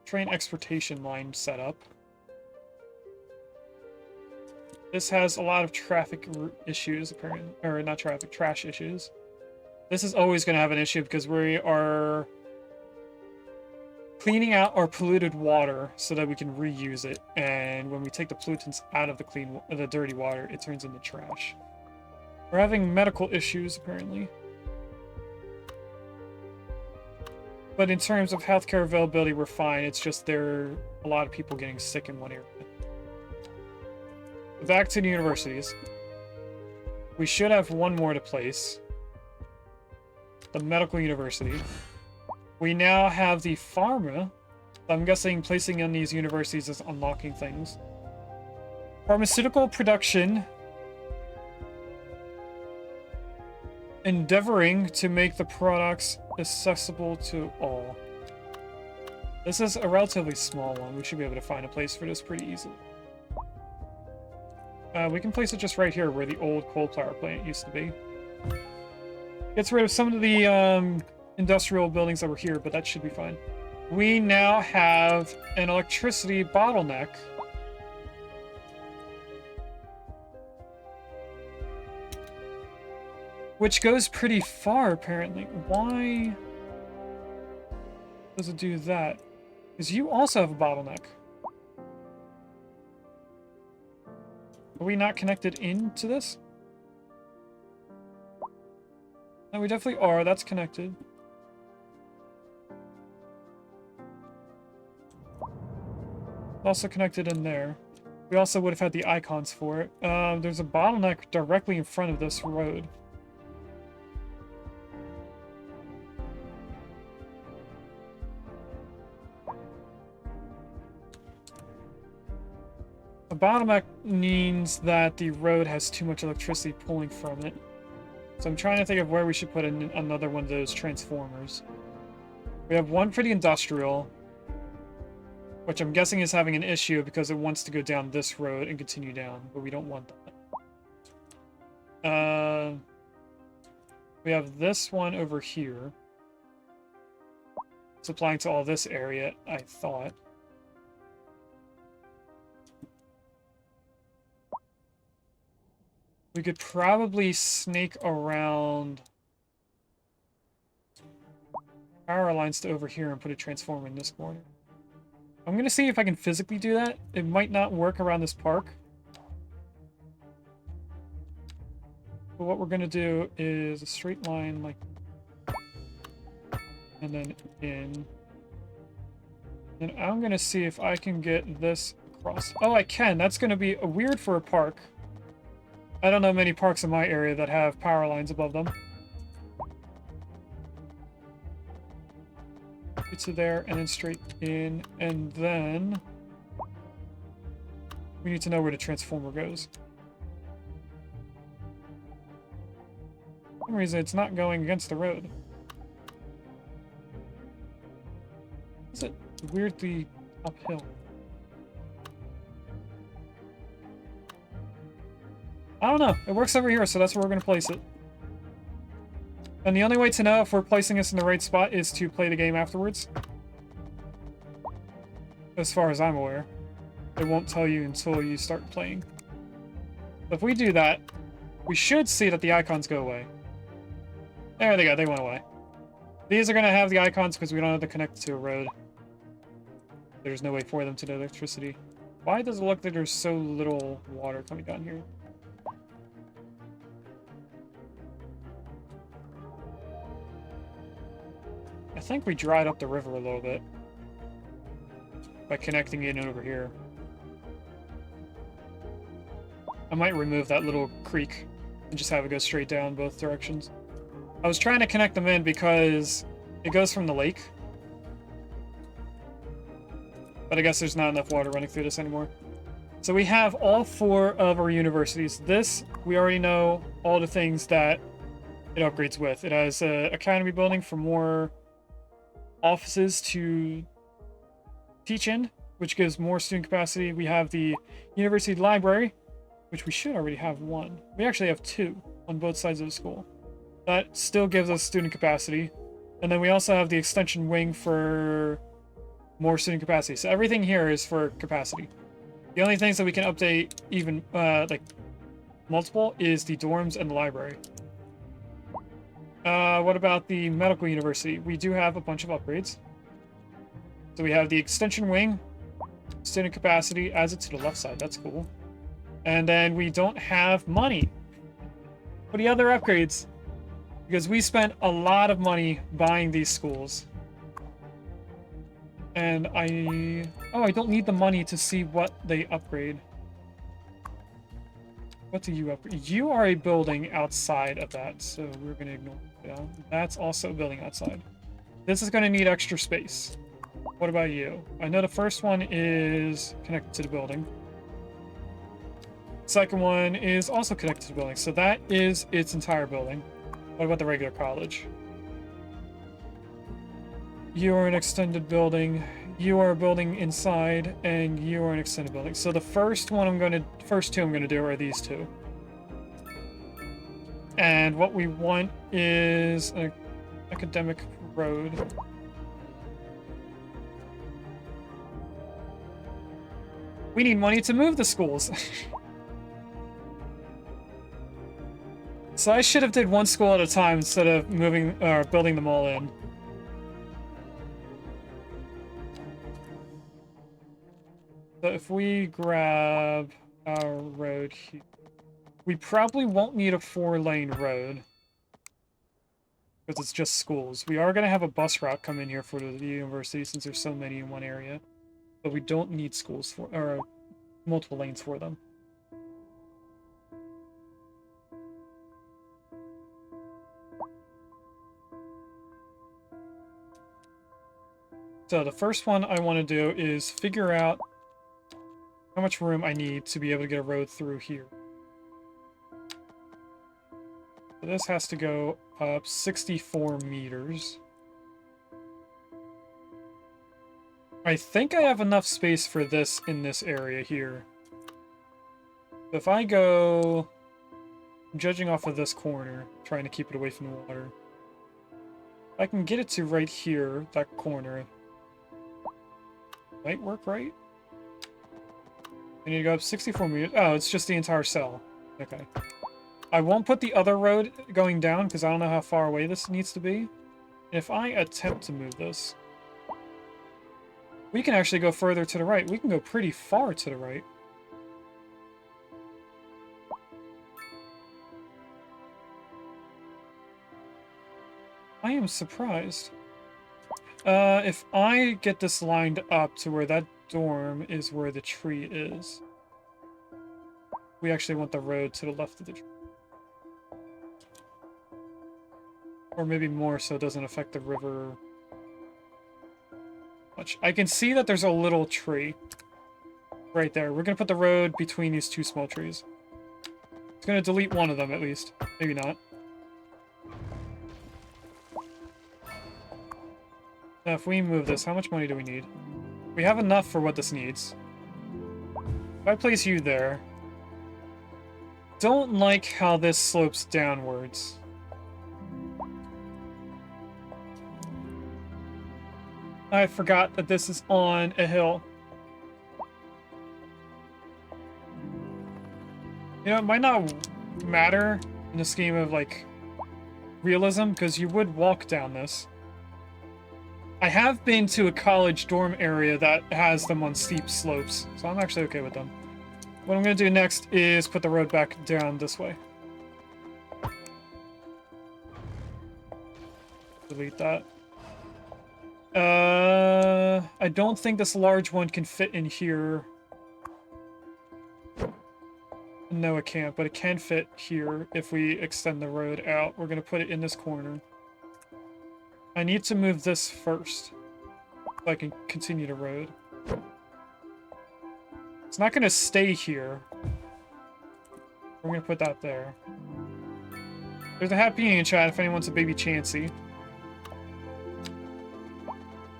train exportation line set up. This has a lot of traffic issues, apparently, or not traffic, trash issues. This is always going to have an issue because we are cleaning out our polluted water so that we can reuse it. And when we take the pollutants out of the dirty water, it turns into trash. We're having medical issues, apparently. But in terms of healthcare availability, we're fine. It's just there are a lot of people getting sick in one area. Back to the universities. We should have one more to place. The medical university. We now have the pharma. I'm guessing placing in these universities is unlocking things. Pharmaceutical production. Endeavoring to make the products accessible to all. This is a relatively small one. We should be able to find a place for this pretty easily. We can place it just right here where the old coal power plant used to be. Gets rid of some of the industrial buildings that were here, but that should be fine. We now have an electricity bottleneck. Which goes pretty far, apparently. Why does it do that? Because you also have a bottleneck. Are we not connected into this? No, we definitely are. That's connected. Also connected in there. We also would have had the icons for it. There's a bottleneck directly in front of this road. bottleneck means that the road has too much electricity pulling from it. So I'm trying to think of where we should put in another one of those transformers. We have one for the industrial, which I'm guessing is having an issue because it wants to go down this road and continue down, but we don't want that. We have this one over here. Supplying to all this area, I thought. We could probably snake around power lines to over here and put a transformer in this corner. I'm going to see if I can physically do that. It might not work around this park. But what we're going to do is a straight line like... and then in. And I'm going to see if I can get this across. Oh, I can. That's going to be weird for a park. I don't know many parks in my area that have power lines above them. Get to there and then straight in, and then we need to know where the transformer goes. For some reason it's not going against the road. Is it weirdly uphill? I don't know. It works over here, so that's where we're going to place it. And the only way to know if we're placing this in the right spot is to play the game afterwards. As far as I'm aware. It won't tell you until you start playing. If we do that, we should see that the icons go away. There they go. They went away. These are going to have the icons because we don't have to connect to a road. There's no way for them to do electricity. Why does it look like there's so little water coming down here? I think we dried up the river a little bit by connecting it in over here. I might remove that little creek and just have it go straight down both directions. I was trying to connect them in because it goes from the lake. But I guess there's not enough water running through this anymore. So we have all 4 of our universities. This, we already know all the things that it upgrades with. It has an academy building for more offices to teach in, which gives more student capacity. We have the university library, which we should already have 1. We actually have 2 on both sides of the school. That still gives us student capacity. And then we also have the extension wing for more student capacity. So everything here is for capacity. The only things that we can update even like multiple is the dorms and the library. What about the medical university? We do have a bunch of upgrades. So we have the extension wing, student capacity, adds it to the left side. That's cool. And then we don't have money for the other upgrades because we spent a lot of money buying these schools. And I don't need the money to see what they upgrade. What do you upgrade? You are a building outside of that, so we're going to ignore that. That's also a building outside. This is going to need extra space. What about you? I know the first one is connected to the building. Second one is also connected to the building, so that is its entire building. What about the regular college? You are an extended building. You are a building inside, and you are an extended building. So the first two I'm gonna do are these 2. And what we want is an academic road. We need money to move the schools. So I should have did one school at a time instead of moving or building them all in. So if we grab our road here, we probably won't need a 4-lane road because it's just schools. We are going to have a bus route come in here for the university since there's so many in one area, but we don't need schools for or multiple lanes for them. So the first one I want to do is figure out how much room I need to be able to get a road through here. So this has to go up 64 meters. I think I have enough space for this in this area here. If I go, I'm judging off of this corner, trying to keep it away from the water. I can get it to right here, that corner. Might work, right? I need to go up 64 meters. Oh, it's just the entire cell. Okay. I won't put the other road going down because I don't know how far away this needs to be. If I attempt to move this, we can actually go further to the right. We can go pretty far to the right. I am surprised. If I get this lined up to where that dorm is where the tree is, we actually want the road to the left of the tree. Or maybe more so it doesn't affect the river much. I can see that there's a little tree right there. We're going to put the road between these two small trees. It's going to delete one of them at least. Maybe not. Now, if we move this, how much money do we need? We have enough for what this needs. If I place you there... Don't like how this slopes downwards. I forgot that this is on a hill. You know, it might not matter in the scheme of, like, realism, because you would walk down this. I have been to a college dorm area that has them on steep slopes, so I'm actually okay with them. What I'm going to do next is put the road back down this way. Delete that. I don't think this large one can fit in here. No, it can't, but it can fit here if we extend the road out. We're going to put it in this corner. I need to move this first so I can continue the road. It's not going to stay here. We're going to put that there. There's a happy in chat if anyone wants a baby Chansey.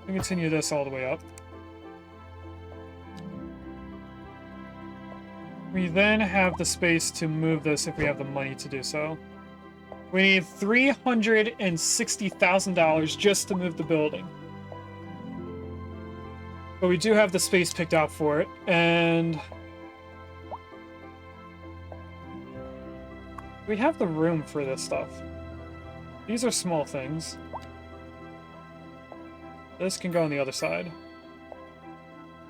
We continue this all the way up. We then have the space to move this if we have the money to do so. We need $360,000 just to move the building. But we do have the space picked out for it, and we have the room for this stuff. These are small things. This can go on the other side.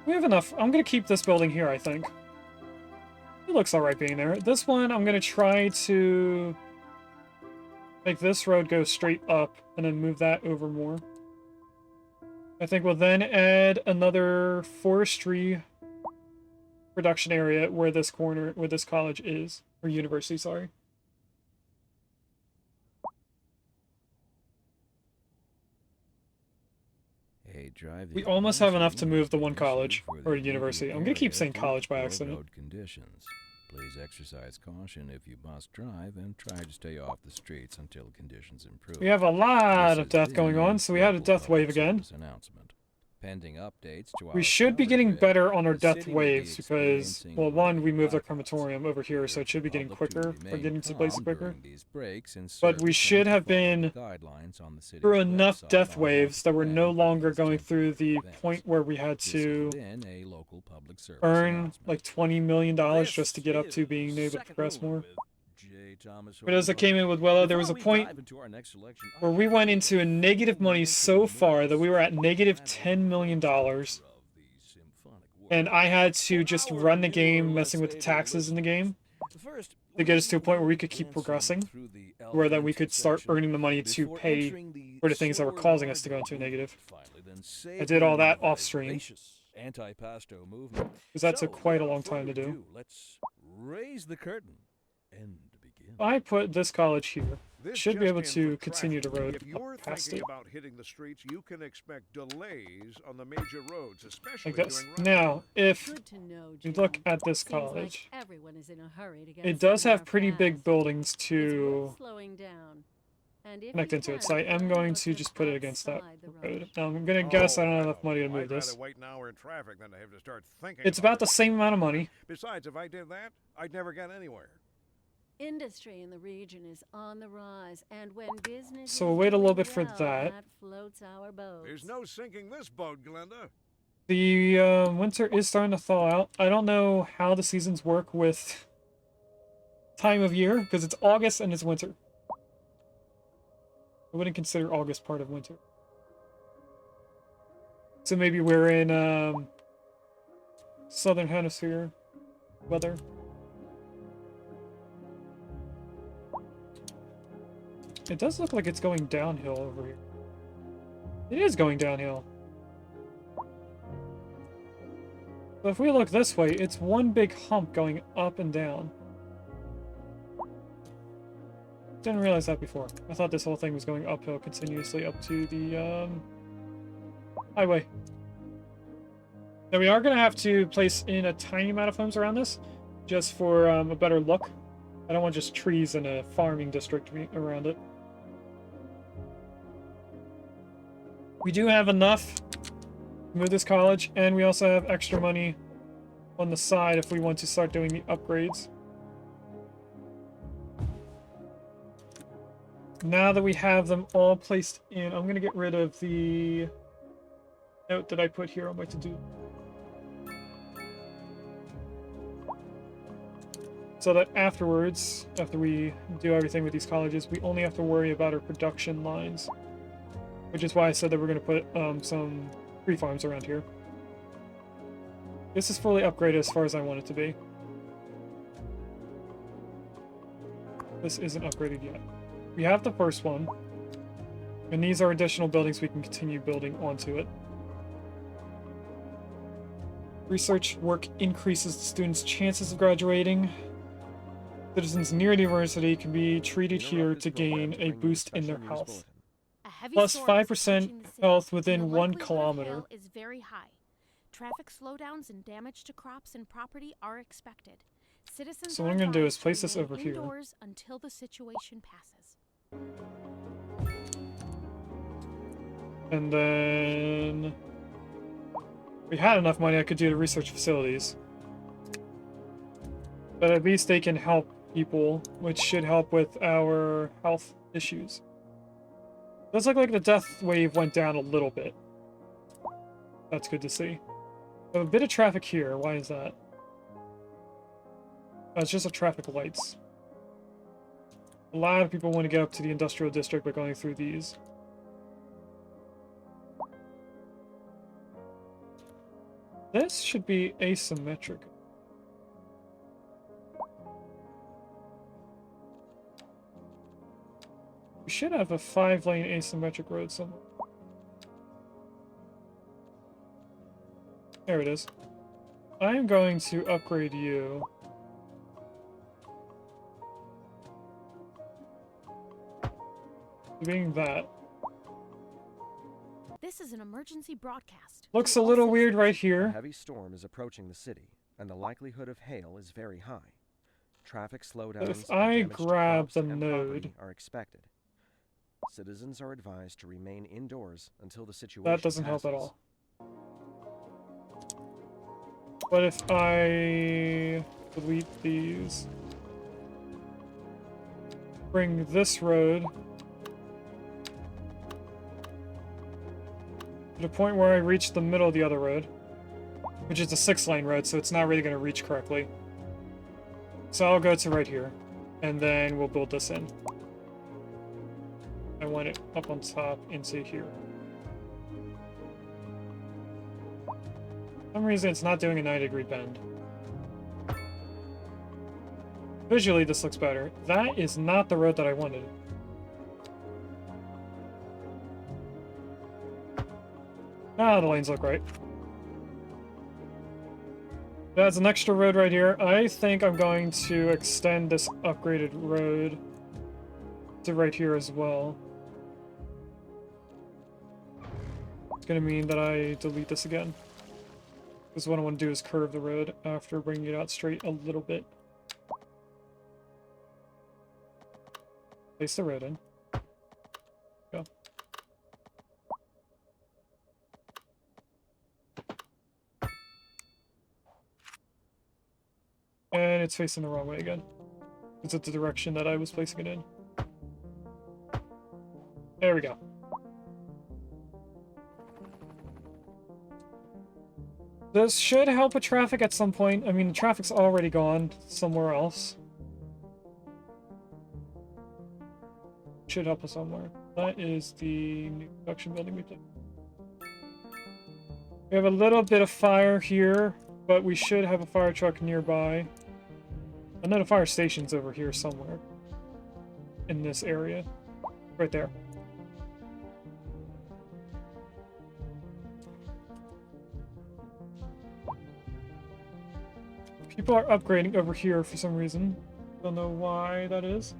We have enough. I'm going to keep this building here, I think. It looks alright being there. This one, I'm going to try to make this road go straight up and then move that over more. I think we'll then add another forestry production area where this corner, where this college is, or university, sorry. Hey, drive We almost have enough to move the one college, or university. I'm gonna keep saying college by accident. Conditions. Please exercise caution if you must drive and try to stay off the streets until conditions improve. We have a lot of death going on, so we had a death wave again. Pending updates to We should be getting better on our death waves because, well, one, we moved our crematorium over here, so it should be getting quicker, or getting to places quicker. But we should have been through enough death waves that we're no longer going through the point where we had to earn like $20 million just to get up to being able to progress more. But as I came in with Wella, there was a point where we went into a negative money so far that we were at negative $10 million. And I had to just run the game, messing with the taxes in the game, to get us to a point where we could keep progressing, where then we could start earning the money to pay for the things that were causing us to go into a negative. I did all that off stream, because that took quite a long time to do. Let's raise the curtain and begin. I put this college here. This should be just able in to for continue the traffic. road If you're up past thinking it. about hitting the streets, you can expect delays on the major roads, especially Like this. during rush Now, hour. if Good to know, you Jim. look at this Seems like college, everyone is in a hurry to get it does somewhere have pretty big fast. buildings It's to worth slowing down. And if connect you into it, can, so I am try going look to just put it against that outside the road. rush. Now, I'm gonna guess I don't have Oh, enough money to move I'd rather this. wait an hour in traffic than to have to start thinking It's about about the it. same amount of money. Besides, if I did that, I'd never get anywhere. Industry in the region is on the rise, and when business So is we'll wait a little doing bit for well, that. floats our boats. There's no sinking this boat, Glenda. The winter is starting to thaw out. I don't know how the seasons work with time of year, because it's August and it's winter. I wouldn't consider August part of winter. So maybe we're in southern hemisphere weather. It does look like it's going downhill over here. It is going downhill. But if we look this way, it's one big hump going up and down. Didn't realize that before. I thought this whole thing was going uphill continuously up to the highway. Now we are going to have to place in a tiny amount of homes around this, just for a better look. I don't want just trees in a farming district around it. We do have enough to move this college, and we also have extra money on the side if we want to start doing the upgrades. Now that we have them all placed in, I'm going to get rid of the note that I put here on my to-do. So that afterwards, after we do everything with these colleges, we only have to worry about our production lines. Which is why I said that we're going to put some tree farms around here. This is fully upgraded as far as I want it to be. This isn't upgraded yet. We have the first one. And these are additional buildings we can continue building onto it. Research work increases the students' chances of graduating. Citizens near the university can be treated here to gain a boost in their health. A heavy Plus storm is 5% approaching the city, health and within the 1 likelihood of kilometer. hail is very high. Traffic slowdowns and damage to crops and property are expected. Citizens So are what I'm gonna do advised is place to this remain over here. indoors until the situation passes. And then if we had enough money, I could do the research facilities. But at least they can help people, which should help with our health issues. Does look like the death wave went down a little bit. That's good to see. A bit of traffic here. Why is that? Oh, it's just a traffic lights. A lot of people want to get up to the industrial district by going through these. This should be asymmetric. We should have a 5-lane asymmetric road somewhere. There it is. I'm going to upgrade you. Being that. This is an emergency broadcast. Looks to a all little weird citizens. right A here. heavy storm is approaching the city, and the likelihood of hail is very high. Traffic slowdowns If and I damage to grab crops the and node- property are expected. Citizens are advised to remain indoors until the situation That doesn't help at passes. all. But if I delete these, bring this road to the point where I reach the middle of the other road, which is a 6-lane road, so it's not really going to reach correctly. So I'll go to right here, and then we'll build this in. I want it up on top into here. For some reason it's not doing a 90-degree bend. Visually this looks better. That is not the road that I wanted. Ah, the lanes look right. That's an extra road right here. I think I'm going to extend this upgraded road to right here as well. It's gonna mean that I delete this again. Because what I want to do is curve the road after bringing it out straight a little bit. Place the road in. Go. And it's facing the wrong way again. It's at the direction that I was placing it in. There we go. This should help with traffic at some point. I mean, the traffic's already gone somewhere else. Should help us somewhere. That is the new production building we did. We have a little bit of fire here, but we should have a fire truck nearby. And then a fire station's over here somewhere. In this area. Right there. People are upgrading over here for some reason. Don't know why that is.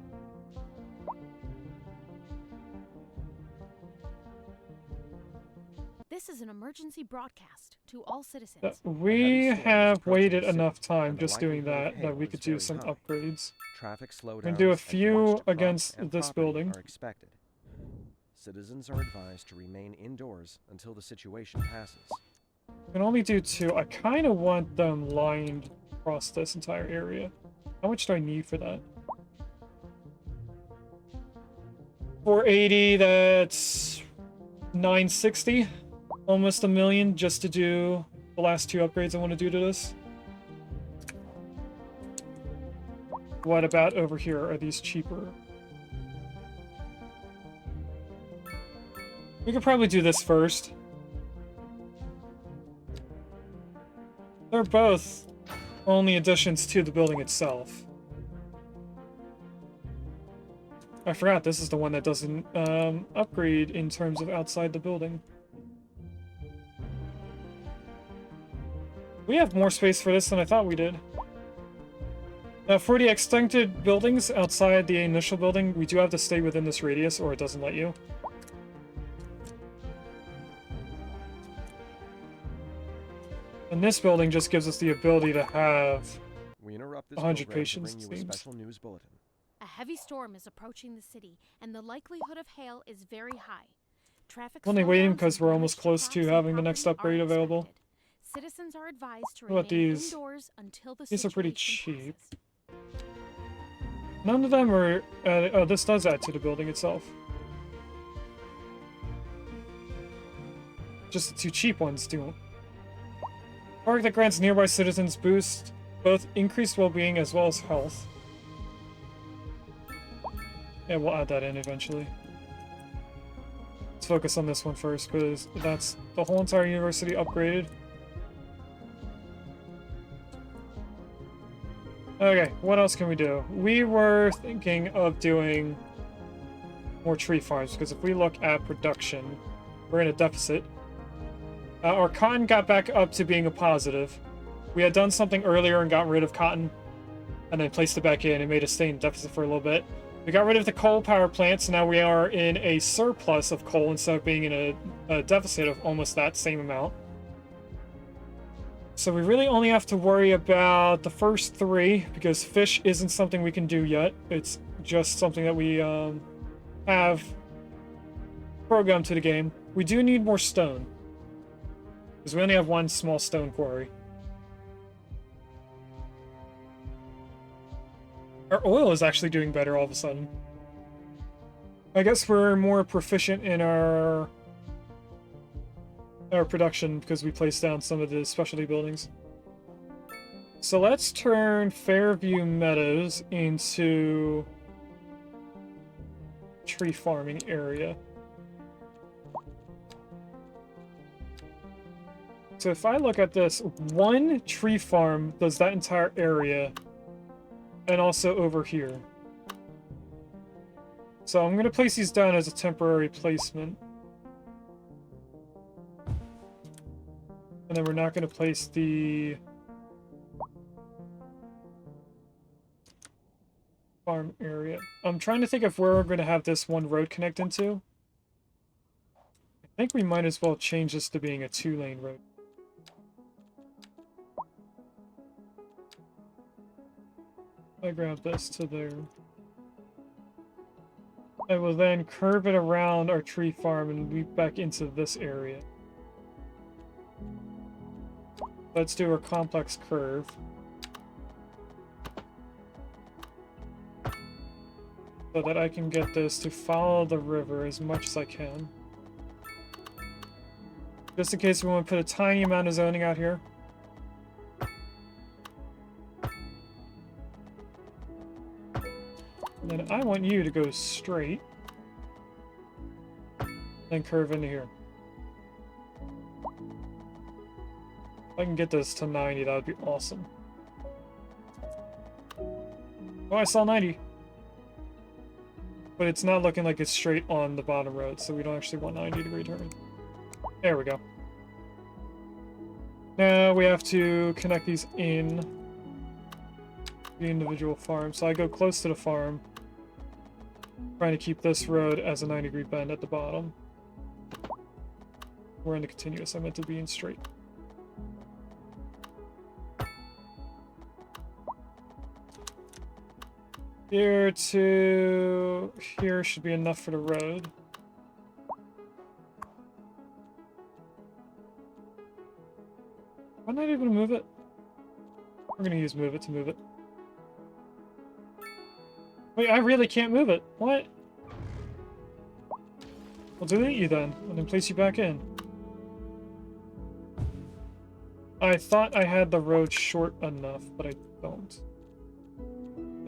This is an emergency broadcast to all citizens. We have waited enough time just doing that we could do some upgrades. Traffic slowdowns We can do a and few damage to crop against and this property building. are expected. Citizens are advised to remain indoors until the situation passes. I can only do 2. I kind of want them lined across this entire area. How much do I need for that? 480, that's 960. Almost $1 million just to do the last 2 upgrades I want to do to this. What about over here? Are these cheaper? We could probably do this first. They're both only additions to the building itself. I forgot this is the one that doesn't upgrade in terms of outside the building. We have more space for this than I thought we did. Now, for the extended buildings outside the initial building, we do have to stay within this radius or it doesn't let you. And this building just gives us the ability to have We interrupt this 100 program patients, to it bring you a seems. special news bulletin. A heavy storm is approaching the city, and the likelihood of hail is very high. Traffic Only waiting slowdowns because and we're damage almost to close crops to and having the next property upgrade are available. expected. Citizens are advised to What about remain these? indoors until the These are pretty situation cheap. passes. None of them are... oh, this does add to the building itself. Just the 2 cheap ones don't. Park that grants nearby citizens boost both increased well-being as well as health. Yeah, we'll add that in eventually. Let's focus on this one first, because that's the whole entire university upgraded. Okay, what else can we do? We were thinking of doing more tree farms, because if we look at production, we're in a deficit. Our cotton got back up to being a positive. We had done something earlier and got rid of cotton, and then placed it back in and made us stay in deficit for a little bit. We got rid of the coal power plants, so now we are in a surplus of coal instead of being in a deficit of almost that same amount. So we really only have to worry about the first 3, because fish isn't something we can do yet. It's just something that we have programmed to the game. We do need more stone, because we only have 1 small stone quarry. Our oil is actually doing better all of a sudden. I guess we're more proficient in our production because we placed down some of the specialty buildings. So let's turn Fairview Meadows into tree farming area. So if I look at this, 1 tree farm does that entire area, and also over here. So I'm going to place these down as a temporary placement. And then we're not going to place the farm area. I'm trying to think of where we're going to have this one road connect into. I think we might as well change this to being a 2-lane road. I grab this to there. I will then curve it around our tree farm and leap back into this area. Let's do a complex curve. So that I can get this to follow the river as much as I can. Just in case we want to put a tiny amount of zoning out here. And then I want you to go straight. Then curve into here. If I can get this to 90, that would be awesome. Oh, I saw 90. But it's not looking like it's straight on the bottom road, so we don't actually want 90-degree turn. There we go. Now we have to connect these in the individual farm. So I go close to the farm, trying to keep this road as a 90-degree bend at the bottom. We're in the continuous. I meant to be in straight. Here to here should be enough for the road. Am I not able to move it? We're gonna use move it to move it. Wait, I really can't move it. What? I'll delete you then, and then place you back in. I thought I had the road short enough, but I don't.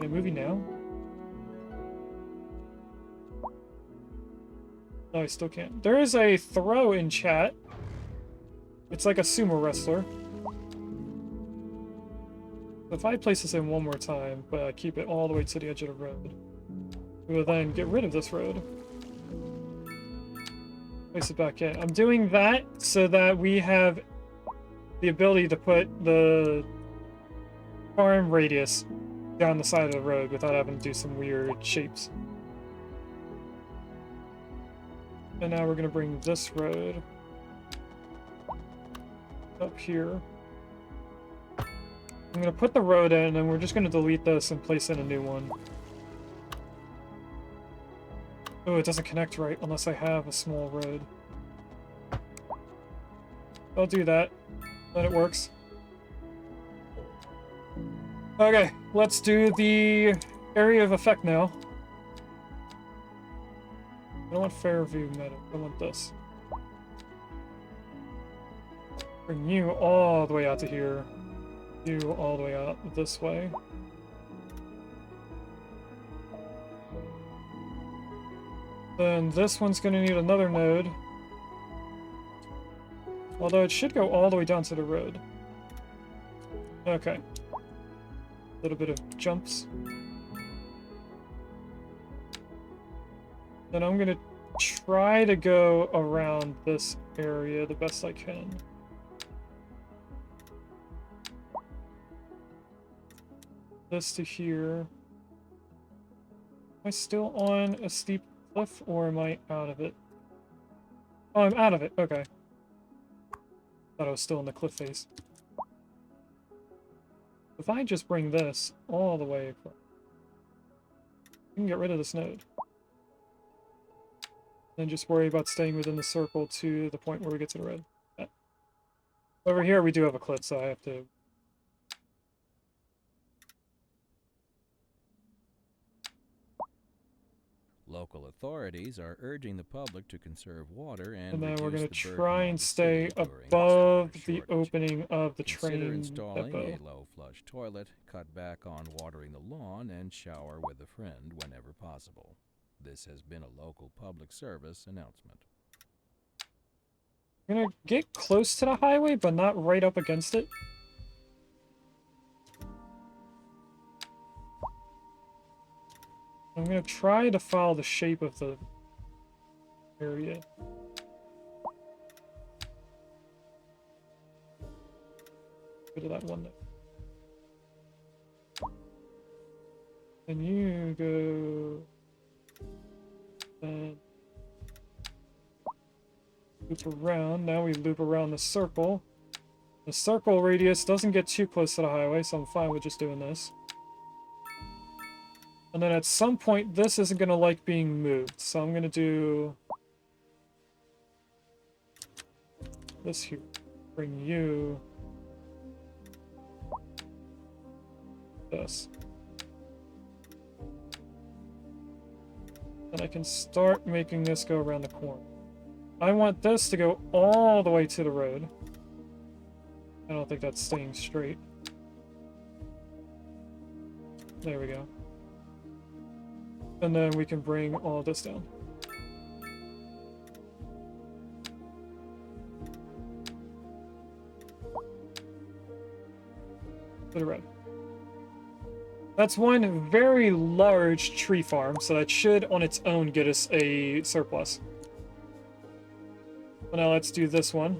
Can I move you now? No, I still can't. There is a throw in chat. It's like a sumo wrestler. If I place this in one more time, but I keep it all the way to the edge of the road, we will then get rid of this road. Place it back in. I'm doing that so that we have the ability to put the farm radius down the side of the road without having to do some weird shapes. And now we're going to bring this road up here. I'm going to put the road in, and we're just going to delete this and place in a new one. Oh, it doesn't connect right unless I have a small road. I'll do that. Then it works. Okay, let's do the area of effect now. I don't want Fairview Meadow. I want this. Bring you all the way out to here. You all the way out this way. Then this one's going to need another node. Although it should go all the way down to the road. Okay. A little bit of jumps. Then I'm going to try to go around this area the best I can. This to here. Am I still on a steep cliff, or am I out of it? Oh, I'm out of it. Okay. Thought I was still in the cliff face. If I just bring this all the way across, I can get rid of this node. Then just worry about staying within the circle to the point where we get to the red. Yeah. Over here we do have a cliff, so I have to... Local authorities are urging the public to conserve water and then we're reduce going the to burden try on and the stay city during above water the shortage. opening of the Consider train installing depot. a low flush toilet, cut back on watering the lawn, and shower with a friend whenever possible. This has been a local public service announcement. I'm going to get close to the highway, but not right up against it. I'm going to try to follow the shape of the area. Go to that one there. And you go... And loop around. Now we loop around the circle. The circle radius doesn't get too close to the highway, so I'm fine with just doing this. And then at some point, this isn't going to like being moved, so I'm going to do this here. Bring you this. And I can start making this go around the corner. I want this to go all the way to the road. I don't think that's staying straight. There we go. And then we can bring all this down. To the road. That's one very large tree farm, so that should on its own get us a surplus. Well, now let's do this one.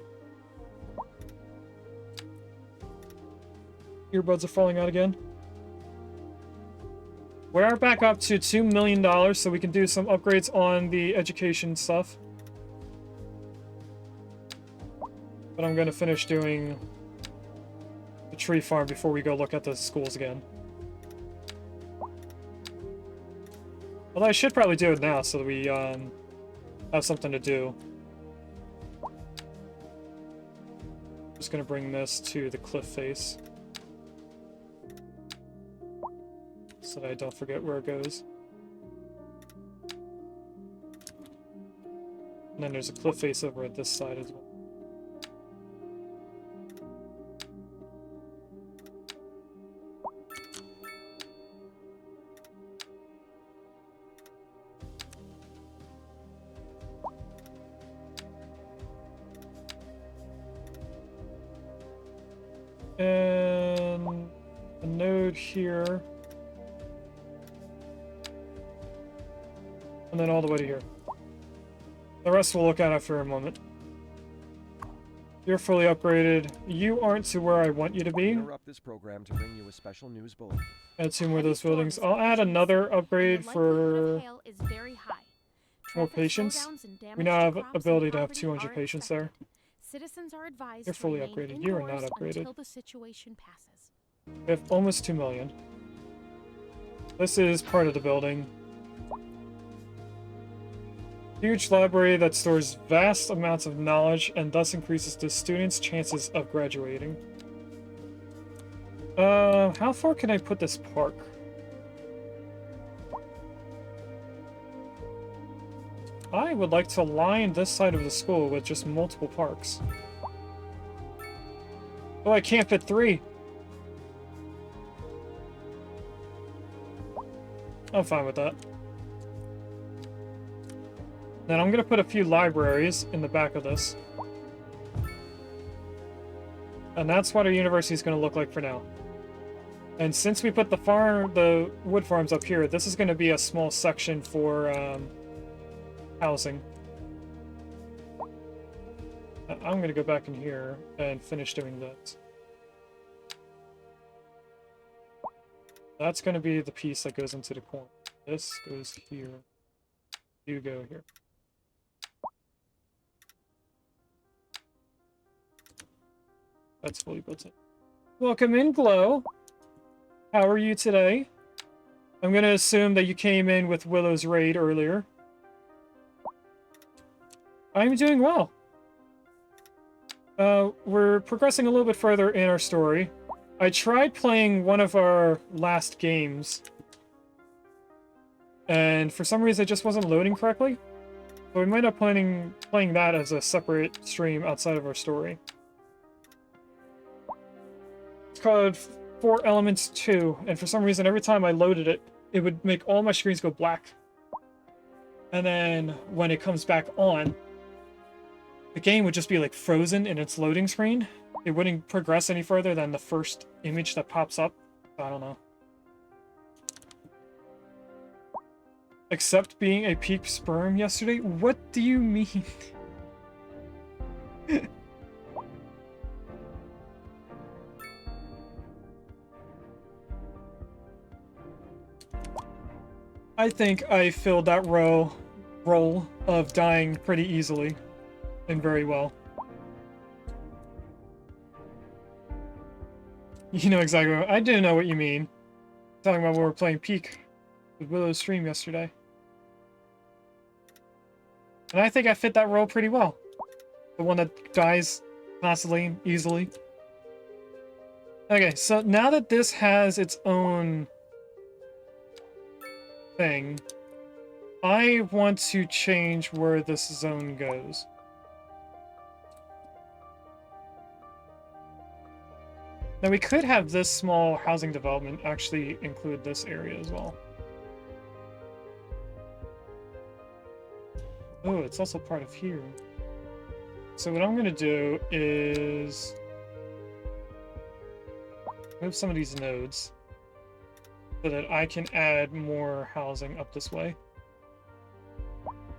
Earbuds are falling out again. We're back up to $2 million, so we can do some upgrades on the education stuff. But I'm going to finish doing the tree farm before we go look at the schools again. Although I should probably do it now so that we have something to do. Just going to bring this to the cliff face. So that I don't forget where it goes. And then there's a cliff face over at this side as well. And a node here. And then all the way to here. The rest we'll look at after a moment. You're fully upgraded. You aren't to where I want you to be. Interrupt this program to bring you a special news bulletin. Add 2 more of those buildings. I'll add another upgrade for more patience. We now have ability to have 200 patience there. Citizens are advised You're fully to remain upgraded. You are not indoors upgraded. until the situation passes. We have almost 2 million. This is part of the building. Huge library that stores vast amounts of knowledge and thus increases the students' chances of graduating. How far can I put this park? I would like to line this side of the school with just multiple parks. Oh, I can't fit 3. I'm fine with that. Then I'm going to put a few libraries in the back of this. And that's what our university is going to look like for now. And since we put the wood farms up here, this is going to be a small section for housing. I'm going to go back in here and finish doing that. That's going to be the piece that goes into the corner. This goes here. You go here. That's fully built in. Welcome in, Glow. How are you today? I'm going to assume that you came in with Willow's raid earlier. I'm doing well. We're progressing a little bit further in our story. I tried playing one of our last games, and for some reason it just wasn't loading correctly. So we might end up playing that as a separate stream outside of our story. It's called 4 Elements 2, and for some reason every time I loaded it, it would make all my screens go black. And then when it comes back on, the game would just be like frozen in its loading screen. It wouldn't progress any further than the first image that pops up. I don't know. Except being a peak sperm yesterday? What do you mean? I think I filled that role of dying pretty easily and very well. You know exactly what I do know what you mean. Talking about when we were playing Peak with Willow's stream yesterday. And I think I fit that role pretty well. The one that dies constantly, easily. Okay, so now that this has its own thing, I want to change where this zone goes. Now we could have this small housing development actually include this area as well. Oh, it's also part of here. So what I'm gonna do is move some of these nodes so that I can add more housing up this way.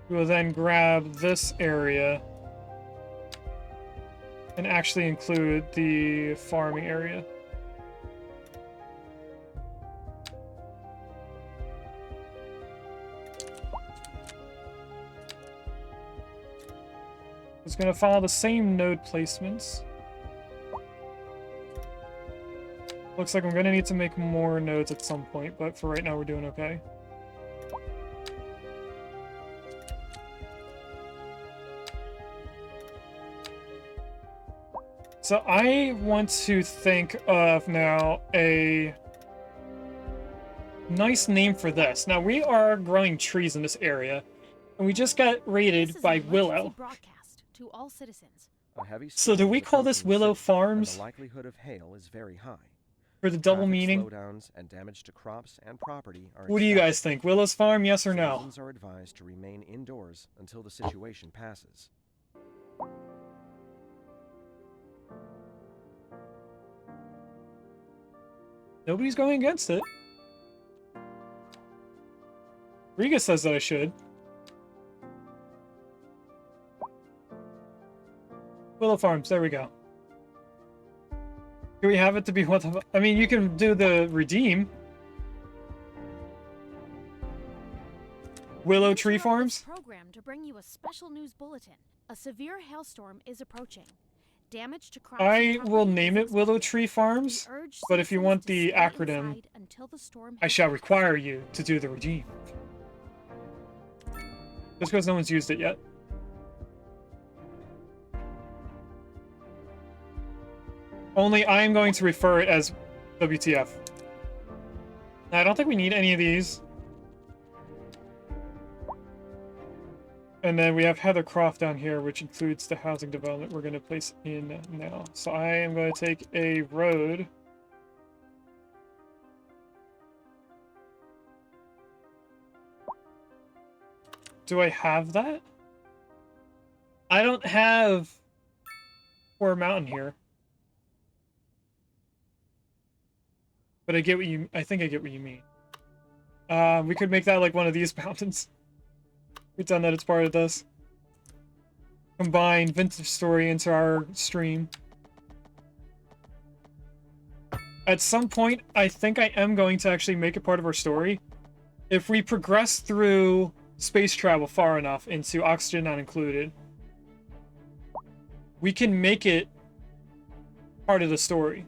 We will then grab this area and actually include the farming area. It's going to follow the same node placements. Looks like I'm going to need to make more nodes at some point, but for right now we're doing okay. So I want to think of now a nice name for this. Now we are growing trees in this area, and we just got raided by Willow. Broadcast to all citizens. So do we call this Willow Farms? The likelihood of hail is very high. For the double Traffic meaning? slowdowns and damage to crops and property are What do you guys think? Willow's Farm, yes or no? Citizens are advised to remain indoors until the situation passes. Nobody's going against it. Riga says that I should. Willow Farms, there we go. Do we have it to be what the... I mean, you can do the redeem. Willow Tree Farms? Program to bring you a special news bulletin. A severe hailstorm is approaching. Damage to crops. I will name it Willow Tree Farms, but if you want the acronym, I shall require you to do the redeem. Just because no one's used it yet. Only I am going to refer it as WTF. Now, I don't think we need any of these. And then we have Heather Croft down here, which includes the housing development we're going to place in now. So I am going to take a road. Do I have that? I don't have War Mountain here. But I get what you... I think I get what you mean. We could make that like one of these mountains. Pretend that it's part of this. Combine Vintage Story into our stream. At some point, I think I am going to actually make it part of our story. If we progress through space travel far enough into Oxygen Not Included, we can make it part of the story.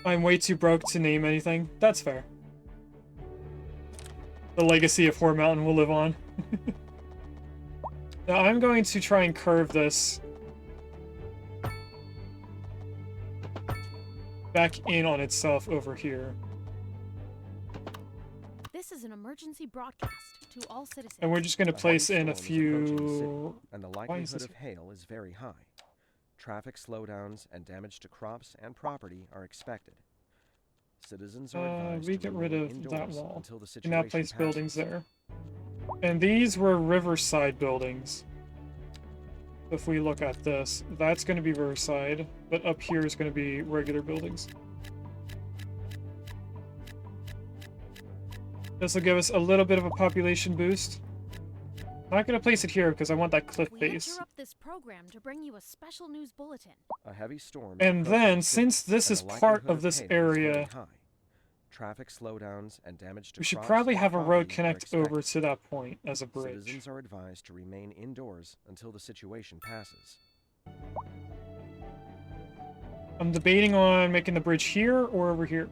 I'm way too broke to name anything. That's fair. The legacy of Whore Mountain will live on. Now I'm going to try and curve this back in on itself over here. This is an emergency broadcast to all citizens. And we're just going to place in a few... And the likelihood of hail is very high. Traffic slowdowns and damage to crops and property are expected. Citizens are advised we to get rid remain of that indoors wall. until the And situation now place passes. buildings there. And these were riverside buildings. If we look at this, that's going to be riverside, but up here is going to be regular buildings. This will give us a little bit of a population boost. I'm not going to place it here because I want that cliff We base. interrupt this program to bring you a special news bulletin. A heavy storm And is then, approaching since city, this and is the part likelihood of this hail is very area, high. Traffic slowdowns and damage to We should crops probably and have a road property are connect over expected. to that point as a bridge. Citizens are advised to remain indoors until the situation passes. I'm debating on making the bridge here or over here.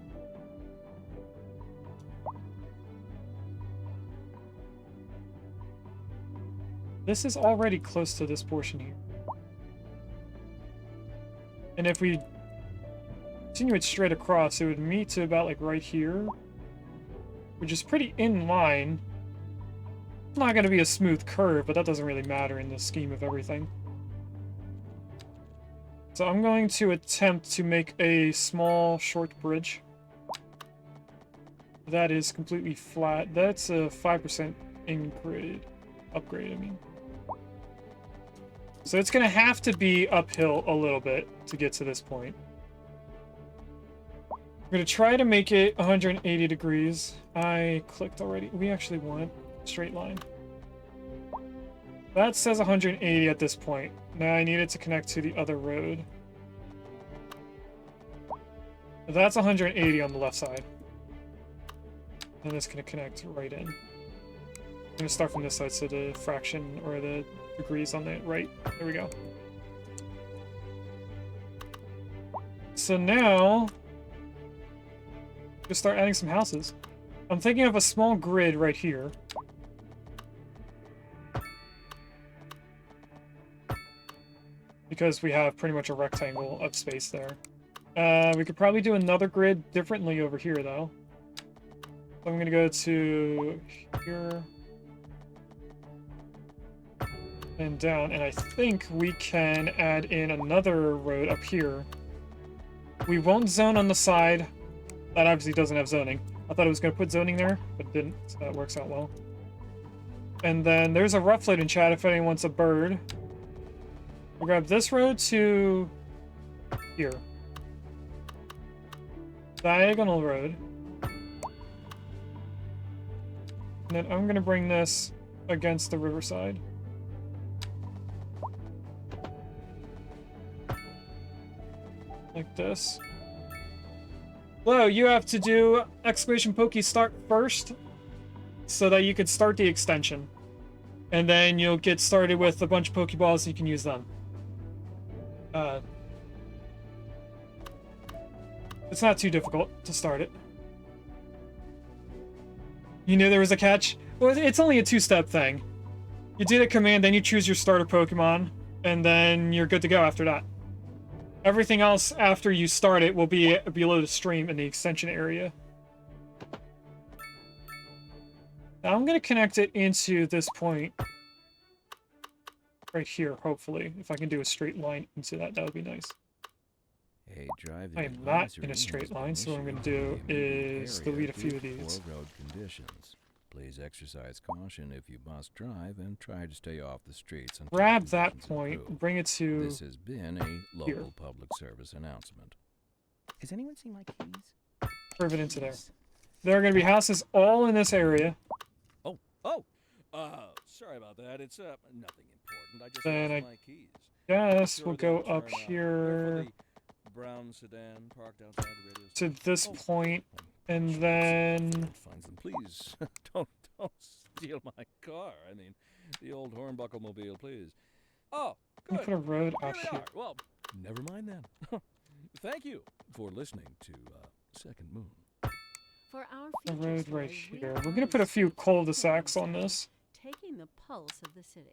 This is already close to this portion here. And if we continue it straight across, it would meet to about like right here, which is pretty in line. It's not going to be a smooth curve, but that doesn't really matter in the scheme of everything. So I'm going to attempt to make a small, short bridge. That is completely flat. That's a 5% upgrade, I mean. So it's going to have to be uphill a little bit to get to this point. I'm going to try to make it 180 degrees. I clicked already. We actually want straight line. That says 180 at this point. Now I need it to connect to the other road. That's 180 on the left side. And it's going to connect right in. I'm going to start from this side so the fraction or the degrees on the right. There we go. So now, just start adding some houses. I'm thinking of a small grid right here. Because we have pretty much a rectangle of space there. We could probably do another grid differently over here, though. So I'm going to go to here. And down, and I think we can add in another road up here. We won't zone on the side. That obviously doesn't have zoning. I thought it was going to put zoning there, but it didn't, so that works out well. And then there's a rufflet in chat if anyone wants a bird. We'll grab this road to here. Diagonal road. And then I'm going to bring this against the riverside. Like this. Hello, you have to do exclamation Pokey start first so that you can start the extension. And then you'll get started with a bunch of Pokeballs and you can use them. It's not too difficult to start it. You knew there was a catch? Well, it's only a two-step thing. You do the command, then you choose your starter Pokemon, and then you're good to go after that. Everything else after you start it will be below the stream in the extension area. Now I'm going to connect it into this point. Right here, hopefully. If I can do a straight line into that, that would be nice. A drive I am not in a straight line, so what I'm going to do is delete a few of these. Road conditions. Please exercise caution if you must drive and try to stay off the streets until Grab that conditions point, improve. bring it to This has been a here. local public service announcement. Has anyone seen my keys? Curve it into there. There are going to be houses all in this area. Sorry about that. It's nothing important. I just Then lost I my keys. Guess Sure we'll they go will up turn out. here They're for the brown sedan parked outside the radio to station. this point, and then Find them, please. don't steal my car. I mean, the old hornbuckle mobile, please. Oh, we good. put a road Here out we here. are. Well, never mind then. Thank you for listening to Second Moon. For our A feature road story, right we're here. on We're gonna the put a few streets with cul-de-sacs Kim on this. taking the pulse of the city.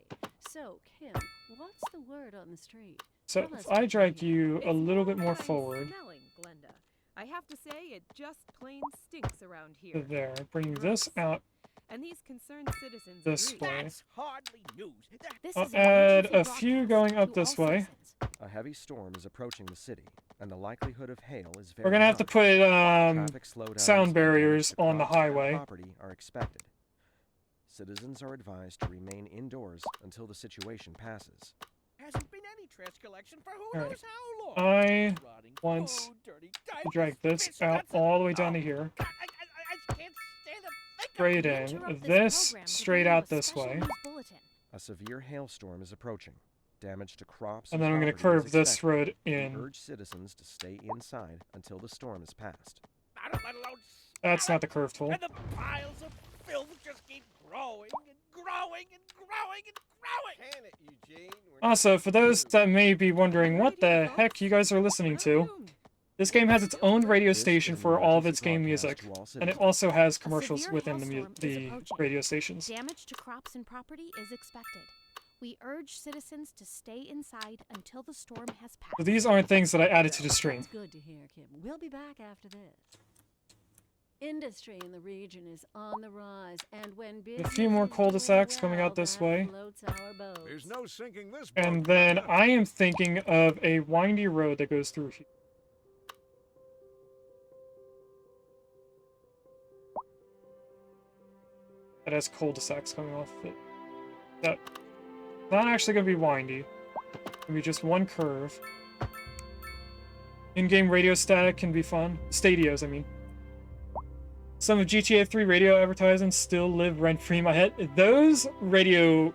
So, Kim, what's the word on the street? So Tell us if I what drag you're hearing. you a It's little bit more fine forward smelling, Glenda. I have to say, it just plain stinks around to here. there, bring this out And these concerned citizens this agree. way. That's hardly news. This I'll is an add emergency a few broadcast going up to this all way. citizens. A heavy storm is approaching the city, and the likelihood of hail is very We're gonna have to high. put Traffic slowdowns sound and barriers damage to on the crops and highway. property are expected. Citizens are advised to remain indoors until the situation passes. Hasn't been any trash collection for who Alright. knows how long. I Rotting want food, dirty to diapers, drag this fish out guts, and- all the way down to Oh, here. God, I can't stand to think of Straight We in. interrupt This program to straight bring you out a this special way. news bulletin. A severe hailstorm is approaching. Damage to crops And then I'm gonna property is curve this expected. road We in. urge citizens to stay inside until the storm is passed. I don't let alone That's not the curve tool. And the piles of filth just keep growing and growing and growing and growing. Can it, Eugene? We're not Also, for those that may be wondering what the Radio, heck you guys are listening to, this game has its own radio station for all of its game music, and it also has commercials severe within hailstorm is the approaching. radio stations. Damage to crops and property is expected. We urge citizens to stay inside until the storm has passed. So these aren't things that I added to the stream. That's good to hear, Kim. We'll be back after this. Industry in the region is on the rise, and when A few more cul-de-sacs coming out this way. There's no sinking this boat. And then I am thinking of a windy road that goes through here. That has cul-de-sacs coming off of it. That's not actually going to be windy. It's going to be just one curve. In-game radio static can be fun. Stadios, I mean. Some of GTA 3 radio advertisements still live rent-free in my head. Those radio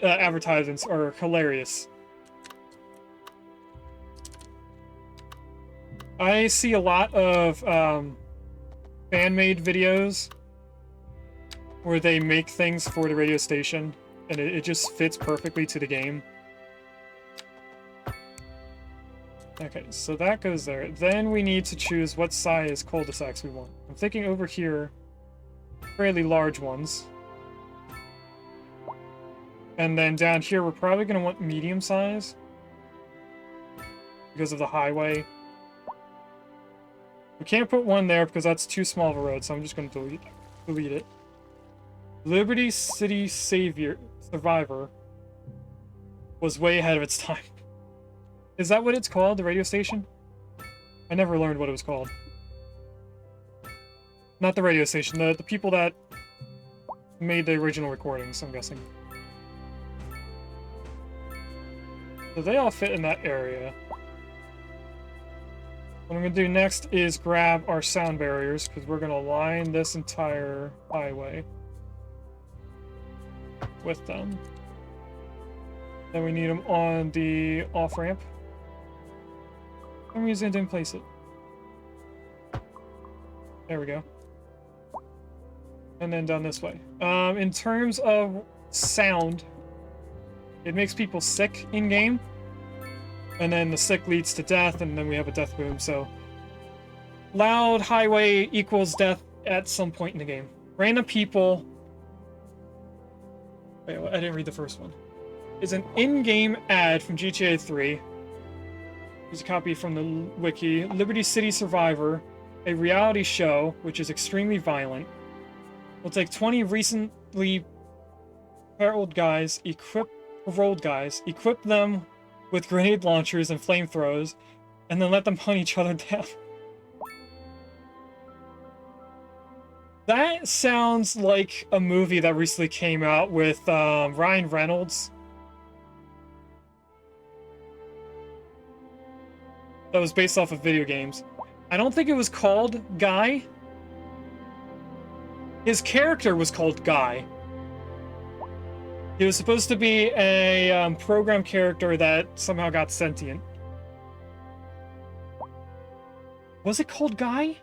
advertisements are hilarious. I see a lot of fan-made videos where they make things for the radio station, and it just fits perfectly to the game. Okay, so that goes there. Then we need to choose what size cul-de-sacs we want. I'm thinking over here, fairly large ones. And then down here, we're probably going to want medium size because of the highway. We can't put one there because that's too small of a road, so I'm just going to delete it. Liberty City Survivor was way ahead of its time. Is that what it's called, the radio station? I never learned what it was called. Not the radio station, the people that made the original recordings, I'm guessing. So they all fit in that area. What I'm going to do next is grab our sound barriers, because we're going to line this entire highway with them. Then we need them on the off-ramp. For some reason I didn't place it. There we go. And then down this way. In terms of sound, it makes people sick in-game. And then the sick leads to death, and then we have a death boom, so... Loud highway equals death at some point in the game. Random people... Wait, I didn't read the first one. Is an in-game ad from GTA 3. Here's a copy from the wiki. Liberty City Survivor, a reality show which is extremely violent. We'll take 20 recently paroled guys, equip them with grenade launchers and flamethrowers, and then let them hunt each other down. That sounds like a movie that recently came out with Ryan Reynolds. That was based off of video games. I don't think it was called Guy. His character was called Guy. He was supposed to be a program character that somehow got sentient. Was it called Guy?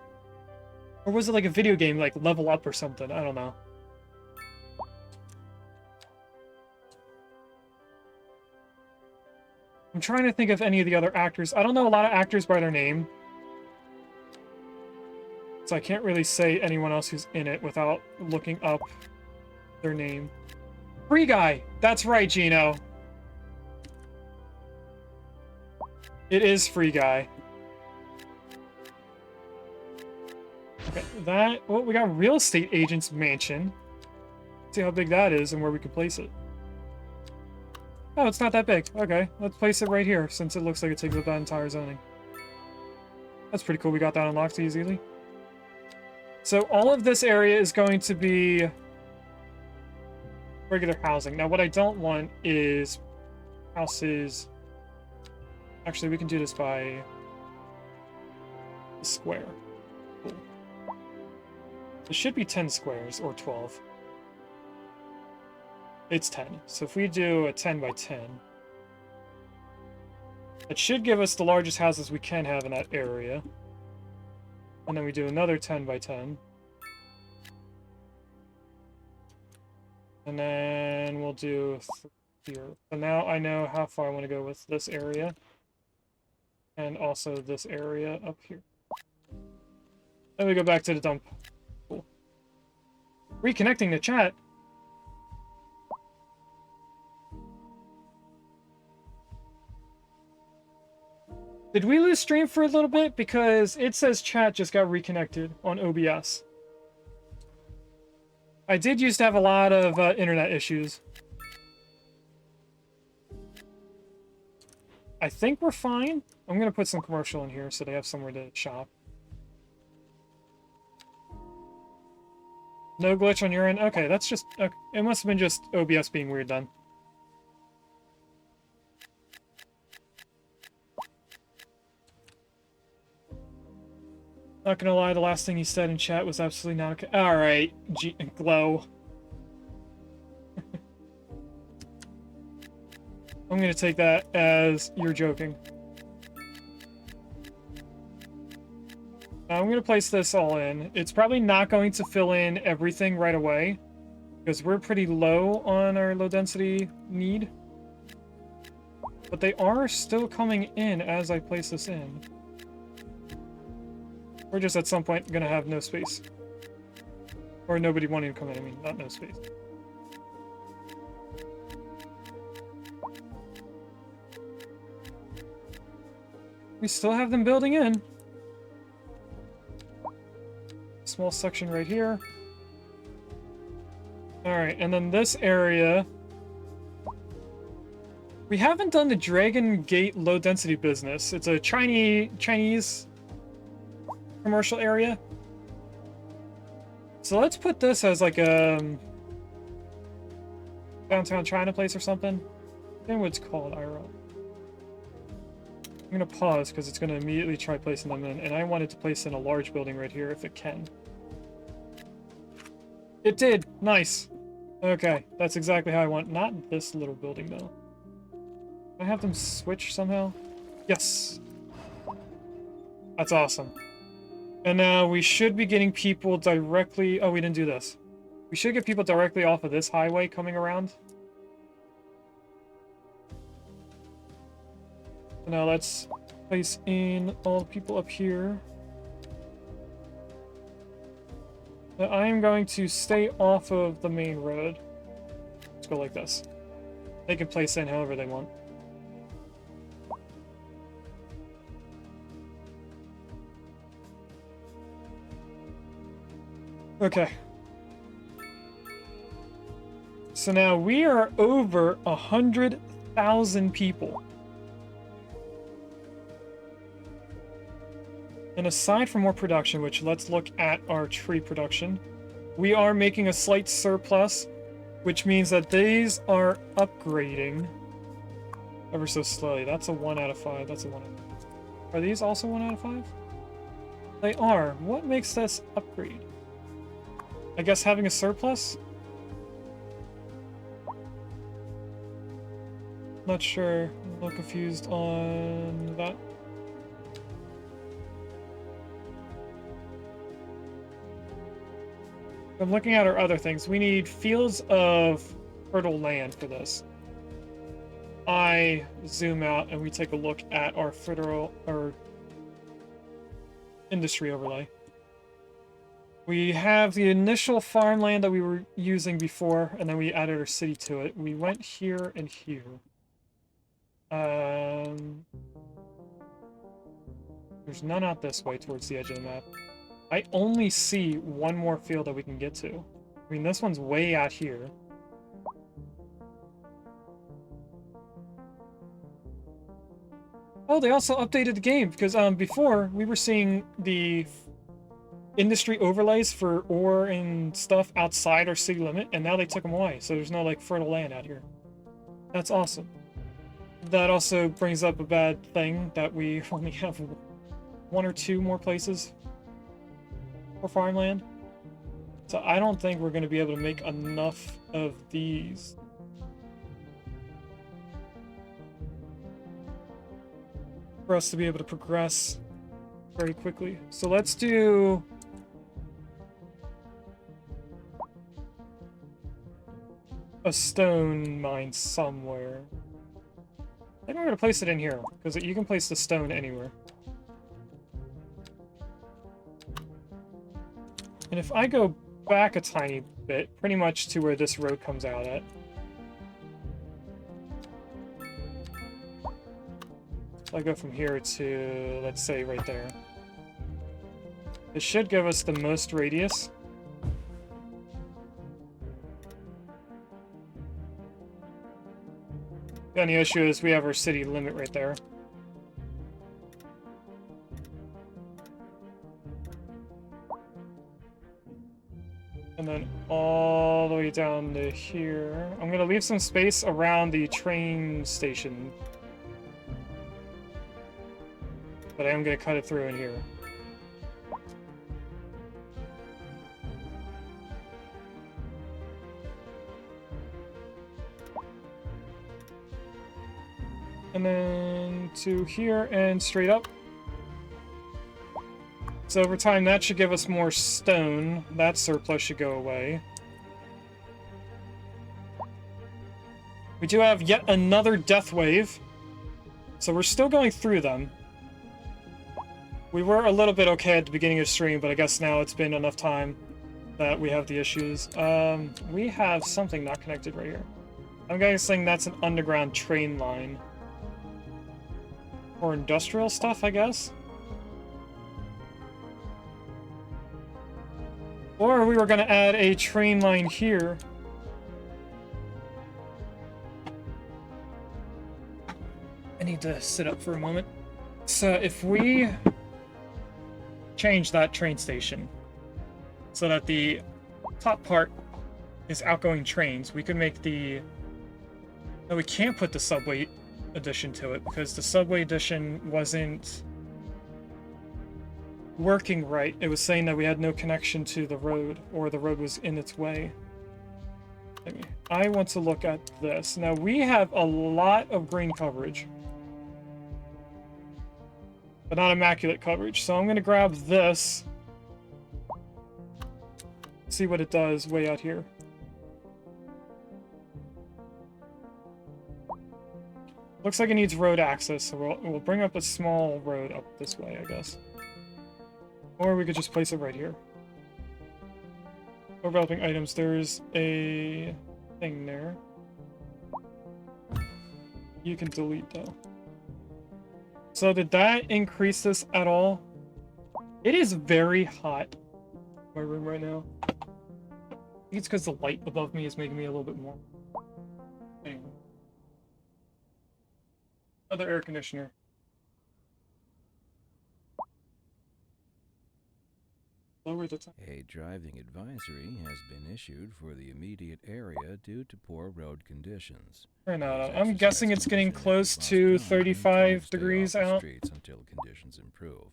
Or was it like a video game, like Level Up or something? I don't know. I'm trying to think of any of the other actors. I don't know a lot of actors by their name. So I can't really say anyone else who's in it without looking up their name. Free Guy! That's right, Gino. It is Free Guy. Okay, that... Well, we got Real Estate Agent's Mansion. See how big that is and where we can place it. Oh, it's not that big. Okay, let's place it right here, since it looks like it takes up that entire zoning. That's pretty cool. We got that unlocked easily. So all of this area is going to be regular housing. Now, what I don't want is houses... Actually, we can do this by the square. Cool. It should be 10 squares, or 12. It's 10. So if we do a 10 by 10, it should give us the largest houses we can have in that area. And then we do another 10 by 10. And then we'll do here. So now I know how far I want to go with this area. And also this area up here. Then we go back to the dump. Cool. Reconnecting the chat. Did we lose stream for a little bit? Because it says chat just got reconnected on OBS. I did used to have a lot of internet issues. I think we're fine. I'm going to put some commercial in here so they have somewhere to shop. No glitch on your end? Okay, that's just... Okay. It must have been just OBS being weird then. Not gonna lie, the last thing he said in chat was absolutely not okay. Alright, Glow. I'm gonna take that as you're joking. I'm gonna place this all in. It's probably not going to fill in everything right away, because we're pretty low on our low density need. But they are still coming in as I place this in. We're just at some point gonna have no space. Or nobody wanting to come in, I mean, not no space. We still have them building in. Small section right here. Alright, and then this area... We haven't done the Dragon Gate low density business. It's a Chinese commercial area. So let's put this as like a downtown China place or something. I think what it's called, IRL. I'm gonna pause because it's gonna immediately try placing them in, and I wanted to place in a large building right here if it can. It did! Nice! Okay, that's exactly how I want. Not this little building though. Can I have them switch somehow? Yes! That's awesome. And now we should be getting people directly... Oh, we didn't do this. We should get people directly off of this highway coming around. So now let's place in all the people up here. Now I am going to stay off of the main road. Let's go like this. They can place in however they want. Okay. So now we are over 100,000 people. And aside from more production, which let's look at our tree production, we are making a slight surplus, which means that these are upgrading ever so slowly. That's a 1 out of 5. That's a 1 out of 5. Are these also 1 out of 5? They are. What makes this upgrade? I guess having a surplus? Not sure. I'm a little confused on that. I'm looking at our other things. We need fields of fertile land for this. I zoom out and we take a look at our fertile or industry overlay. We have the initial farmland that we were using before, and then we added our city to it. We went here and here. There's none out this way towards the edge of the map. I only see one more field that we can get to. I mean, this one's way out here. Oh, they also updated the game, because before we were seeing the industry overlays for ore and stuff outside our city limit, and now they took them away, so there's no, like, fertile land out here. That's awesome. That also brings up a bad thing, that we only have 1 or 2 more places for farmland. So I don't think we're going to be able to make enough of these. For us to be able to progress very quickly. So let's do... a stone mine somewhere. I think we're gonna place it in here, because you can place the stone anywhere. And if I go back a tiny bit, pretty much to where this road comes out at. So I go from here to, let's say, right there. This should give us the most radius. The only issue is we have our city limit right there. And then all the way down to here. I'm gonna leave some space around the train station. But I am gonna cut it through in here. And then to here and straight up. So over time, that should give us more stone. That surplus should go away. We do have yet another death wave. So we're still going through them. We were a little bit okay at the beginning of the stream, but I guess now it's been enough time that we have the issues. We have something not connected right here. I'm guessing that's an underground train line. Or industrial stuff, I guess? Or we were going to add a train line here. I need to sit up for a moment. So if we change that train station so that the top part is outgoing trains, we could make the... No, we can't put the subway addition to it because the subway addition wasn't working right. It was saying that we had no connection to the road, or the road was in its way. I want to look at this. Now, we have a lot of green coverage, but not immaculate coverage. So I'm going to grab this, see what it does way out here. Looks like it needs road access, so we'll bring up a small road up this way, I guess. Or we could just place it right here. Overlapping items, there's a thing there. You can delete though. So did that increase this at all? It is very hot in my room right now. I think it's because the light above me is making me a little bit warm. Anyway. Other air conditioner. Lower the time. A driving advisory has been issued for the immediate area due to poor road conditions. Right now, I'm guessing it's getting close to 35 degrees out. Streets until conditions improve.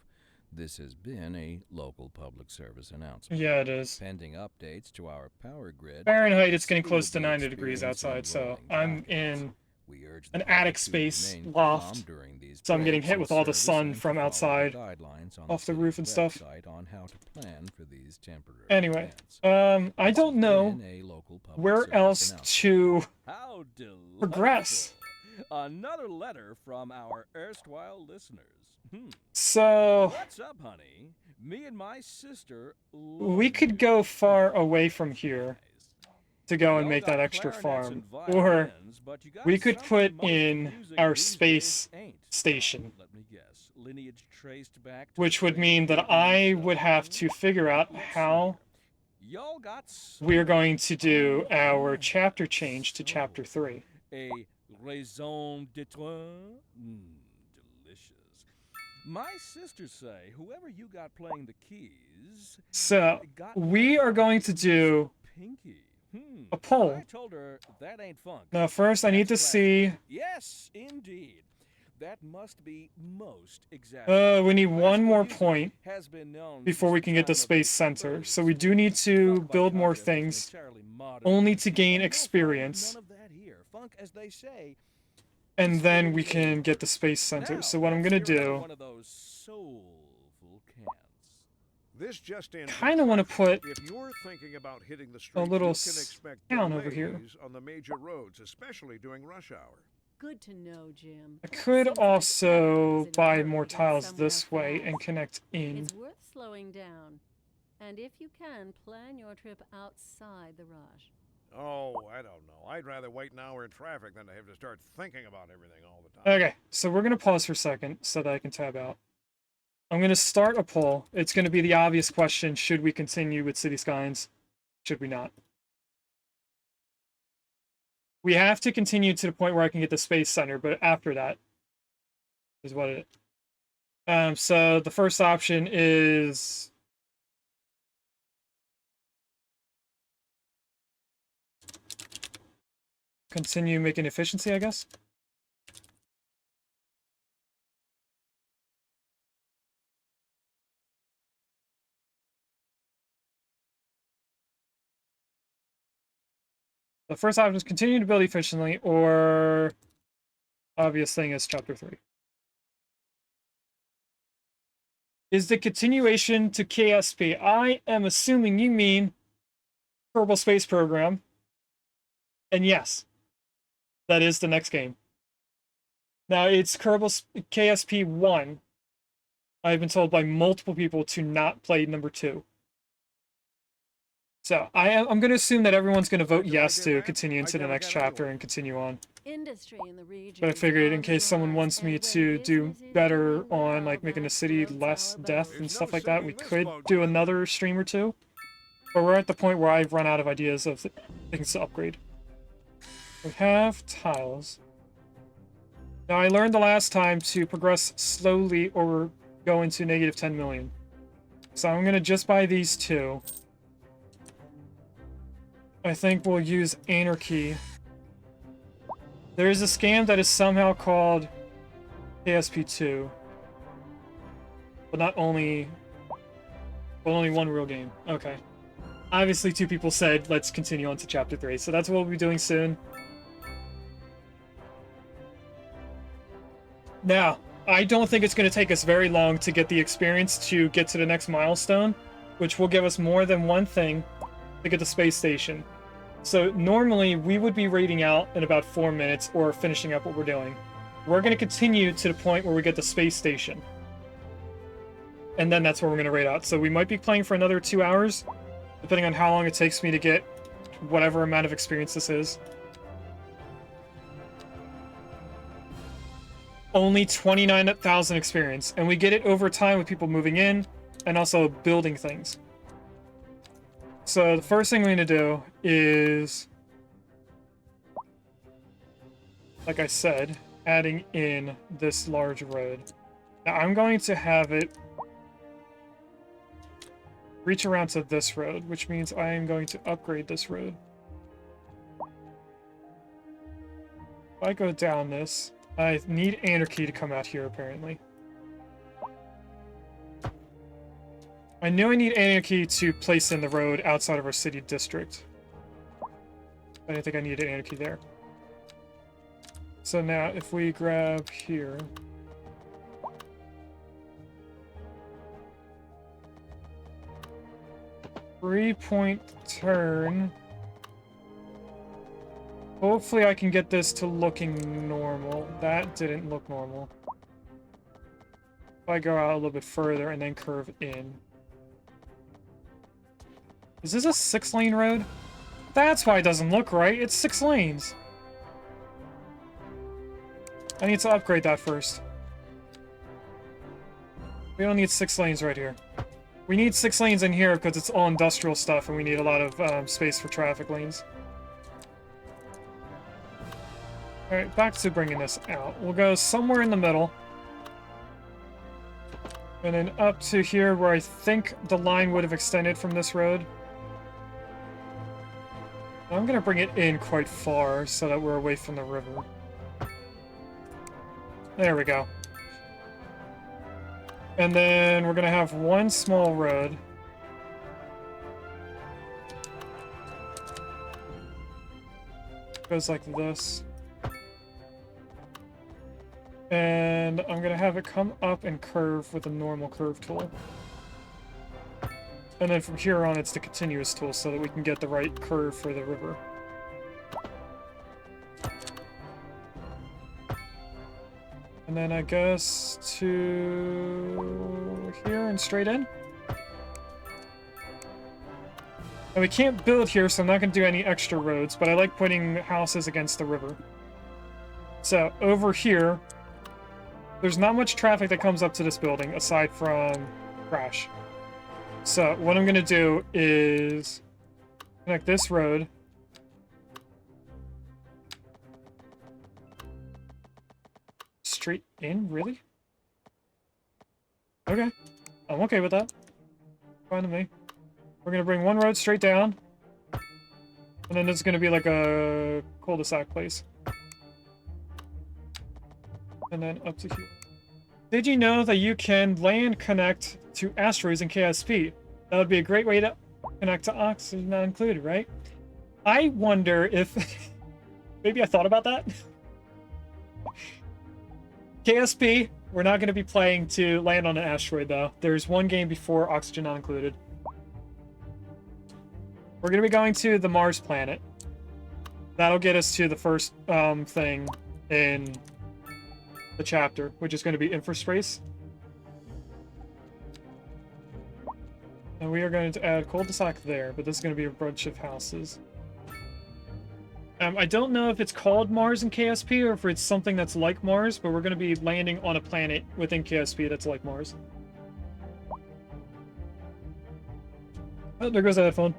This has been a local public service announcement. Yeah, it is. Pending updates to our power grid. Fahrenheit, it's getting close to 90 degrees outside, so I'm in an attic space loft, so I'm getting hit with all the sun from outside off the roof and stuff. Anyway, I don't know where else to progress. Another letter from our erstwhile listeners. So what's up, honey? Me and my sister. We could go far away from here to go and make that extra farm, or we could put in our space station, which would mean that I would have to figure out how we're going to do our chapter change to chapter 3. A raison d'être? Delicious. My sisters say whoever you got playing the keys. So we are going to do a poll. I told her that ain't funk. Now first I need to see. Yes, indeed. That must be most exact. We need one more point before we can get the space center. So we do need to build more things, only to gain experience. And then we can get the space center. So what I'm gonna do This just in. Kind of want to put If you're thinking about hitting the a streets, little you can expect town over here. delays on the major roads, especially during rush hour. Good to know, Jim. I could Seems like also everyone's in a buy hurry more to get tiles somewhere this way fast. and connect in. It's worth slowing down. And if you can, plan your trip outside the rush. Oh, I don't know. I'd rather wait an hour in traffic than to have to start thinking about everything all the time. Okay, so we're going to pause for a second so that I can tab out. I'm going to start a poll. It's going to be the obvious question: should we continue with City Skylines? Should we not? We have to continue to the point where I can get the Space Center, but after that is what it is. So the first option is continue making efficiency, I guess. The first option is continue to build efficiently, or obvious thing is chapter 3. Is the continuation to KSP? I am assuming you mean Kerbal Space Program. And yes, that is the next game. Now, it's Kerbal KSP 1. I've been told by multiple people to not play number 2. So I'm going to assume that everyone's going to vote yes to continue into the next chapter and continue on. Industry in the region. But I figured in case someone wants me to do better on like making a city less death and stuff like that, we could do another stream or two. But we're at the point where I've run out of ideas of things to upgrade. We have tiles. Now I learned the last time to progress slowly or go into negative 10 million. So I'm going to just buy these 2. I think we'll use Anarchy. There is a scam that is somehow called KSP2. But not only... Well, only one real game. Okay. Obviously 2 people said, let's continue on to Chapter 3. So that's what we'll be doing soon. Now, I don't think it's going to take us very long to get the experience to get to the next milestone, which will give us more than one thing to get the space station. So normally we would be raiding out in about 4 minutes or finishing up what we're doing. We're going to continue to the point where we get the space station. And then that's where we're going to raid out. So we might be playing for another 2 hours, depending on how long it takes me to get whatever amount of experience this is. Only 29,000 experience, and we get it over time with people moving in and also building things. So the first thing we're going to do is, like I said, adding in this large road. Now I'm going to have it reach around to this road, which means I am going to upgrade this road. If I go down this, I need Anarchy to come out here, apparently. I knew I need Anarchy to place in the road outside of our city district. I didn't think I needed Anarchy there. So now, if we grab here... Three-point turn. Hopefully I can get this to looking normal. That didn't look normal. If I go out a little bit further and then curve in. Is this a 6-lane road? That's why it doesn't look right. It's 6 lanes. I need to upgrade that first. We don't need 6 lanes right here. We need 6 lanes in here because it's all industrial stuff and we need a lot of space for traffic lanes. Alright, back to bringing this out. We'll go somewhere in the middle. And then up to here where I think the line would have extended from this road. I'm going to bring it in quite far so that we're away from the river. There we go. And then we're going to have one small road. Goes like this. And I'm going to have it come up and curve with a normal curve tool. And then from here on, it's the continuous tool so that we can get the right curve for the river. And then I guess to here and straight in. And we can't build here, so I'm not going to do any extra roads, but I like putting houses against the river. So over here, there's not much traffic that comes up to this building aside from Crash. So what I'm going to do is connect this road. Straight in? Really? Okay. I'm okay with that. Fine to me. We're going to bring one road straight down. And then there's going to be like a cul-de-sac place. And then up to here. Did you know that you can land connect to asteroids in KSP? That would be a great way to connect to Oxygen Not Included, right? I wonder if... maybe I thought about that? KSP, we're not going to be playing to land on an asteroid, though. There's one game before Oxygen Not Included. We're going to be going to the Mars planet. That'll get us to the first thing in the chapter, which is going to be infraspace. And we are going to add cul-de-sac there, but this is going to be a bunch of houses. I don't know if it's called Mars in KSP or if it's something that's like Mars, but we're going to be landing on a planet within KSP that's like Mars. Oh, there goes the headphone.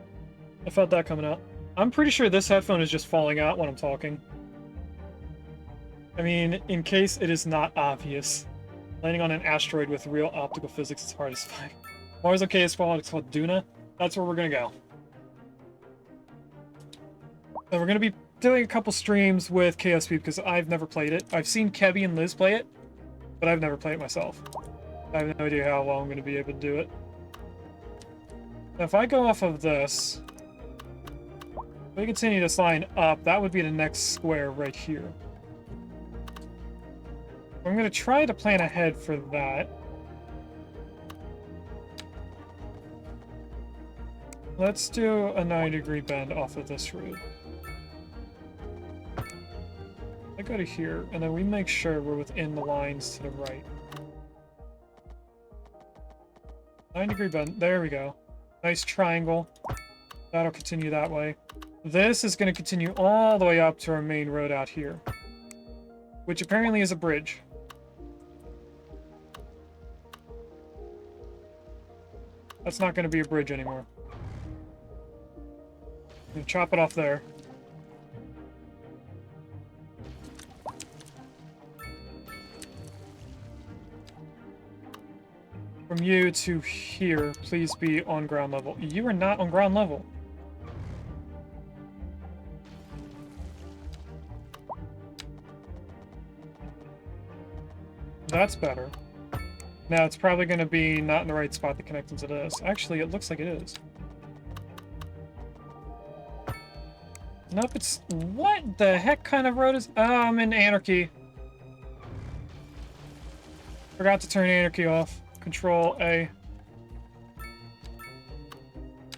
I felt that coming out. I'm pretty sure this headphone is just falling out when I'm talking. I mean, in case it is not obvious. Landing on an asteroid with real optical physics is hard as fuck. Mars on KSP, it's called Duna. That's where we're going to go. And we're going to be doing a couple streams with KSP because I've never played it. I've seen Kebby and Liz play it, but I've never played it myself. I have no idea how well I'm going to be able to do it. Now, if I go off of this, if we continue this line up, that would be the next square right here. I'm going to try to plan ahead for that. Let's do a 90-degree bend off of this route. I go to here, and then we make sure we're within the lines to the right. 90-degree bend. There we go. Nice triangle. That'll continue that way. This is going to continue all the way up to our main road out here, which apparently is a bridge. That's not going to be a bridge anymore. I'm going to chop it off there. From you to here, please be on ground level. You are not on ground level. That's better. Now, it's probably going to be not in the right spot to connect into this. Actually, it looks like it is. Nope, it's... What the heck kind of road is... Oh, I'm in Anarchy. Forgot to turn Anarchy off. Control A.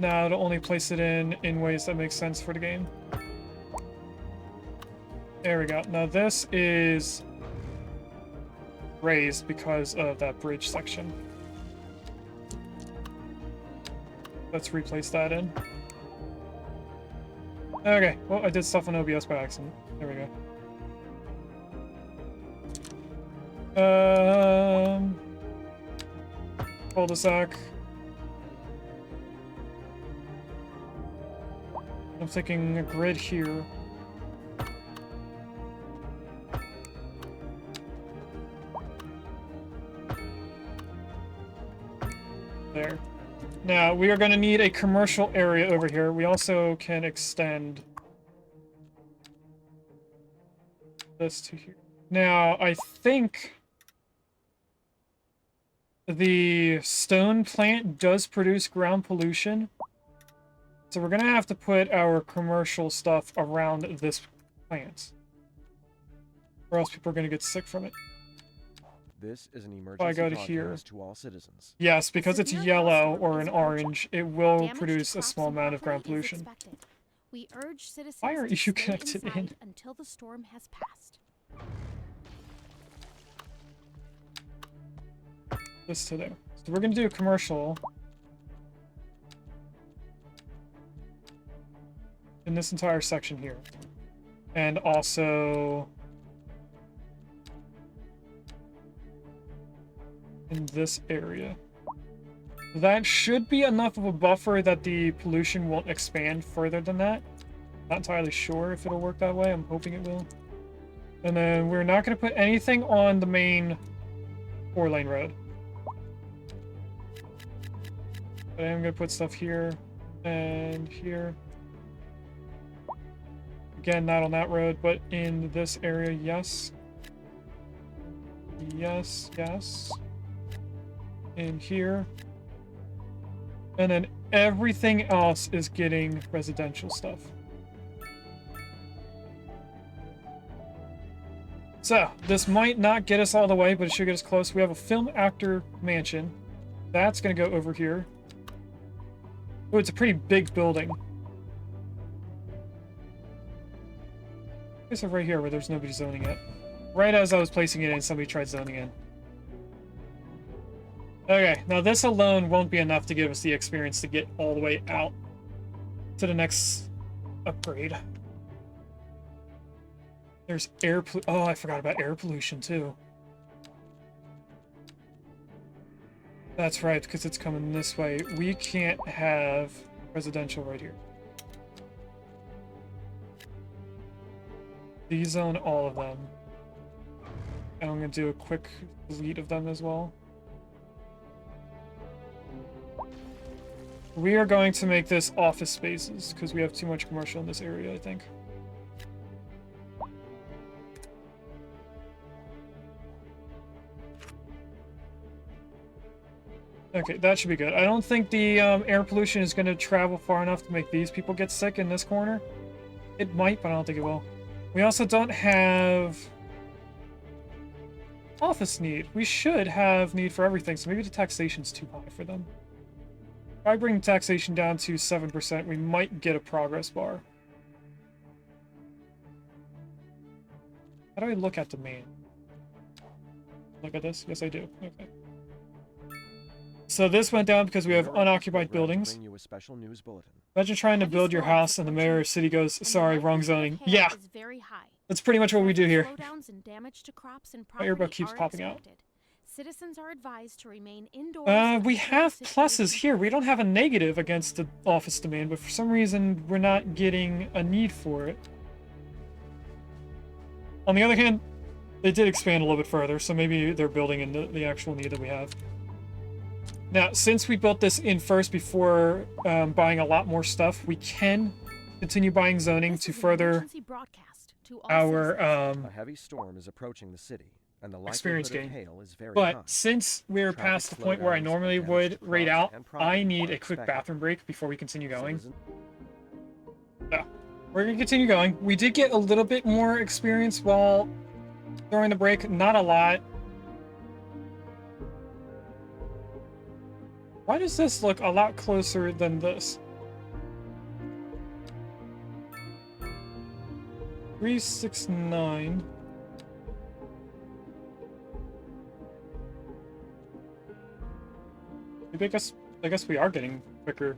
Now it'll only place it in ways that make sense for the game. There we go. Now this is raised because of that bridge section. Let's replace that in. Okay, well, I did stuff on OBS by accident. There we go. Cul-de-sac. I'm thinking a grid here. There. Now, we are going to need a commercial area over here. We also can extend this to here. Now, I think the stone plant does produce ground pollution. So we're going to have to put our commercial stuff around this plant. Or else people are going to get sick from it. This is an I emergency go to here. broadcast to all citizens. Yes, because it's severe yellow hailstorm or is an approaching. orange, it will Damage to produce a crops small and amount of ground property is pollution. expected. We urge citizens Why are to you stay connected in? inside until the storm has passed. This to there. So we're gonna do a commercial in this entire section here. And also in this area. That should be enough of a buffer that the pollution won't expand further than that. Not entirely sure if it'll work that way. I'm hoping it will. And then we're not going to put anything on the main 4-lane road. But I am going to put stuff here and here. Again, not on that road, but in this area, yes. Yes, yes. In here. And then everything else is getting residential stuff. So, this might not get us all the way, but it should get us close. We have a film actor mansion. That's going to go over here. Oh, it's a pretty big building. It's right here where there's nobody zoning it. Right as I was placing it in, somebody tried zoning in. Okay, now this alone won't be enough to give us the experience to get all the way out to the next upgrade. There's oh, I forgot about air pollution too. That's right, because it's coming this way. We can't have residential right here. D-zone all of them. And I'm going to do a quick delete of them as well. We are going to make this office spaces, because we have too much commercial in this area, I think. Okay, that should be good. I don't think the air pollution is going to travel far enough to make these people get sick in this corner. It might, but I don't think it will. We also don't have office need. We should have need for everything, so maybe the taxation's too high for them. If I bring the taxation down to 7%, we might get a progress bar. How do I look at demand? Look at this? Yes, I do. Okay. So this went down because we have unoccupied buildings. Bring you a special news bulletin. Imagine trying to build your house and the mayor of city goes, sorry, wrong zoning. Yeah, that's pretty much what we do here. Slowdowns and damage to crops and My earbud property keeps are popping out. expected. Citizens are advised to remain indoors. We until have the pluses situation here. We don't have a negative against the office demand, but for some reason, we're not getting a need for it. On the other hand, they did expand a little bit further, so maybe they're building in the actual need that we have. Now, since we built this in first before buying a lot more stuff, we can continue buying zoning This to is an further emergency broadcast to all our citizens. A heavy storm is approaching the city, and the experience likelihood of gain. hail is very But high. since we're Traffic past the point where I slowdowns normally and damage would to rate crops out, and I property need are a quick expected. bathroom break before we continue going. Citizen- So, we're going to continue going. We did get a little bit more experience while during the break. Not a lot. Why does this look a lot closer than this? 369. Maybe I guess we are getting quicker.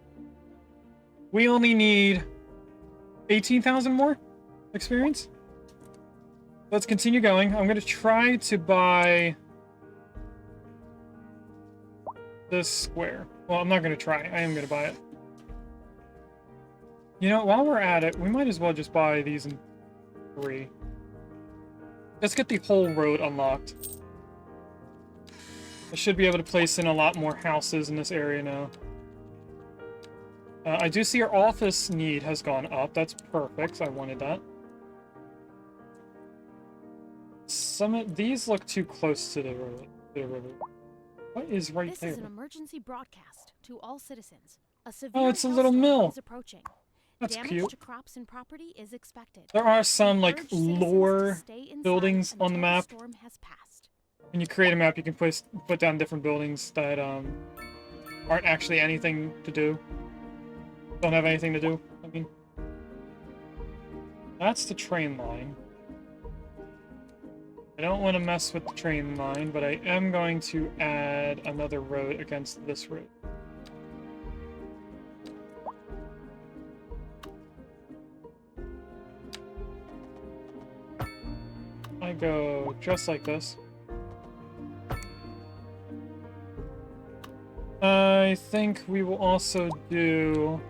We only need 18,000 more experience. Let's continue going. I'm going to try to buy this square. Well, I'm not going to try. I am going to buy it. You know, while we're at it, we might as well just buy these in 3. Let's get the whole road unlocked. I should be able to place in a lot more houses in this area now. I do see our office need has gone up. That's perfect. I wanted that. These look too close to the river. What is right This there? is an emergency broadcast to all citizens. A severe Oh, it's a little hailstorm mill. is approaching. That's Damage cute. to crops and property is expected. There are some like Urge citizens to lore stay inside buildings on the until map. storm has passed. when you create a map, you can put down different buildings that aren't actually anything to do. Don't have anything to do. I mean, that's the train line. I don't want to mess with the train line, but I am going to add another road against this road. I go just like this. I think we will also do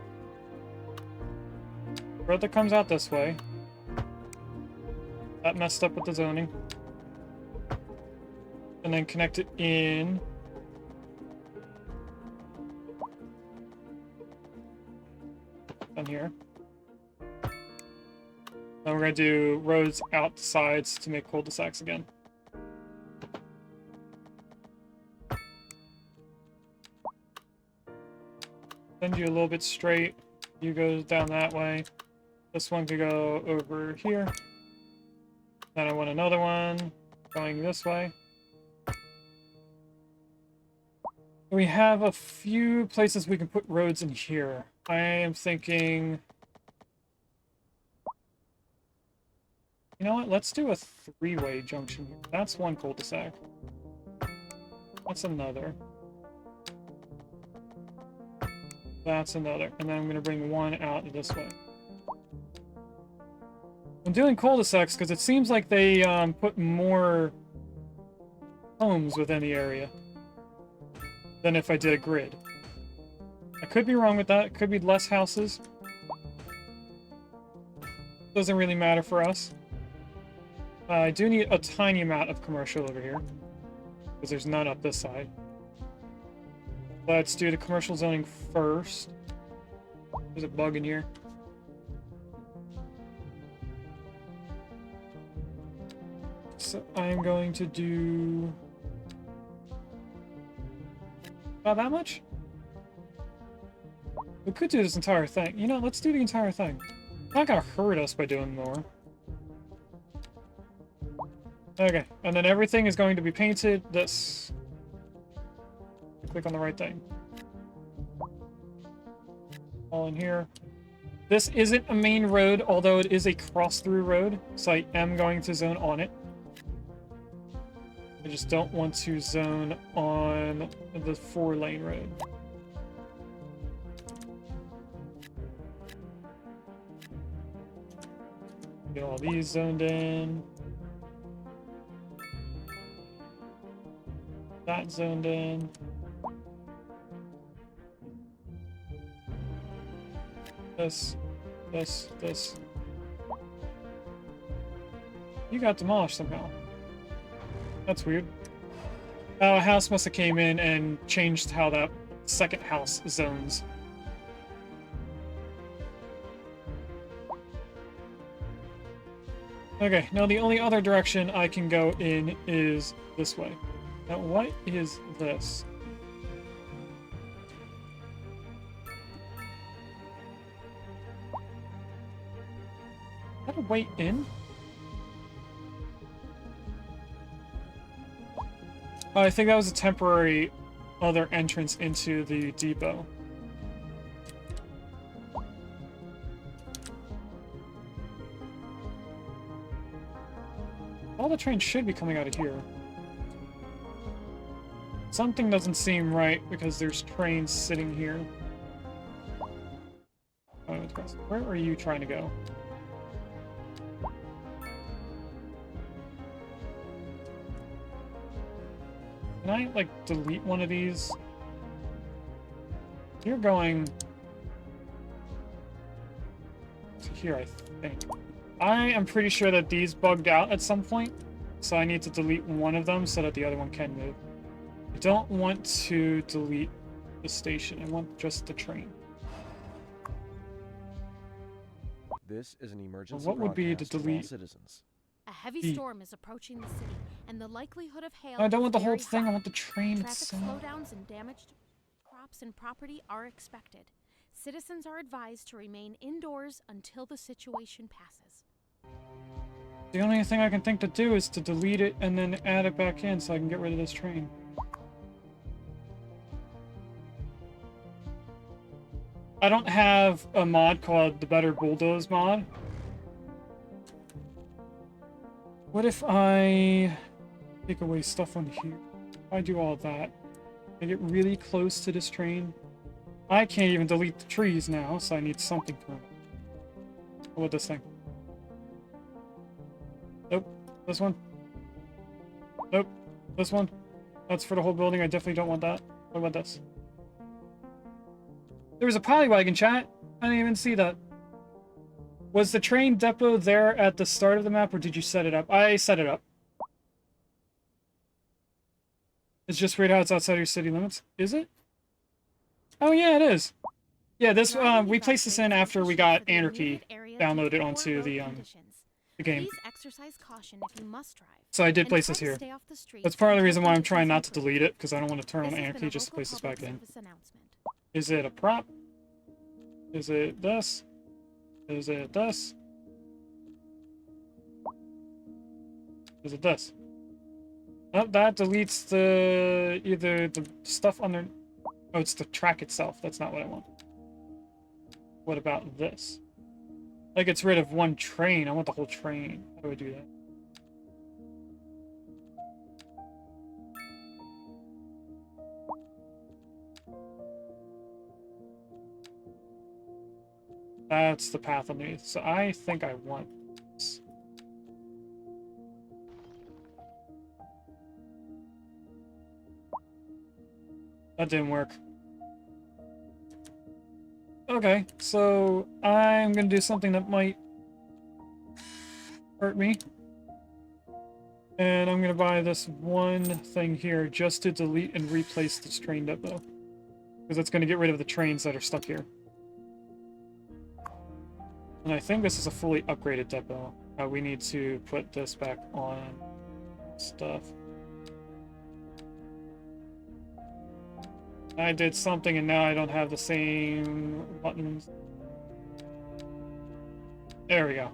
road that comes out this way. That messed up with the zoning. And then connect it in. Down here. Then we're gonna do roads out the sides to make cul-de-sacs again. Send you a little bit straight. You go down that way. This one could go over here. Then I want another one going this way. We have a few places we can put roads in here. I am thinking... You know what? Let's do a three-way junction here. That's one cul-de-sac. That's another. That's another. And then I'm going to bring one out this way. I'm doing cul-de-sacs because it seems like they put more homes within the area than if I did a grid. I could be wrong with that. It could be less houses. Doesn't really matter for us. I do need a tiny amount of commercial over here, because there's none up this side. Let's do the commercial zoning first. There's a bug in here. So I'm going to do... Not that much? We could do this entire thing. You know, let's do the entire thing. It's not gonna hurt us by doing more. Okay, and then everything is going to be painted this. Click on the right thing. All in here. This isn't a main road, although it is a cross-through road, so I am going to zone on it. I just don't want to zone on the 4-lane road. Get all these zoned in. That zoned in. This. You got demolished somehow. That's weird. Oh, a house must have came in and changed how that second house zones. Okay, now the only other direction I can go in is this way. Now, what is this? Is that a way in? Oh, I think that was a temporary other entrance into the depot. All the trains should be coming out of here. Something doesn't seem right because there's trains sitting here. Oh, where are you trying to go? Can I, like, delete one of these? You're going to here, I think. I am pretty sure that these bugged out at some point, so I need to delete one of them so that the other one can move. I don't want to delete the station. I want just the train. This is an emergency What would be to broadcast to all delete? citizens. A heavy storm is approaching the city, and the likelihood of hail. I don't is want the whole very thing. I high. want the train Traffic itself. slowdowns and damaged crops and property are expected. Citizens are advised to remain indoors until the situation passes. The only thing I can think to do is to delete it and then add it back in so I can get rid of this train. I don't have a mod called the Better Bulldoze mod. What if I take away stuff on here? If I do all that, I get really close to this train. I can't even delete the trees now, so I need something permanent. What about this thing? Nope. This one? Nope. This one? That's for the whole building. I definitely don't want that. What about this? There was a polywagon, chat. I didn't even see that. Was the train depot there at the start of the map, or did you set it up? I set it up. It's just weird how it's outside your city limits. Is it? Oh yeah, it is. Yeah, this we placed this in after we got Anarchy downloaded onto the game. Please exercise caution if you must drive. So I did and place try this to here. stay off the streets That's part of the reason why I'm until trying not to conditions delete it, because I don't want to turn on improve. This has been Anarchy a just to local place this public back in. service announcement. Is it a prop? Is it this? Is it this? Is it this? Oh, that deletes the either the stuff under. Oh, it's the track itself. That's not what I want. What about this? That gets rid of one train. I want the whole train. How do I do that? That's the path underneath. So I think I want this. That didn't work. Okay, so I'm gonna do something that might hurt me. And I'm gonna buy this one thing here just to delete and replace this train depot. Because that's gonna get rid of the trains that are stuck here. And I think this is a fully upgraded depot. We need to put this back on stuff. I did something and now I don't have the same buttons. There we go.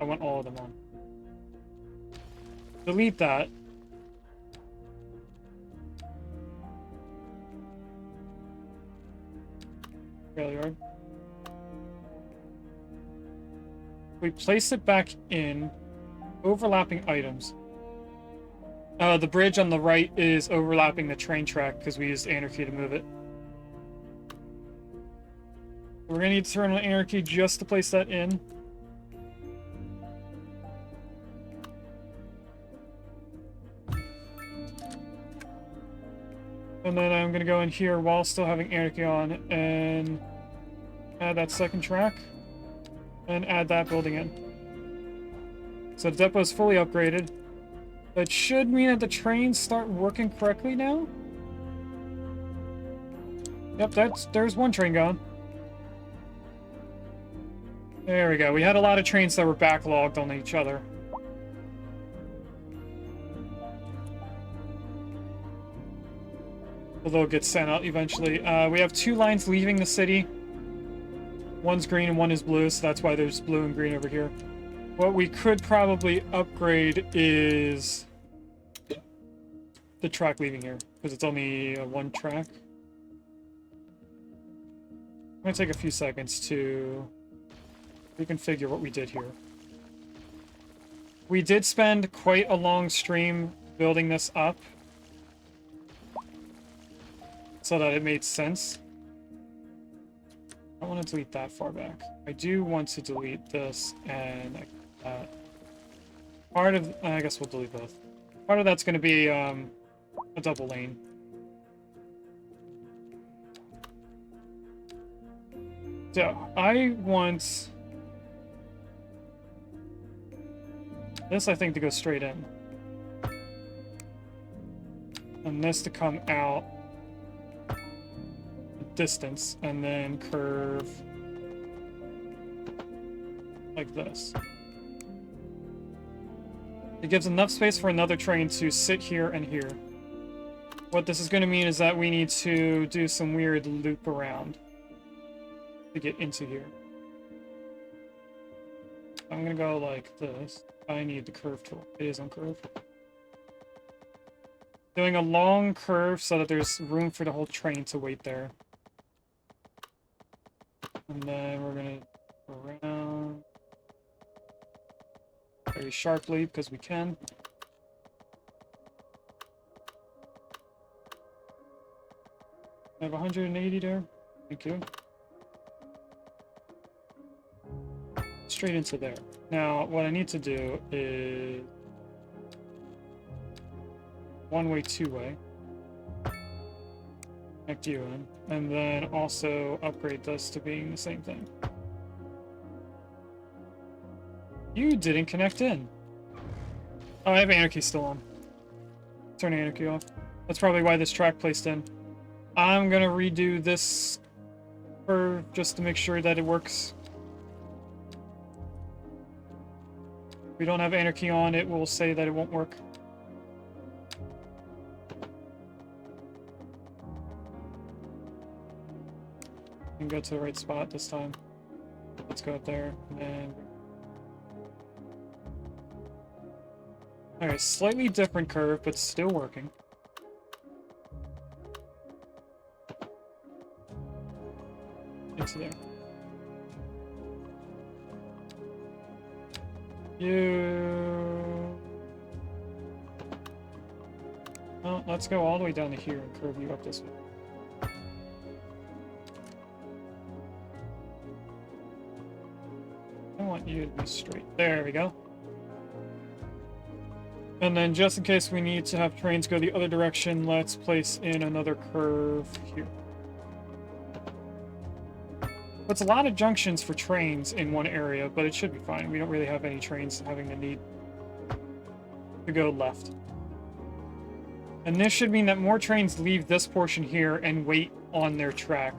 I want all of them on. Delete that. Really hard. We place it back in overlapping items. The bridge on the right is overlapping the train track because we used Anarchy to move it. We're gonna need to turn on Anarchy just to place that in. And then I'm gonna go in here while still having Anarchy on and add that second track and add that building in. So the depot is fully upgraded. That should mean that the trains start working correctly now. Yep, there's one train gone. There we go. We had a lot of trains that were backlogged on each other. But they'll get sent out eventually. We have two lines leaving the city. One's green and one is blue, so that's why there's blue and green over here. What we could probably upgrade is the track leaving here, because it's only one track. I'm gonna take a few seconds to reconfigure what we did here. We did spend quite a long stream building this up so that it made sense. I don't want to delete that far back. I do want to delete this and part of, I guess we'll delete both. Part of that's going to be a double lane. So I want this, I think, to go straight in, and this to come out distance and then curve like this. It gives enough space for another train to sit here and here. What this is going to mean is that we need to do some weird loop around to get into here. I'm going to go like this. I need the curve tool. It is on curve. Doing a long curve so that there's room for the whole train to wait there. And then we're gonna go around very sharply because we can. I have 180 there. Thank you. Straight into there. Now, what I need to do is one-way, two-way. Connect you in. And then also upgrade this to being the same thing. You didn't connect in. Oh, I have Anarchy still on. Turning Anarchy off. That's probably why this track placed in. I'm gonna redo this curve just to make sure that it works. If we don't have Anarchy on, it will say that it won't work. And go to the right spot this time. Let's go up there, and then... Alright, slightly different curve, but still working. Into there. You... Well, let's go all the way down to here and curve you up this way. I want you to be straight. There we go. And then just in case we need to have trains go the other direction, let's place in another curve here. It's a lot of junctions for trains in one area, but it should be fine. We don't really have any trains having the need to go left. And this should mean that more trains leave this portion here and wait on their track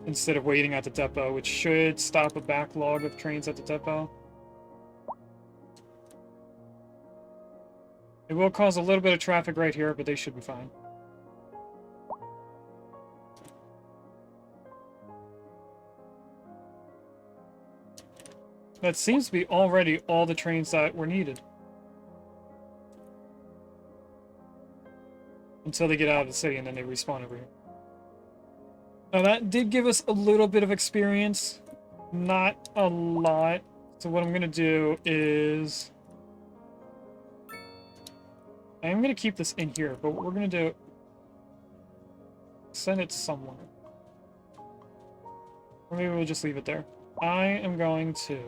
instead of waiting at the depot, which should stop a backlog of trains at the depot. It will cause a little bit of traffic right here, but they should be fine. That seems to be already all the trains that were needed. Until they get out of the city and then they respawn over here. Now that did give us a little bit of experience. Not a lot. So what I'm going to do is... I am going to keep this in here, but what we're going to do... Send it somewhere. Or maybe we'll just leave it there. I am going to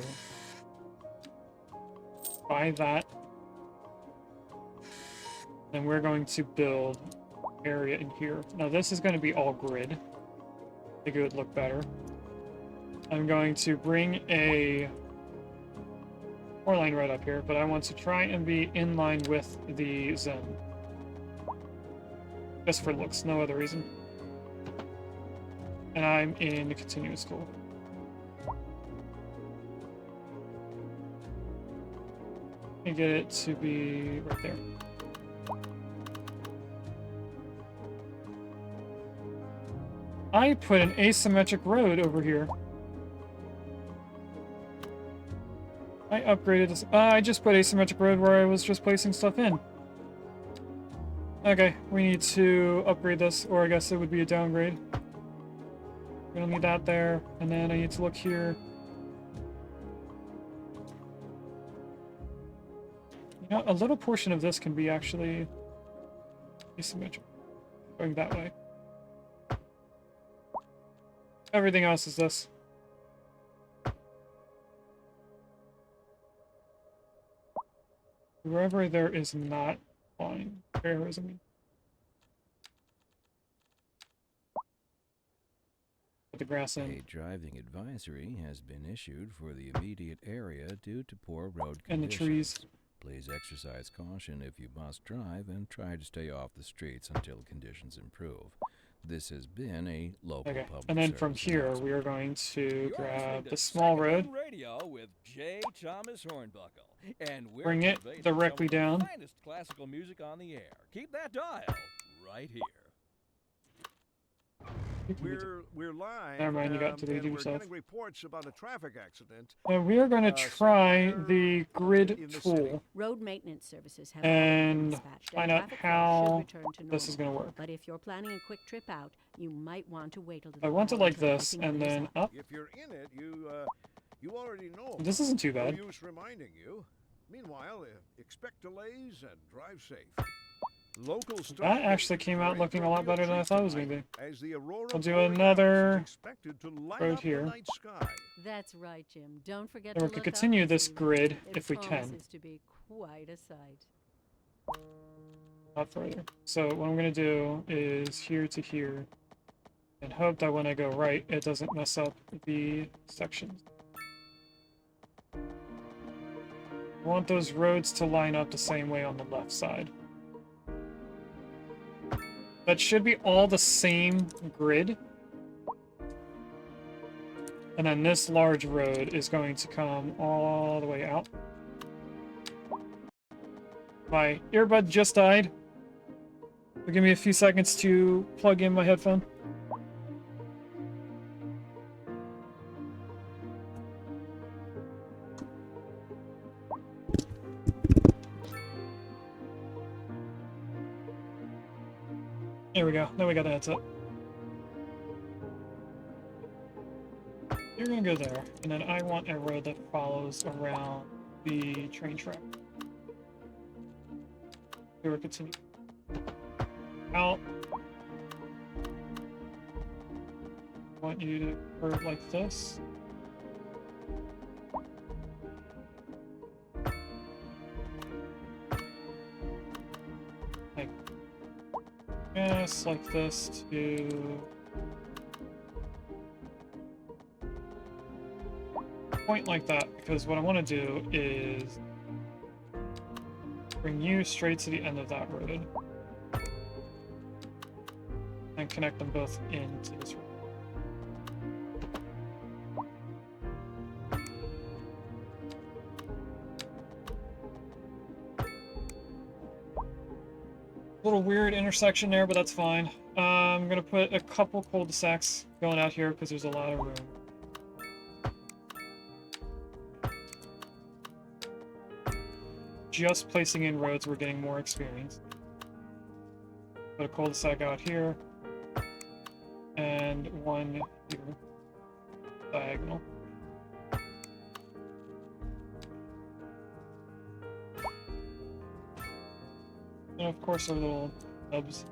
buy that. And we're going to build area in here. Now this is going to be all grid. I think it would look better. I'm going to bring a 4-line right up here, but I want to try and be in line with the Zen. Just for looks, no other reason. And I'm in continuous tool. And get it to be right there. I put an asymmetric road over here. I upgraded this. I just put asymmetric road where I was just placing stuff in. Okay, we need to upgrade this, or I guess it would be a downgrade. We don't need that there, and then I need to look here. You know, a little portion of this can be actually asymmetric, going that way. Everything else is this. Wherever there is not line, arrows, I mean. Put the grass in. A driving advisory has been issued for the immediate area due to poor road conditions. And the trees. Please exercise caution if you must drive and try to stay off the streets until conditions improve. This has been a local public and then from service here, announcement. we are going to You're grab listening the to small Second road, Radio with J. Thomas Hornbuckle, and we're bring it conveying directly some of the down. finest classical music on the air. Keep that dial right here. We're live. Never mind, you got to do it and we're yourself. getting reports about a traffic accident. And we are going to try somewhere the grid in the tool city. Road maintenance services have and already been dispatched, find and out traffic flow how should return to this is normal. going to work. But if you're planning a quick trip out, you might want to wait a little I want it while like until this, everything and clears then up. up. If you're in it, you already know. This isn't too No bad. use reminding you. Meanwhile, expect delays and drive safe. Local That actually came out looking a lot better than I thought it was going to be. As the Aurora I'll do Borealis another is expected to light road up here. the night sky. That's right, Jim. Don't forget And to we could look continue up this evening. grid It if we can. promises to be quite a sight. Not further. So what I'm going to do is here to here, and hope that when I go right, it doesn't mess up the sections. I want those roads to line up the same way on the left side. That should be all the same grid. And then this large road is going to come all the way out. My earbud just died. So give me a few seconds to plug in my headphone. There we go. Now we got the headset. You're gonna go there, and then I want a road that follows around the train track. Here we continue. Out. I want you to curve like this. Like yes, like this to point like that, because what I want to do is bring you straight to the end of that road and connect them both into this road. Little weird intersection there, but that's fine. I'm gonna put a couple cul-de-sacs going out here because there's a lot of room. Just placing in roads, we're getting more experience. Put a cul-de-sac out here, and one here, diagonal. And of course our little hubs.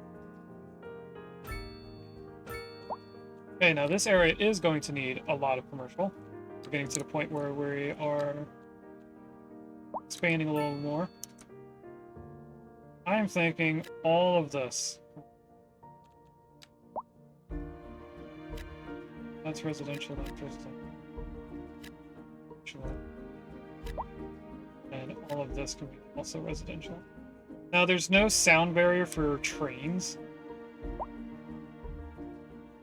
Okay, now this area is going to need a lot of commercial. We're getting to the point where we are expanding a little more. I'm thinking all of this. That's residential, that's residential. And all of this can be also residential. Now, there's no sound barrier for trains.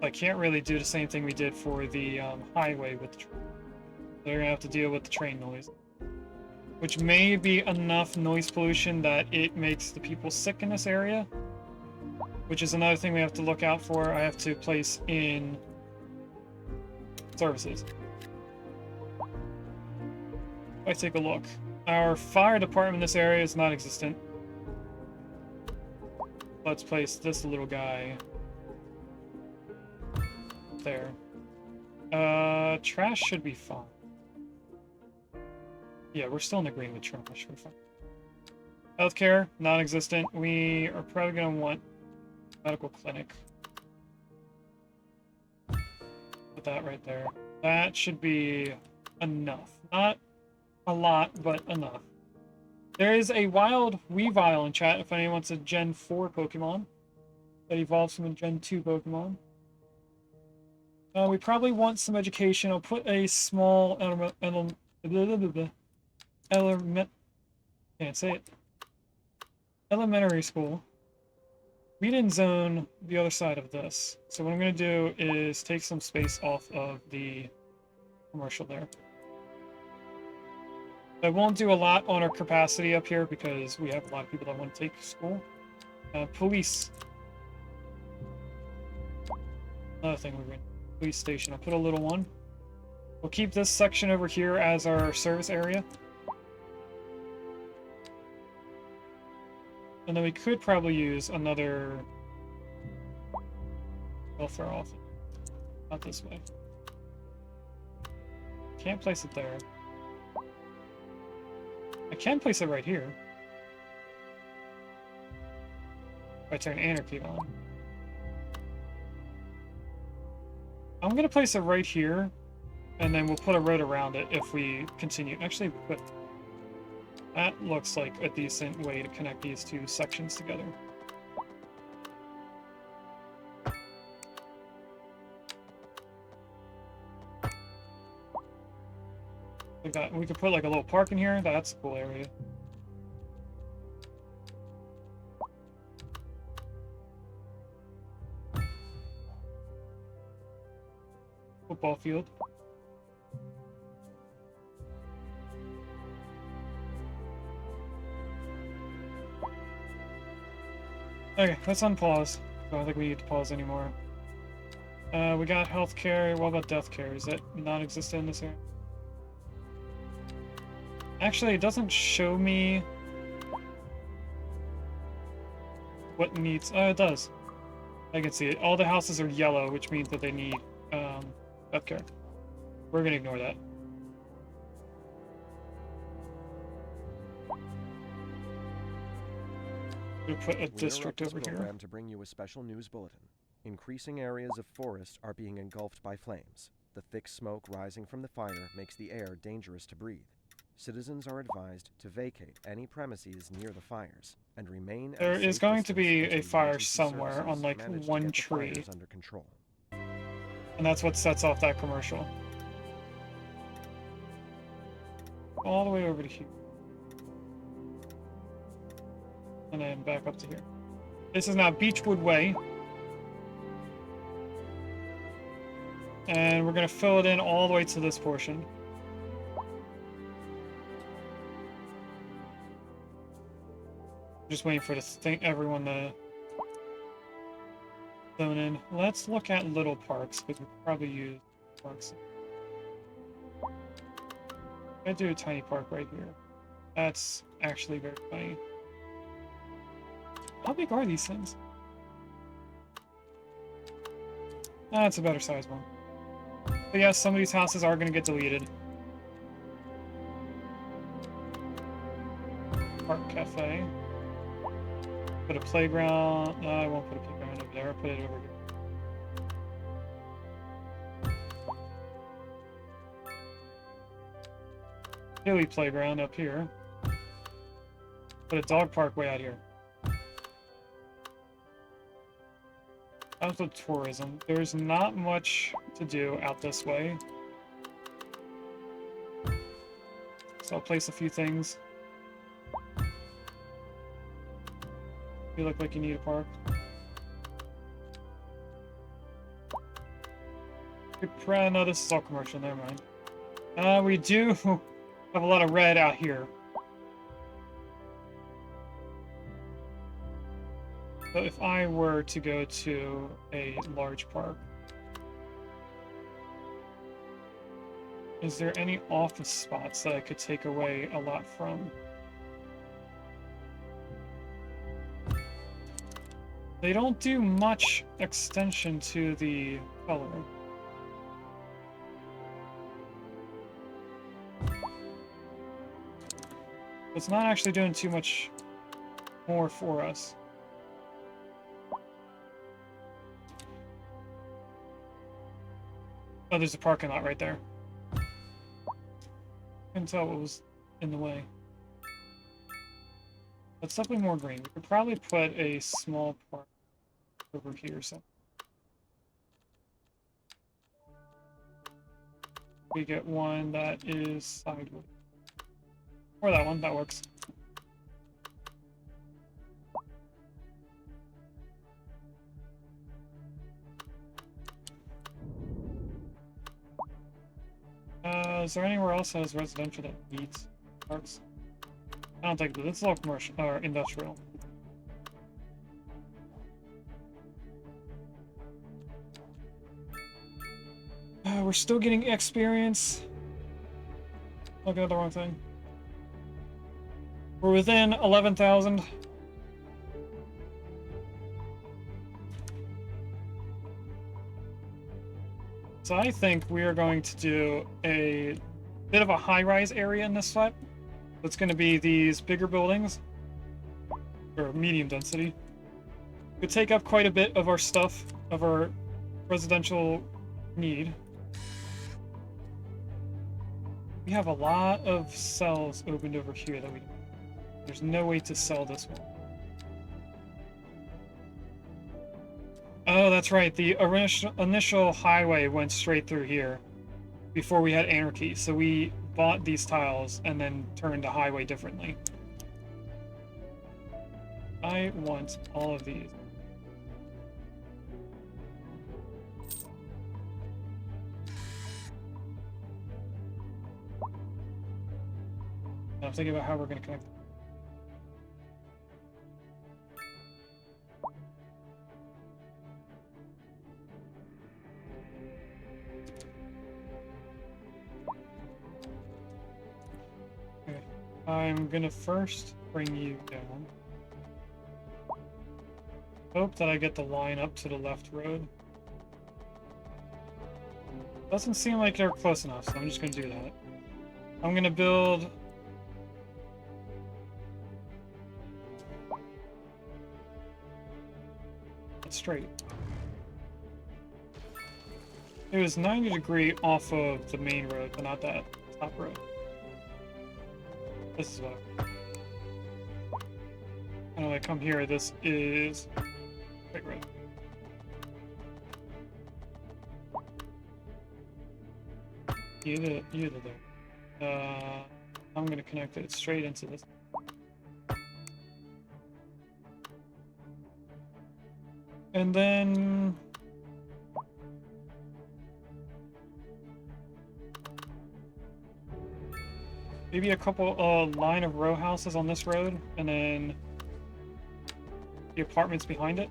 I can't really do the same thing we did for the highway with the train. They're gonna have to deal with the train noise. Which may be enough noise pollution that it makes the people sick in this area. Which is another thing we have to look out for. I have to place in services. Let's take a look. Our fire department in this area is non-existent. Let's place this little guy there. Trash should be fine. Yeah, we're still in the green with trash. We're fine. Healthcare, non-existent. We are probably going to want medical clinic. Put that right there. That should be enough. Not a lot, but enough. There is a wild Weavile in chat if anyone wants a Gen 4 Pokemon that evolves from a Gen 2 Pokemon. We probably want some education. I'll put a small elementary school. We didn't zone the other side of this. So what I'm going to do is take some space off of the commercial there. I won't do a lot on our capacity up here because we have a lot of people that want to take school. Police. Another thing we're going to police station. I'll put a little one. We'll keep this section over here as our service area. And then we could probably use another welfare office. Not this way. Can't place it there. I can place it right here. If I turn anarchy on. I'm gonna place it right here, and then we'll put a road around it if we continue. Actually, that looks like a decent way to connect these two sections together. Like that. We could put like a little park in here. That's a cool area. Football field. Okay, let's unpause. I don't think we need to pause anymore. We got healthcare. What about deathcare? Is that non-existent in this area? Actually, it doesn't show me what needs. Oh, it does. I can see it. All the houses are yellow, which means that they need healthcare. We're gonna ignore that. We'll put a district over here. Program to bring you a special news bulletin. Increasing areas of forest are being engulfed by flames. The thick smoke rising from the fire makes the air dangerous to breathe. Citizens are advised to vacate any premises near the fires and remain. There is going to be a fire emergency somewhere on services like manage to one get the tree, fires under control. and that's what sets off that commercial. All the way over to here. And then back up to here. This is now Beechwood Way. And we're going to fill it in all the way to this portion. Just waiting for everyone to zone in. Let's look at little parks, because we could probably use parks. I do a tiny park right here. That's actually very tiny. How big are these things? That's a better size one. But yes, some of these houses are going to get deleted. Park cafe. Put a playground. No, I won't put a playground over there. I'll put it over here. Hilly playground up here. Put a dog park way out here. Out of tourism. There's not much to do out this way. So I'll place a few things. You look like you need a park. No, this is all commercial, never mind. We do have a lot of red out here. So if I were to go to a large park, is there any office spots that I could take away a lot from? They don't do much extension to the color. It's not actually doing too much more for us. Oh, there's a parking lot right there. Couldn't tell what was in the way. It's definitely more green. We could probably put a small park over here or something. We get one that is sideways. Or that one, that works. Is there anywhere else that has residential that needs parks? I don't think this is all commercial or industrial. We're still getting experience. Looking at the wrong thing. We're within 11,000. So I think we are going to do a bit of a high-rise area in this set. It's going to be these bigger buildings, or medium density. Could take up quite a bit of our stuff, of our residential need. We have a lot of cells opened over here that there's no way to sell this one. Oh, that's right. The initial highway went straight through here before we had anarchy. So we bought these tiles and then turned the highway differently. I want all of these. I'm thinking about how we're going to connect. Okay. I'm going to first bring you down. Hope that I get the line up to the left road. Doesn't seem like they're close enough, so I'm just going to do that. I'm going to build... straight. It was 90° off of the main road, but not that top road. This is what. And when I come here, this is right road. You did there. I'm gonna connect it straight into this. And then maybe a couple line of row houses on this road, and then the apartments behind it.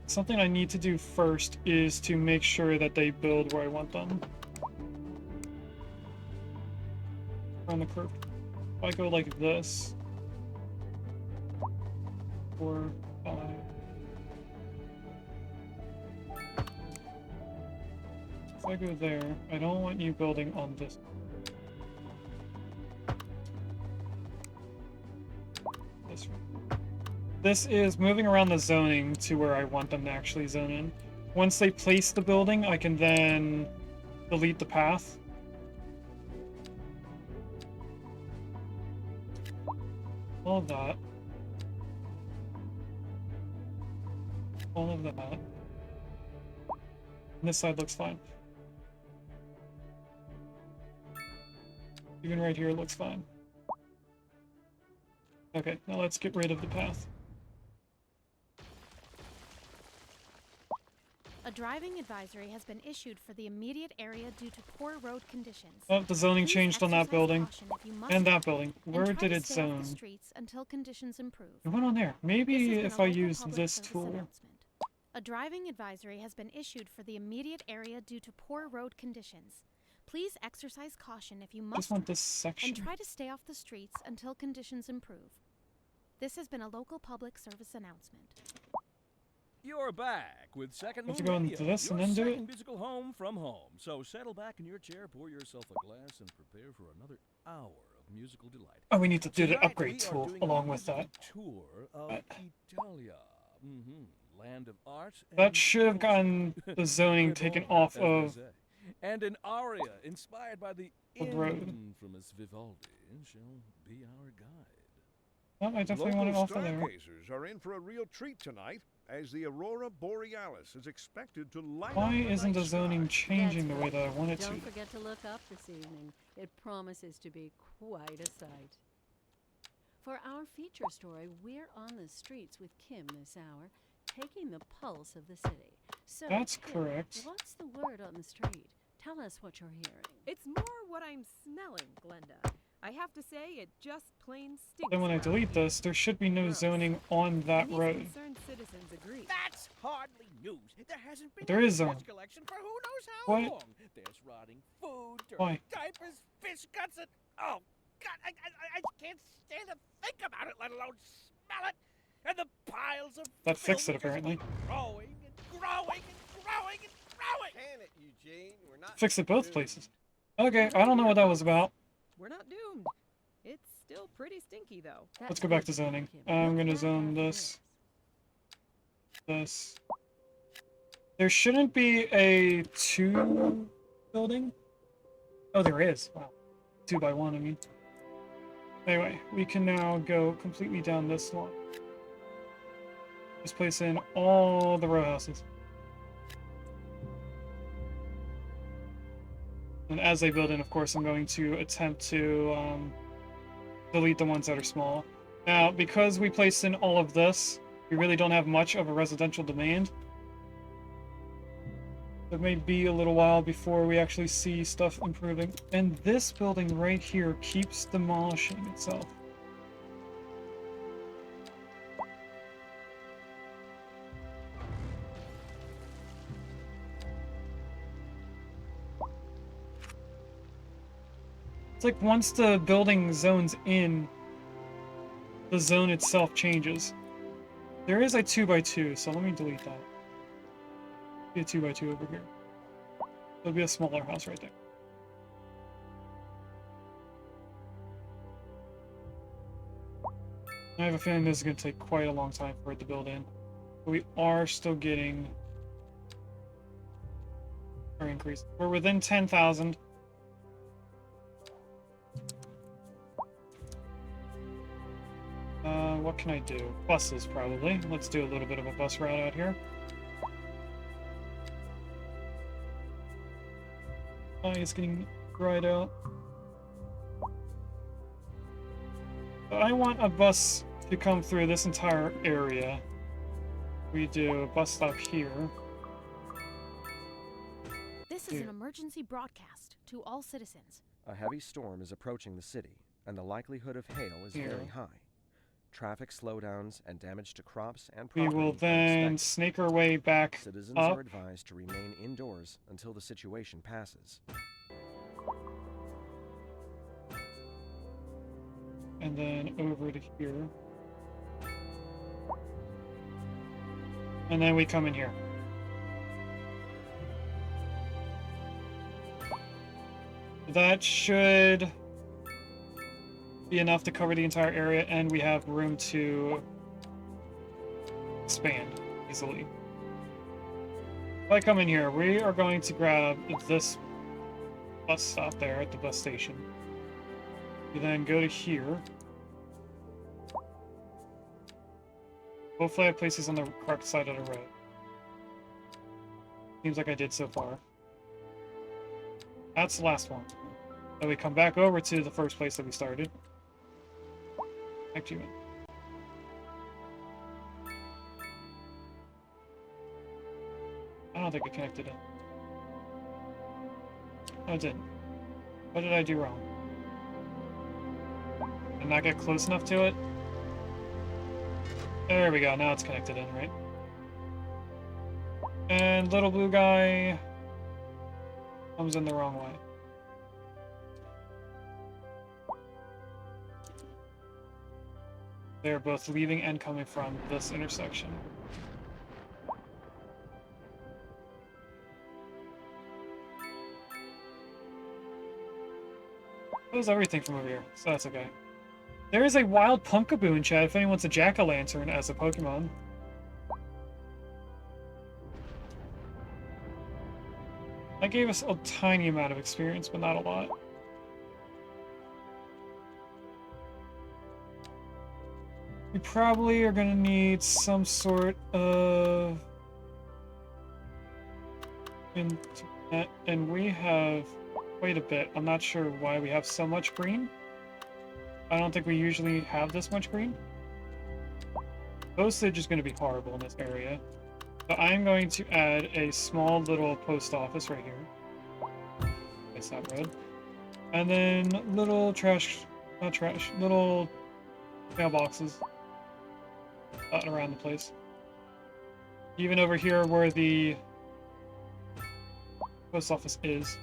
Something I need to do first is to make sure that they build where I want them. On the curve. If I go like this, 4, 5. If I go there, I don't want you building on this. This one. This is moving around the zoning to where I want them to actually zone in. Once they place the building, I can then delete the path. All of that. All of that. And this side looks fine. Even right here looks fine. Okay, now let's get rid of the path. A driving advisory has been issued for the immediate area due to poor road conditions. Oh, the zoning Please changed on that exercise building. caution if you must And that drive, building. and Where try did to it stay off zone? the streets until conditions improve. It went on there. Maybe This has if been I a local use public this service tool. announcement. A driving advisory has been issued for the immediate area due to poor road conditions. Please exercise caution if you must Just want drive, this section. and try to stay off the streets until conditions improve. This has been a local public service announcement. You're back with Second Have Moon to go Radio, into this and your then do it? second musical home from home. So settle back in your chair, pour yourself a glass, and prepare for another hour of musical delight. Oh, we need to do the Tonight, upgrade we are tool doing along a with that. tour of Italia, land of art. That and should have gotten the zoning taken off as they of say. And an aria inspired by the the road. infamous Vivaldi shall be our guide. Oh, I definitely want it Local off of there. stargazers are in for a real treat tonight, as the Aurora Borealis is expected to light Why up the isn't the night zoning sky. changing the That's way that I want it Don't to? forget to look up this evening. It promises to be quite a sight. For our feature story, we're on the streets with Kim this hour, taking the pulse of the city. So, That's Kim, correct. what's the word on the street? Tell us what you're hearing. It's more what I'm smelling, Glenda. I have to say, it just plain stinks. Then when I around delete here. this, there should be no Gross. zoning on that And these road. concerned citizens agree. That's hardly news. There hasn't been There any is trash zone. collection for who knows how What? long. There's rotting food, dirty Why? diapers, fish guts, and oh god, I can't stand to think about it, let alone smell it. And the piles of That fixed filth it, apparently. just keep growing and growing and growing and growing. Can it, Eugene? We're not Fixed it both doomed. places. Okay, I don't know what that was about. We're not doomed. It's still pretty stinky, though. Let's go back to zoning. I'm gonna zone this. This. There shouldn't be a 2 building. Oh, there is. Wow. 2 by 1, I mean. Anyway, we can now go completely down this one. Just place in all the row houses. And as they build in, of course, I'm going to attempt to delete the ones that are small. Now, because we placed in all of this, we really don't have much of a residential demand. It may be a little while before we actually see stuff improving. And this building right here keeps demolishing itself. It's like once the building zones in, the zone itself changes. There is a 2 by 2, so let me delete that. Be a 2 by 2 over here. There'll be a smaller house right there. I have a feeling this is going to take quite a long time for it to build in. But we are still getting our increase. We're within 10,000. What can I do? Buses, probably. Let's do a little bit of a bus route out here. Oh, it's getting dried out. But I want a bus to come through this entire area. We do a bus stop here. This is an emergency broadcast to all citizens. A heavy storm is approaching the city, and the likelihood of hail is Here. very high. Traffic slowdowns and damage to crops and We property will are then expected. snake our way back Citizens up. are advised to remain indoors until the situation passes. And then over to here. And then we come in here. That should be enough to cover the entire area, and we have room to expand easily. If I come in here, we are going to grab this bus stop there at the bus station. You then go to here. Hopefully I place these on the correct side of the road. Seems like I did so far. That's the last one. Then we come back over to the first place that we started. Back to you. I don't think it connected in. No, it didn't. What did I do wrong? Did I not get close enough to it? There we go, now it's connected in, right? And little blue guy comes in the wrong way. They're both leaving and coming from this intersection. That was everything from over here, so that's okay. There is a wild Pumpkaboo in chat if anyone wants a Jack-o'-lantern as a Pokemon. That gave us a tiny amount of experience, but not a lot. We probably are going to need some sort of internet, and we have quite a bit. I'm not sure why we have so much green. I don't think we usually have this much green. Postage is going to be horrible in this area. So I'm going to add a small little post office right here. It's that road. And then little trash Not trash. Little mailboxes dotted around the place. Even over here where the post office is.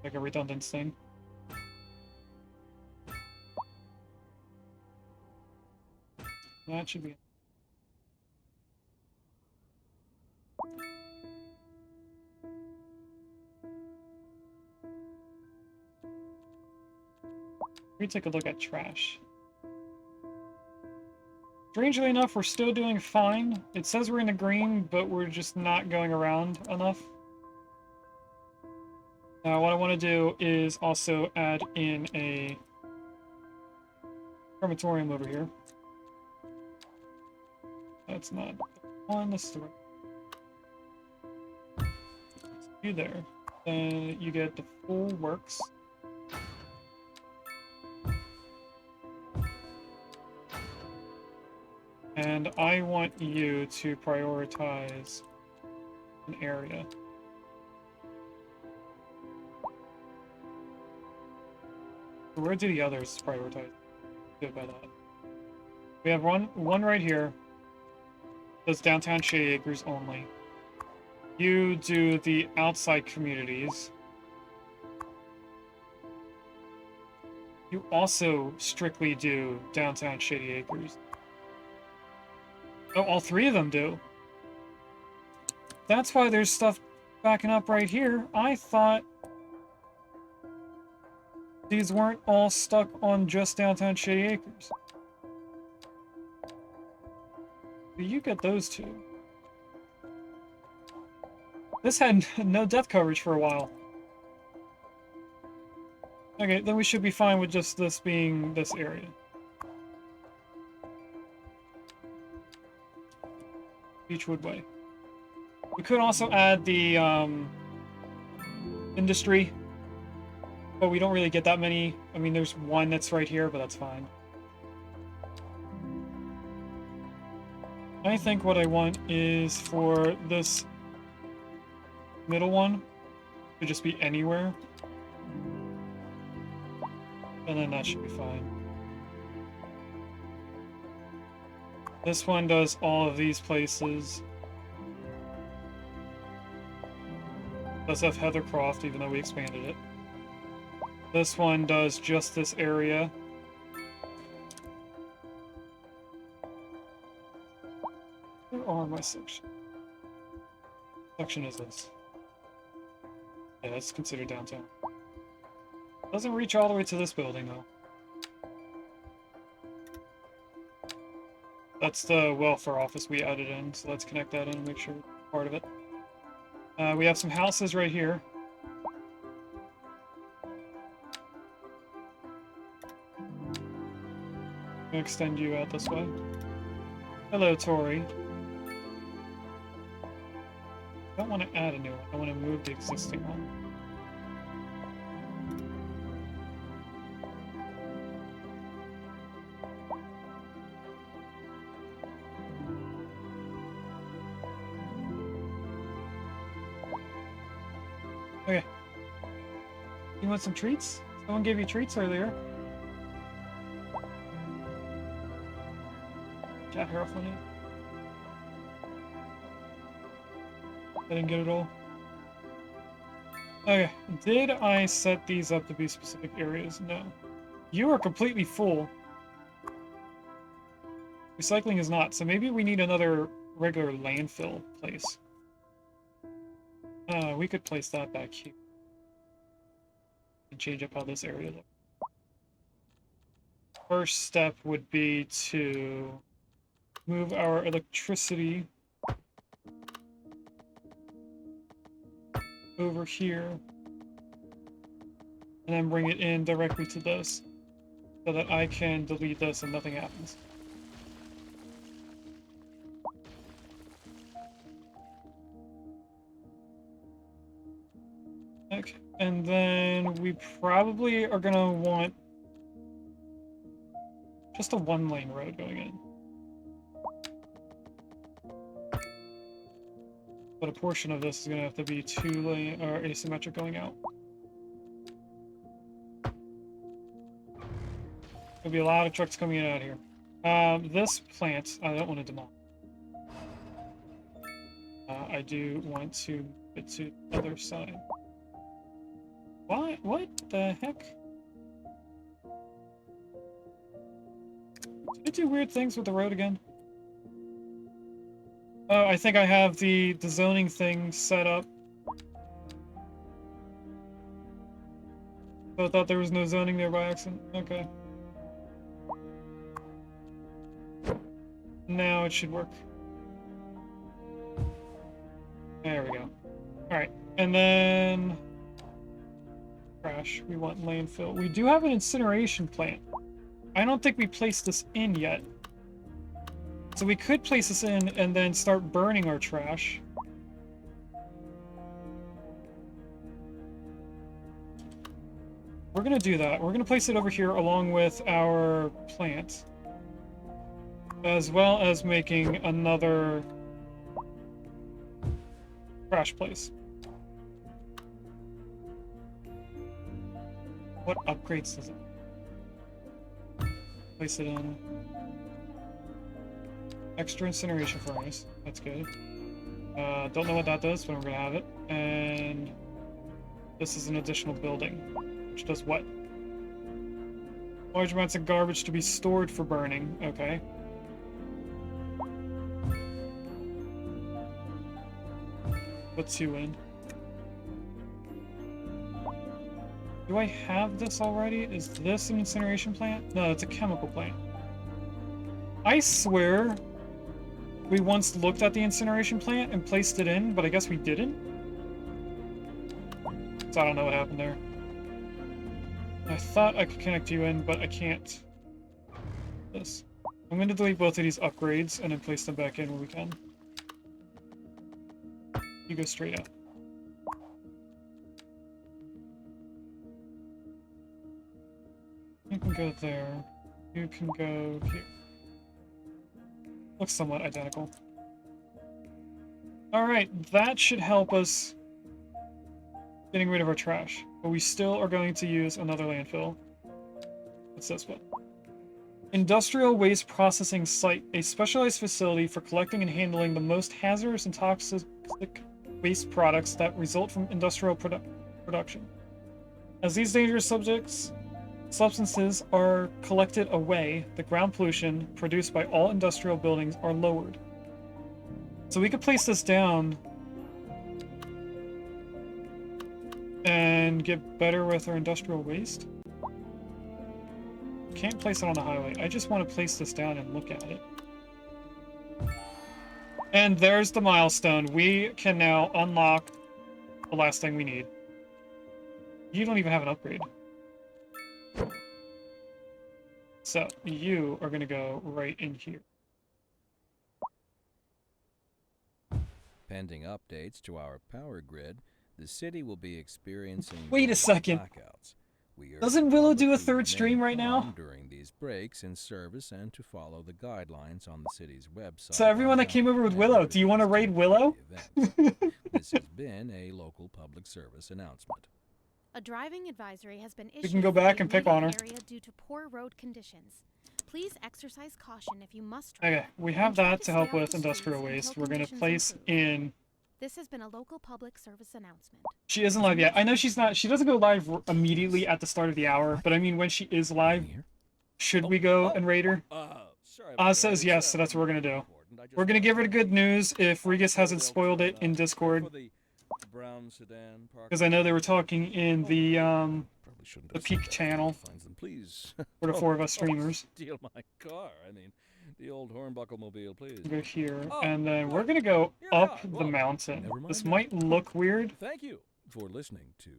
Like a redundant thing. That should be... We take a look at trash. Strangely enough, we're still doing fine. It says we're in the green, but we're just not going around enough. Now, what I want to do is also add in a crematorium over here. That's not the one, this is the right. You there. Then you get the full works. And I want you to prioritize an area. Where do the others prioritize? Good by that. We have one right here. Does downtown Shady Acres only. You do the outside communities. You also strictly do downtown Shady Acres. Oh, all three of them do. That's why there's stuff backing up right here. I thought these weren't all stuck on just downtown Shady Acres. But you get those two. This had no depth coverage for a while. Okay, then we should be fine with just this being this area. Beechwood Way. We could also add the industry, but we don't really get that many. I mean, there's one that's right here, but that's fine. I think what I want is for this middle one to just be anywhere. And then that should be fine. This one does all of these places. Does have Heathercroft, even though we expanded it. This one does just this area. Where are my sections? Section is this. Yeah, that's considered downtown. Doesn't reach all the way to this building, though. That's the welfare office we added in, so let's connect that in and make sure it's part of it. We have some houses right here. I'm gonna extend you out this way. Hello, Tori. I don't want to add a new one. I want to move the existing one. Okay. You want some treats? Someone gave you treats earlier. Jack Harrelson. I didn't get it all. Okay. Did I set these up to be specific areas? No. You are completely full. Recycling is not, so maybe we need another regular landfill place. We could place that back here. And change up how this area looks. First step would be to move our electricity over here. And then bring it in directly to this. So that I can delete this and nothing happens. Okay, and then we probably are gonna want just a one-lane road going in. But a portion of this is gonna have to be two-lane or asymmetric going out. There'll be a lot of trucks coming in and out here. This plant, I don't want to demolish. I do want to move it to the other side. Why? What the heck? Did it do weird things with the road again? Oh, I think I have the zoning thing set up. So I thought there was no zoning there by accident. Okay. Now it should work. There we go. Alright, and then... Trash. We want landfill. We do have an incineration plant. I don't think we placed this in yet. So we could place this in and then start burning our trash. We're gonna do that. We're gonna place it over here along with our plant. As well as making another trash place. What upgrades does it? Place it in. Extra incineration furnace. That's good. Don't know what that does, but I'm gonna have it. And this is an additional building. Which does what? Large amounts of garbage to be stored for burning. Okay. Put 2 in. Do I have this already? Is this an incineration plant? No, it's a chemical plant. I swear we once looked at the incineration plant and placed it in, but I guess we didn't. So I don't know what happened there. I thought I could connect you in, but I can't. This. I'm going to delete both of these upgrades and then place them back in when we can. You go straight up. You can go there. You can go here. Looks somewhat identical. Alright, that should help us getting rid of our trash. But we still are going to use another landfill. What's this one? Industrial Waste Processing Site, a specialized facility for collecting and handling the most hazardous and toxic waste products that result from industrial production. As these dangerous substances are collected away, the ground pollution produced by all industrial buildings are lowered. So we could place this down and get better with our industrial waste. Can't place it on the highway. I just want to place this down and look at it. And there's the milestone. We can now unlock the last thing we need. You don't even have an upgrade. So, you are going to go right in here. Pending updates to our power grid, the city will be experiencing Wait a second. blackouts. Doesn't Willow do a third stream right now? During these breaks in service and to follow the guidelines on the city's website. So everyone that came over with Willow, do you want to raid Willow? This has been a local public service announcement. A driving advisory has been issued. We can go back and pick on her. Area due to poor road conditions. Please exercise caution if you must. Okay, we have that to help with industrial waste. We're going to place in... This has been a local public service announcement. She isn't live yet. I know she's not. She doesn't go live immediately at the start of the hour, but I mean when she is live, should we go and raid her? Says yes, so that's what we're going to do. We're going to give her the good news if Regis hasn't spoiled it in Discord. Because I know they were talking in the Peak channel for the 4 of us streamers. Steal my car. I mean, the old hornbuckle mobile, please. Go here, and then we're gonna go up the mountain. This might look weird. Thank you for listening to.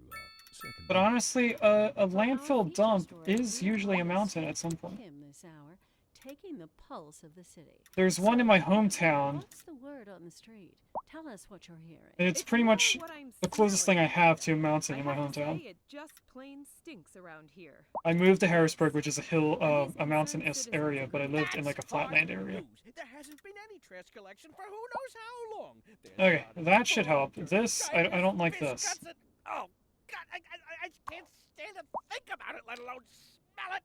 But honestly, a landfill dump is usually a mountain at some point. Taking the pulse of the city. There's one in my hometown. What's the word on the street? Tell us what you're hearing. And it's pretty much the closest thing I have to a mountain in my hometown. It just plain stinks around here. I moved to Harrisburg, which is a hill of a mountainous area, but I lived in like a flatland area. There hasn't been any trash collection for who knows how long. Okay, that should help. This, I don't like this. Oh, God, I can't stand to think about it, let alone smell it.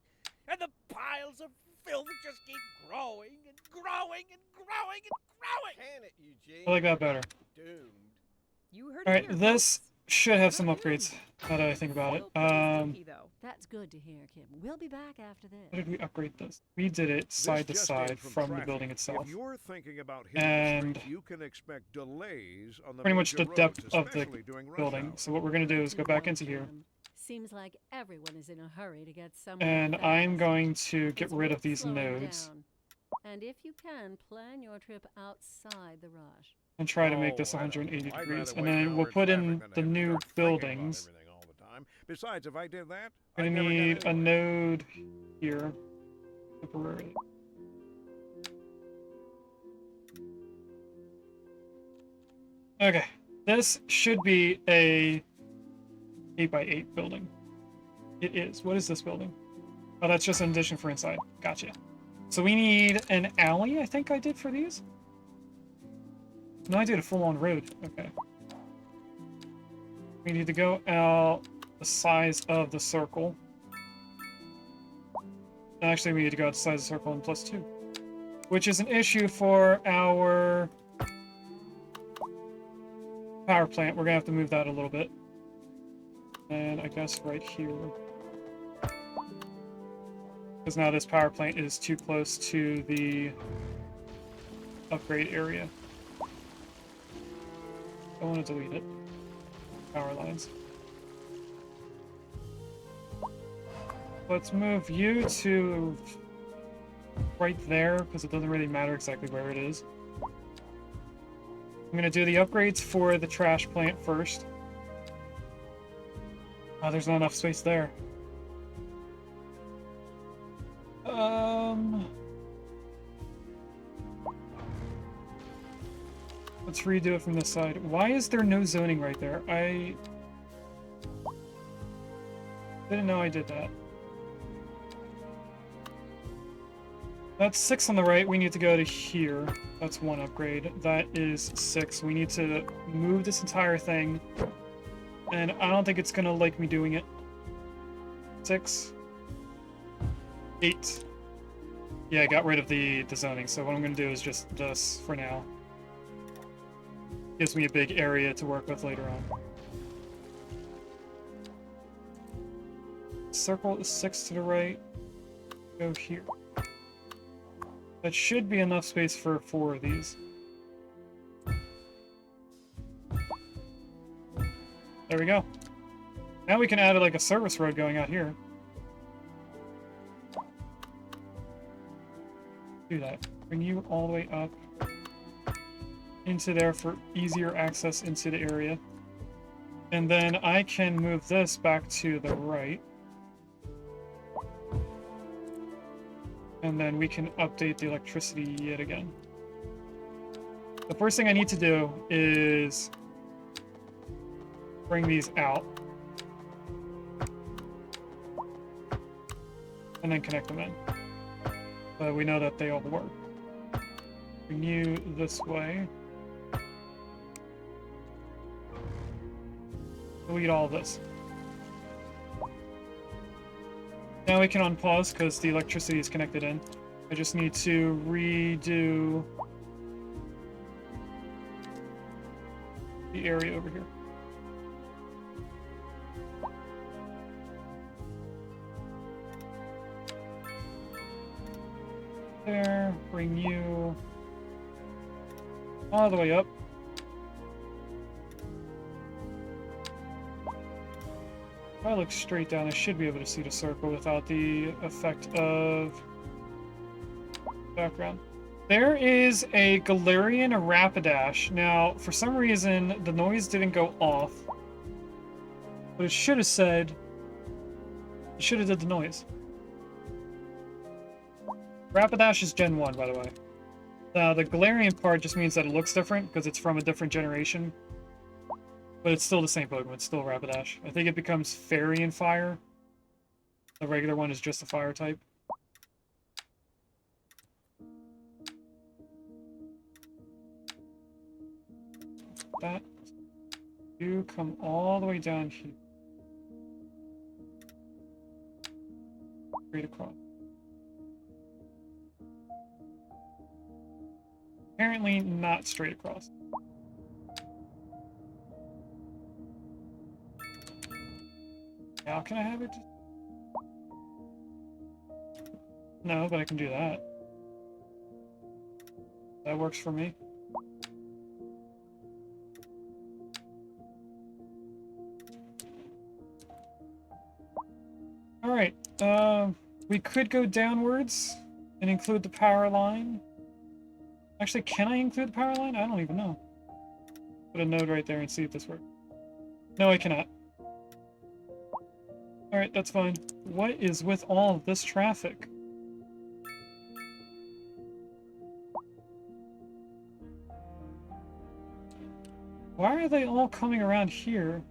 and the piles of filth just keep growing and growing and growing and growing. Can it, Eugene? I like that better. Doomed. You heard it Alright, here, this folks. should have some Not upgrades, doomed. now that I think about it. Still pretty stinky, though. That's good to hear, Kim. We'll be back after How this. did we upgrade this? We did it This side to just in side from the traffic. building itself. If you're thinking about hitting the And street, you can expect delays on the pretty much major the depth roads, of the especially during rush building. hour. So what we're going to do is go back into here. Seems like everyone is in a hurry to get somewhere. And I'm fast. going to get It's rid of worth these slowing nodes down. And if you can, plan your trip outside the rush. and try to make Oh, this I don't 180 know. I'd degrees. rather And wait an then we'll hour put traffic in than the have to new start thinking about buildings. everything all the time. Besides, if I did that, Gonna I'd never get need a anywhere. node here temporarily. Okay, this should be a 8x8 building. It is. What is this building? Oh, that's just an addition for inside. Gotcha. So we need an alley, I think I did for these? No, I did a full-on road. Okay. We need to go out the size of the circle. Actually, we need to go out the size of the circle and +2. Which is an issue for our power plant. We're gonna have to move that a little bit. And I guess right here. Because now this power plant is too close to the upgrade area. I want to delete it. Power lines. Let's move you to right there, because it doesn't really matter exactly where it is. I'm going to do the upgrades for the trash plant first. Oh, there's not enough space there. Let's redo it from this side. Why is there no zoning right there? I didn't know I did that. That's 6 on the right. We need to go to here. That's 1 upgrade. That is 6. We need to move this entire thing. And I don't think it's gonna like me doing it. 6. 8. Yeah, I got rid of the zoning, so what I'm gonna do is just this for now. Gives me a big area to work with later on. Circle is 6 to the right. Go here. That should be enough space for 4 of these. There we go. Now we can add like a service road going out here. Do that. Bring you all the way up into there for easier access into the area. And then I can move this back to the right. And then we can update the electricity yet again. The first thing I need to do is bring these out. And then connect them in. So we know that they all work. Bring you this way. Delete all of this. Now we can unpause because the electricity is connected in. I just need to redo the area over here. There, bring you all the way up. If I look straight down, I should be able to see the circle without the effect of background. There is a Galarian Rapidash. Now, for some reason, the noise didn't go off. But it should have said... It should have did the noise. Rapidash is Gen 1, by the way. Now, the Galarian part just means that it looks different, because it's from a different generation. But it's still the same Pokemon, it's still Rapidash. I think it becomes Fairy and Fire. The regular one is just a Fire type. That. You come all the way down here. Straight across. Apparently not straight across. Now can I have it? No, but I can do that. That works for me. Alright, we could go downwards and include the power line. Actually, can I include the power line? I don't even know. Put a node right there and see if this works. No, I cannot. Alright, that's fine. What is with all of this traffic? Why are they all coming around here?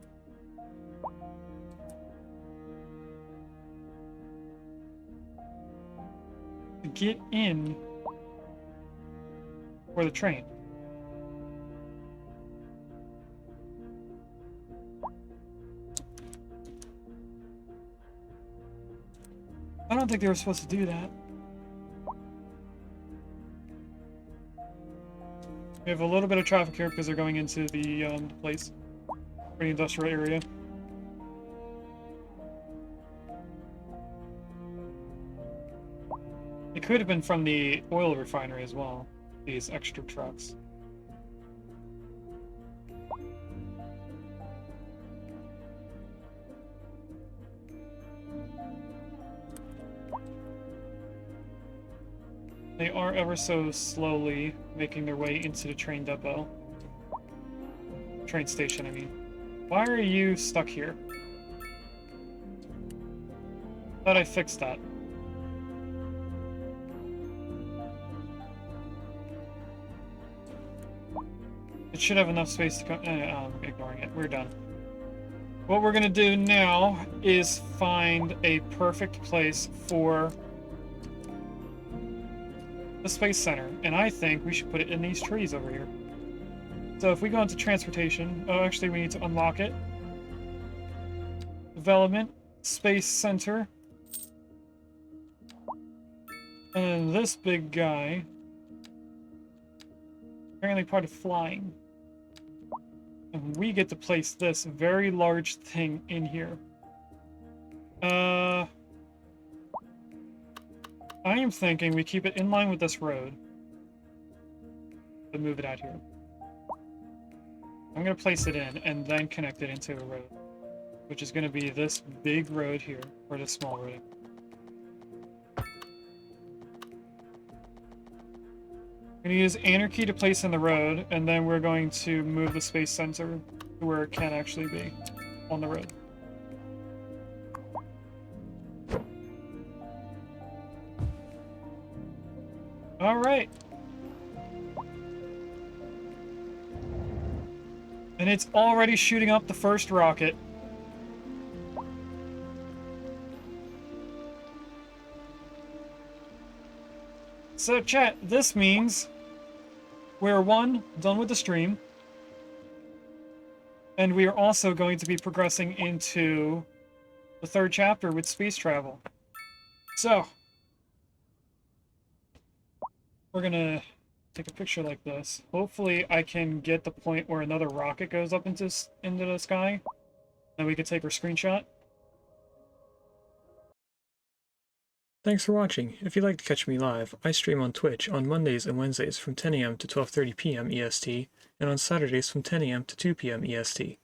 To get in for the train. I don't think they were supposed to do that. We have a little bit of traffic here because they're going into the place, or the industrial area. It could have been from the oil refinery as well, these extra trucks. They are ever so slowly making their way into the train depot. Train station, I mean. Why are you stuck here? Thought I fixed that. It should have enough space to come. I'm ignoring it. We're done. What we're gonna do now is find a perfect place for the Space Center, and I think we should put it in these trees over here. So if we go into transportation, oh, actually we need to unlock it. Development, Space Center. And then this big guy, apparently part of flying. And we get to place this very large thing in here. I am thinking we keep it in line with this road. But move it out here. I'm going to place it in and then connect it into a road. Which is going to be this big road here, or this small road. We're going to use Anarchy to place in the road, and then we're going to move the Space Center to where it can actually be on the road. Alright. And it's already shooting up the first rocket. So chat, this means we're done with the stream. And we are also going to be progressing into the third chapter with space travel. So we're gonna take a picture like this. Hopefully I can get the point where another rocket goes up into the sky. Then we can take our screenshot. Thanks for watching. If you'd like to catch me live, I stream on Twitch on Mondays and Wednesdays from 10 AM to 12:30 PM EST, and on Saturdays from 10 AM to 2 PM EST.